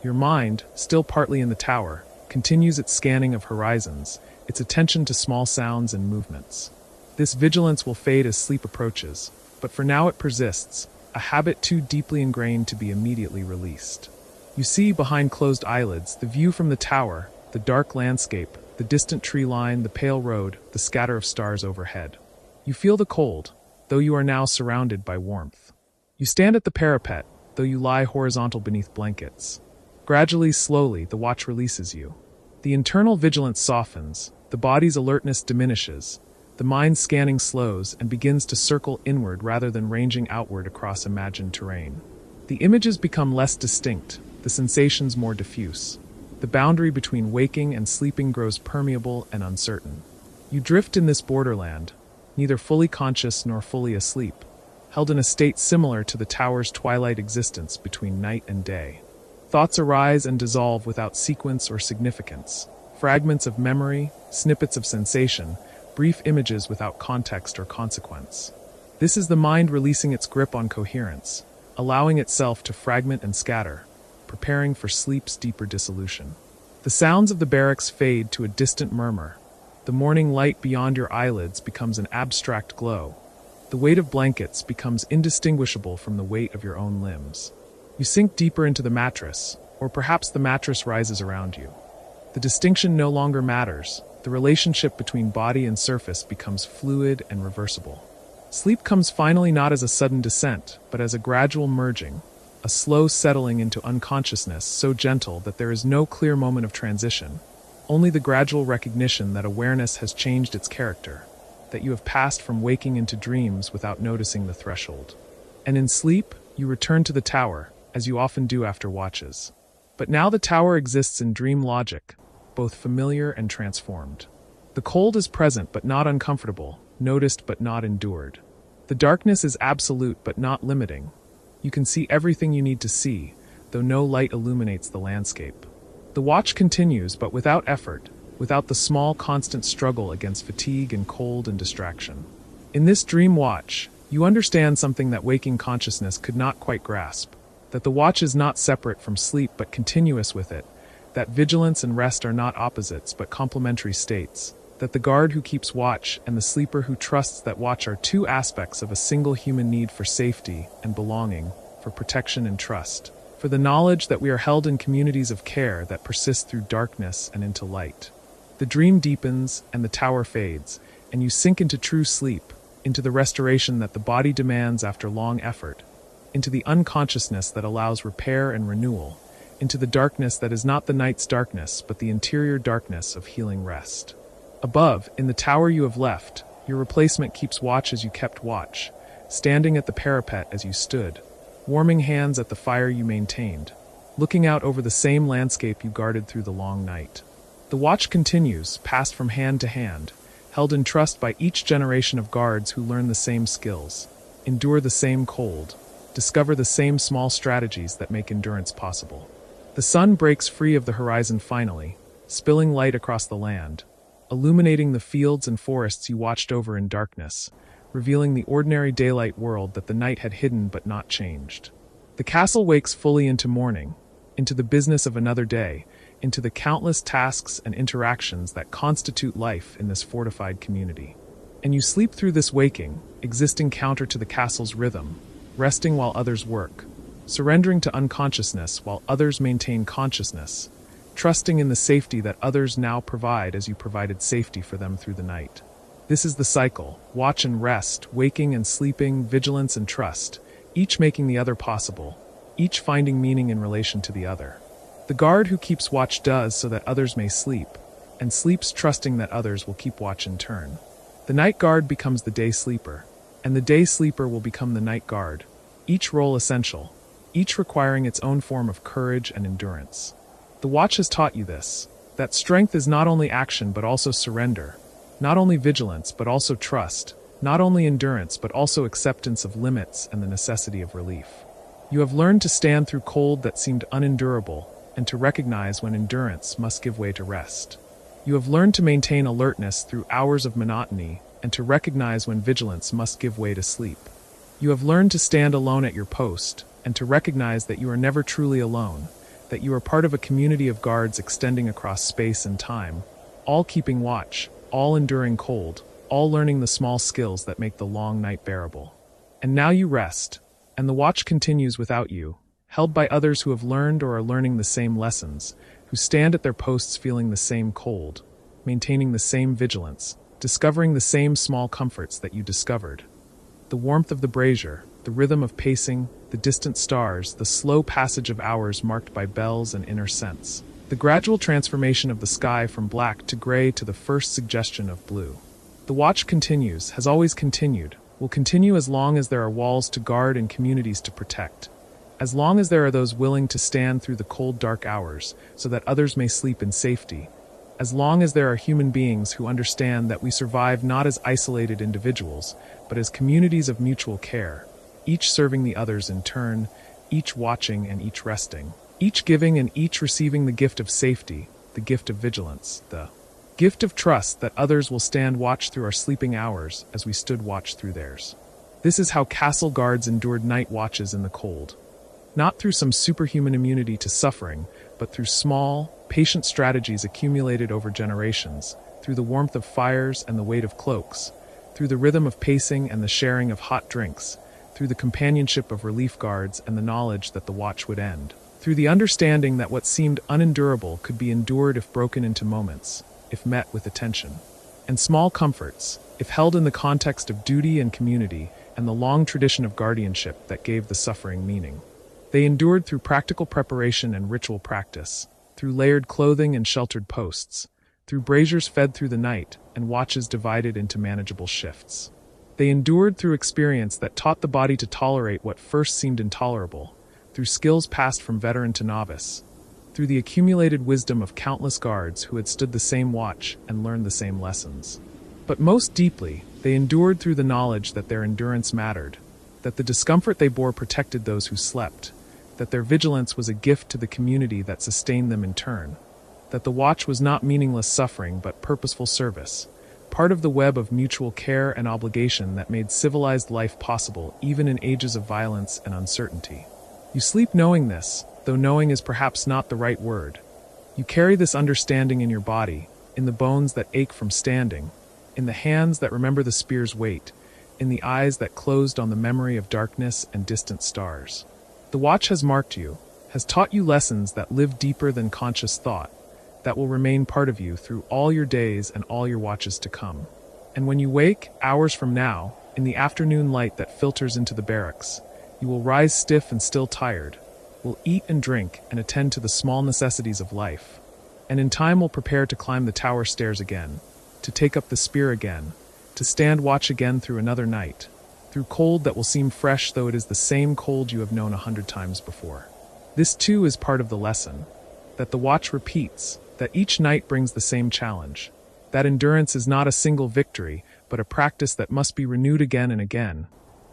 Your mind, still partly in the tower, continues its scanning of horizons, its attention to small sounds and movements. This vigilance will fade as sleep approaches, but for now it persists, a habit too deeply ingrained to be immediately released. You see, behind closed eyelids, the view from the tower, the dark landscape, the distant tree line, the pale road, the scatter of stars overhead. You feel the cold, though you are now surrounded by warmth. You stand at the parapet, though you lie horizontal beneath blankets. Gradually, slowly, the watch releases you. The internal vigilance softens, the body's alertness diminishes, The mind scanning slows and begins to circle inward rather than ranging outward across imagined terrain. The images become less distinct, the sensations more diffuse. The boundary between waking and sleeping grows permeable and uncertain. You drift in this borderland, neither fully conscious nor fully asleep, held in a state similar to the tower's twilight existence between night and day. Thoughts arise and dissolve without sequence or significance. Fragments of memory, snippets of sensation, brief images without context or consequence. This is the mind releasing its grip on coherence, allowing itself to fragment and scatter, preparing for sleep's deeper dissolution. The sounds of the barracks fade to a distant murmur. The morning light beyond your eyelids becomes an abstract glow. The weight of blankets becomes indistinguishable from the weight of your own limbs. You sink deeper into the mattress, or perhaps the mattress rises around you. The distinction no longer matters. The relationship between body and surface becomes fluid and reversible. Sleep comes finally not as a sudden descent, but as a gradual merging, a slow settling into unconsciousness so gentle that there is no clear moment of transition, only the gradual recognition that awareness has changed its character, that you have passed from waking into dreams without noticing the threshold. And in sleep, you return to the tower, as you often do after watches. But now the tower exists in dream logic, both familiar and transformed. The cold is present but not uncomfortable, noticed but not endured. The darkness is absolute but not limiting. You can see everything you need to see, though no light illuminates the landscape. The watch continues, but without effort, without the small constant struggle against fatigue and cold and distraction. In this dream watch, you understand something that waking consciousness could not quite grasp, that the watch is not separate from sleep but continuous with it, that vigilance and rest are not opposites but complementary states, that the guard who keeps watch and the sleeper who trusts that watch are two aspects of a single human need for safety and belonging, for protection and trust, for the knowledge that we are held in communities of care that persist through darkness and into light. The dream deepens and the tower fades, and you sink into true sleep, into the restoration that the body demands after long effort, into the unconsciousness that allows repair and renewal, into the darkness that is not the night's darkness but the interior darkness of healing rest. Above, in the tower you have left, your replacement keeps watch as you kept watch, standing at the parapet as you stood, warming hands at the fire you maintained, looking out over the same landscape you guarded through the long night. The watch continues, passed from hand to hand, held in trust by each generation of guards who learn the same skills, endure the same cold, discover the same small strategies that make endurance possible. The sun breaks free of the horizon finally, spilling light across the land, illuminating the fields and forests you watched over in darkness, revealing the ordinary daylight world that the night had hidden but not changed. The castle wakes fully into morning, into the business of another day, into the countless tasks and interactions that constitute life in this fortified community. And you sleep through this waking, existing counter to the castle's rhythm, resting while others work, surrendering to unconsciousness while others maintain consciousness, trusting in the safety that others now provide as you provided safety for them through the night. This is the cycle: watch and rest, waking and sleeping, vigilance and trust, each making the other possible, each finding meaning in relation to the other. The guard who keeps watch does so that others may sleep, and sleeps trusting that others will keep watch in turn. The night guard becomes the day sleeper, and the day sleeper will become the night guard, each role essential, each requiring its own form of courage and endurance. The watch has taught you this, that strength is not only action but also surrender, not only vigilance but also trust, not only endurance but also acceptance of limits and the necessity of relief. You have learned to stand through cold that seemed unendurable, and to recognize when endurance must give way to rest. You have learned to maintain alertness through hours of monotony, and to recognize when vigilance must give way to sleep. You have learned to stand alone at your post, and to recognize that you are never truly alone, that you are part of a community of guards extending across space and time, all keeping watch, all enduring cold, all learning the small skills that make the long night bearable. And now you rest, and the watch continues without you, held by others who have learned or are learning the same lessons, who stand at their posts feeling the same cold, maintaining the same vigilance, discovering the same small comforts that you discovered. The warmth of the brazier, the rhythm of pacing, the distant stars, the slow passage of hours marked by bells and inner scents, the gradual transformation of the sky from black to gray to the first suggestion of blue. The watch continues, has always continued, will continue as long as there are walls to guard and communities to protect. As long as there are those willing to stand through the cold, dark hours so that others may sleep in safety. As long as there are human beings who understand that we survive not as isolated individuals, but as communities of mutual care, each serving the others in turn, each watching and each resting, each giving and each receiving the gift of safety, the gift of vigilance, the gift of trust that others will stand watch through our sleeping hours as we stood watch through theirs. This is how castle guards endured night watches in the cold. Not through some superhuman immunity to suffering, but through small, patient strategies accumulated over generations, through the warmth of fires and the weight of cloaks, through the rhythm of pacing and the sharing of hot drinks, through the companionship of relief guards and the knowledge that the watch would end, through the understanding that what seemed unendurable could be endured if broken into moments, if met with attention. And small comforts, if held in the context of duty and community and the long tradition of guardianship that gave the suffering meaning. They endured through practical preparation and ritual practice, through layered clothing and sheltered posts, through braziers fed through the night and watches divided into manageable shifts. They endured through experience that taught the body to tolerate what first seemed intolerable, through skills passed from veteran to novice, through the accumulated wisdom of countless guards who had stood the same watch and learned the same lessons. But most deeply, they endured through the knowledge that their endurance mattered, that the discomfort they bore protected those who slept, that their vigilance was a gift to the community that sustained them in turn, that the watch was not meaningless suffering but purposeful service, part of the web of mutual care and obligation that made civilized life possible even in ages of violence and uncertainty. You sleep knowing this, though knowing is perhaps not the right word. You carry this understanding in your body, in the bones that ache from standing, in the hands that remember the spear's weight, in the eyes that closed on the memory of darkness and distant stars. The watch has marked you, has taught you lessons that live deeper than conscious thought, that will remain part of you through all your days and all your watches to come. And when you wake, hours from now, in the afternoon light that filters into the barracks, you will rise stiff and still tired, will eat and drink and attend to the small necessities of life, and in time will prepare to climb the tower stairs again, to take up the spear again, to stand watch again through another night, through cold that will seem fresh though it is the same cold you have known 100 times before. This too is part of the lesson, that the watch repeats, that each night brings the same challenge, that endurance is not a single victory, but a practice that must be renewed again and again,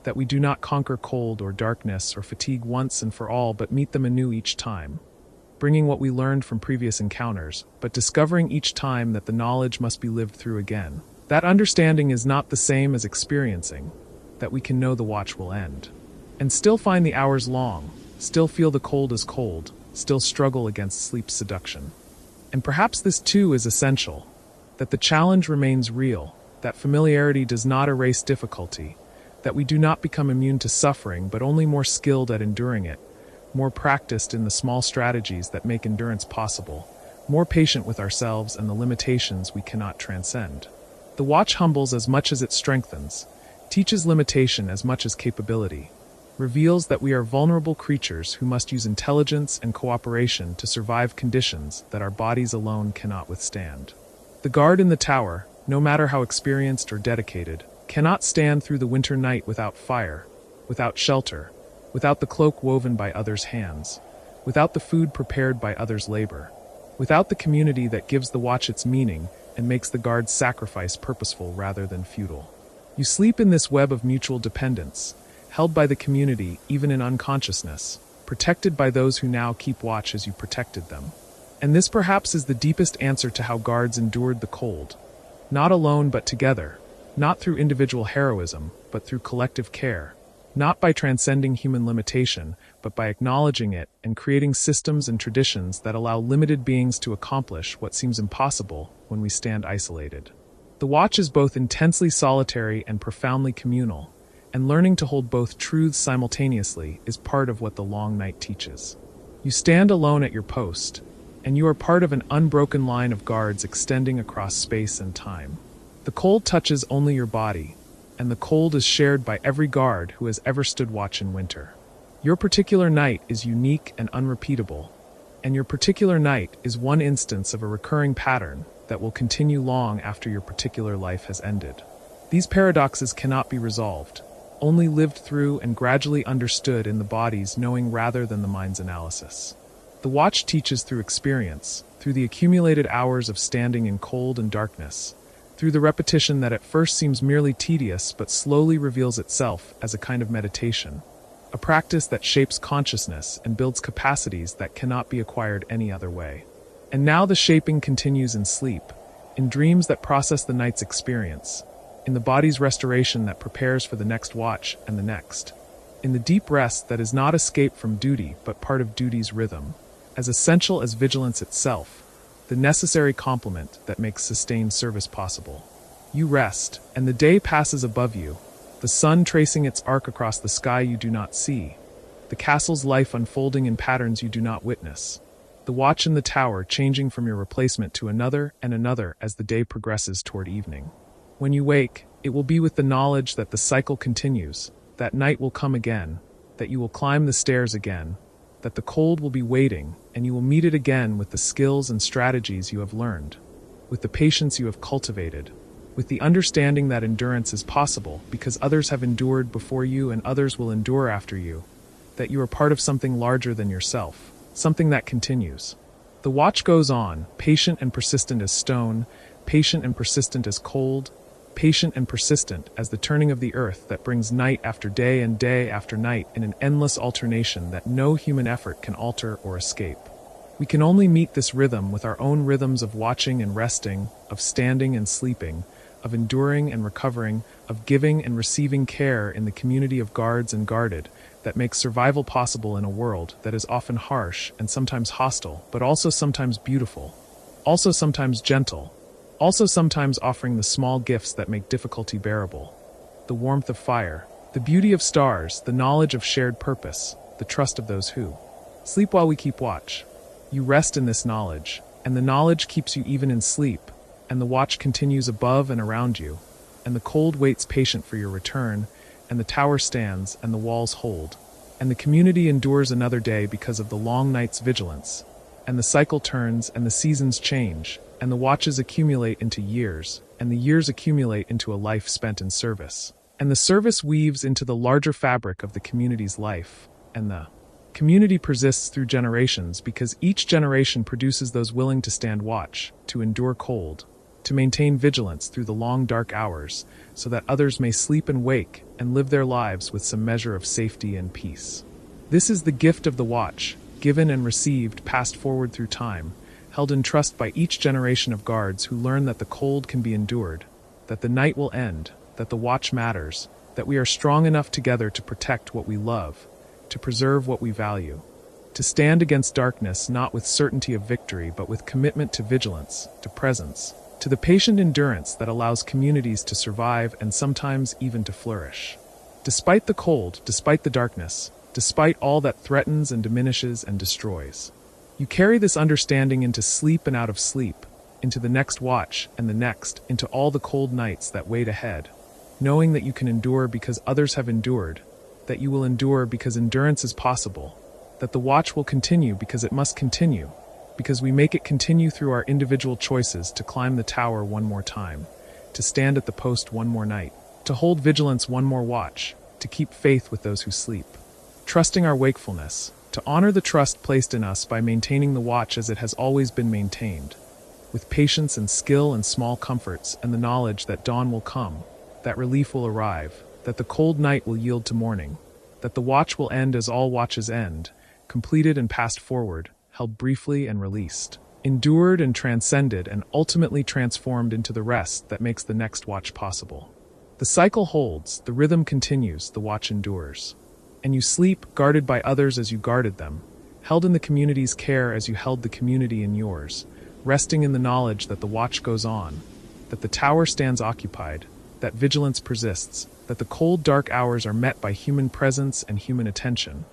that we do not conquer cold or darkness or fatigue once and for all but meet them anew each time, bringing what we learned from previous encounters, but discovering each time that the knowledge must be lived through again. That understanding is not the same as experiencing, that we can know the watch will end, and still find the hours long, still feel the cold as cold, still struggle against sleep's seduction. And perhaps this too is essential, that the challenge remains real, that familiarity does not erase difficulty, that we do not become immune to suffering but only more skilled at enduring it, more practiced in the small strategies that make endurance possible, more patient with ourselves and the limitations we cannot transcend. The watch humbles as much as it strengthens, teaches limitation as much as capability, reveals that we are vulnerable creatures who must use intelligence and cooperation to survive conditions that our bodies alone cannot withstand. The guard in the tower, no matter how experienced or dedicated, cannot stand through the winter night without fire, without shelter, without the cloak woven by others' hands, without the food prepared by others' labor, without the community that gives the watch its meaning and makes the guard's sacrifice purposeful rather than futile. You sleep in this web of mutual dependence, held by the community even in unconsciousness, protected by those who now keep watch as you protected them. And this perhaps is the deepest answer to how guards endured the cold. Not alone but together, not through individual heroism, but through collective care, not by transcending human limitation, but by acknowledging it and creating systems and traditions that allow limited beings to accomplish what seems impossible when we stand isolated. The watch is both intensely solitary and profoundly communal, and learning to hold both truths simultaneously is part of what the long night teaches. You stand alone at your post, and you are part of an unbroken line of guards extending across space and time. The cold touches only your body, and the cold is shared by every guard who has ever stood watch in winter. Your particular night is unique and unrepeatable, And your particular night is one instance of a recurring pattern that will continue long after your particular life has ended. These paradoxes cannot be resolved, only lived through and gradually understood in the body's knowing rather than the mind's analysis. The watch teaches through experience, through the accumulated hours of standing in cold and darkness, through the repetition that at first seems merely tedious but slowly reveals itself as a kind of meditation, a practice that shapes consciousness and builds capacities that cannot be acquired any other way. And now the shaping continues in sleep, in dreams that process the night's experience, in the body's restoration that prepares for the next watch and the next, in the deep rest that is not escape from duty but part of duty's rhythm, as essential as vigilance itself, the necessary complement that makes sustained service possible. You rest, and the day passes above you, the sun tracing its arc across the sky you do not see, the castle's life unfolding in patterns you do not witness, the watch in the tower changing from your replacement to another and another as the day progresses toward evening. When you wake, it will be with the knowledge that the cycle continues, that night will come again, that you will climb the stairs again, that the cold will be waiting, and you will meet it again with the skills and strategies you have learned, with the patience you have cultivated, with the understanding that endurance is possible because others have endured before you and others will endure after you, that you are part of something larger than yourself, something that continues. The watch goes on, patient and persistent as stone, patient and persistent as cold, patient and persistent as the turning of the earth that brings night after day and day after night in an endless alternation that no human effort can alter or escape. We can only meet this rhythm with our own rhythms of watching and resting, of standing and sleeping, of enduring and recovering, of giving and receiving care in the community of guards and guarded that makes survival possible in a world that is often harsh and sometimes hostile, but also sometimes beautiful, also sometimes gentle, also sometimes offering the small gifts that make difficulty bearable. The warmth of fire, the beauty of stars, the knowledge of shared purpose, the trust of those who sleep while we keep watch. You rest in this knowledge, and the knowledge keeps you even in sleep, and the watch continues above and around you, and the cold waits patient for your return, and the tower stands and the walls hold, and the community endures another day because of the long night's vigilance, and the cycle turns and the seasons change, and the watches accumulate into years, and the years accumulate into a life spent in service. And the service weaves into the larger fabric of the community's life, and the community persists through generations because each generation produces those willing to stand watch, to endure cold, to maintain vigilance through the long dark hours, so that others may sleep and wake and live their lives with some measure of safety and peace. This is the gift of the watch, given and received, passed forward through time, held in trust by each generation of guards who learn that the cold can be endured, that the night will end, that the watch matters, that we are strong enough together to protect what we love, to preserve what we value, to stand against darkness not with certainty of victory but with commitment to vigilance, to presence, to the patient endurance that allows communities to survive and sometimes even to flourish. Despite the cold, despite the darkness, despite all that threatens and diminishes and destroys, you carry this understanding into sleep and out of sleep, into the next watch and the next, into all the cold nights that wait ahead, knowing that you can endure because others have endured, that you will endure because endurance is possible, that the watch will continue because it must continue, because we make it continue through our individual choices to climb the tower one more time, to stand at the post one more night, to hold vigilance one more watch, to keep faith with those who sleep, trusting our wakefulness, to honor the trust placed in us by maintaining the watch as it has always been maintained, with patience and skill and small comforts and the knowledge that dawn will come, that relief will arrive, that the cold night will yield to morning, that the watch will end as all watches end, completed and passed forward, held briefly and released, endured and transcended and ultimately transformed into the rest that makes the next watch possible. The cycle holds, the rhythm continues, the watch endures. And you sleep, guarded by others as you guarded them, held in the community's care as you held the community in yours, resting in the knowledge that the watch goes on, that the tower stands occupied, that vigilance persists, that the cold dark hours are met by human presence and human attention,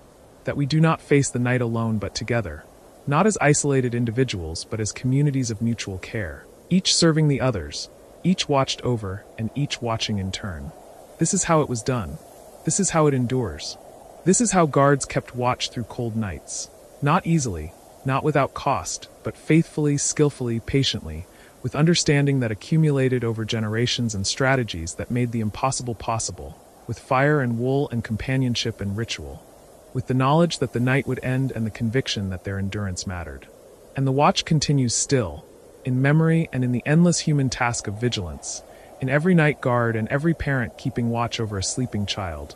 that we do not face the night alone but together, not as isolated individuals but as communities of mutual care, each serving the others, each watched over and each watching in turn. This is how it was done. This is how it endures. This is how guards kept watch through cold nights. Not easily, not without cost, but faithfully, skillfully, patiently, with understanding that accumulated over generations and strategies that made the impossible possible, with fire and wool and companionship and ritual, with the knowledge that the night would end and the conviction that their endurance mattered. And the watch continues still, in memory and in the endless human task of vigilance, in every night guard and every parent keeping watch over a sleeping child,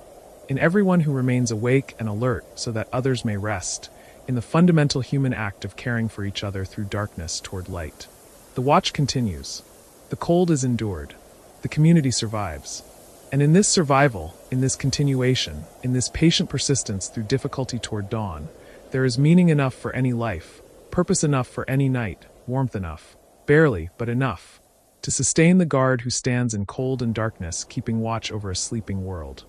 in everyone who remains awake and alert so that others may rest, in the fundamental human act of caring for each other through darkness toward light. The watch continues. The cold is endured. The community survives. And in this survival, in this continuation, in this patient persistence through difficulty toward dawn, there is meaning enough for any life, purpose enough for any night, warmth enough, barely, but enough, to sustain the guard who stands in cold and darkness, keeping watch over a sleeping world.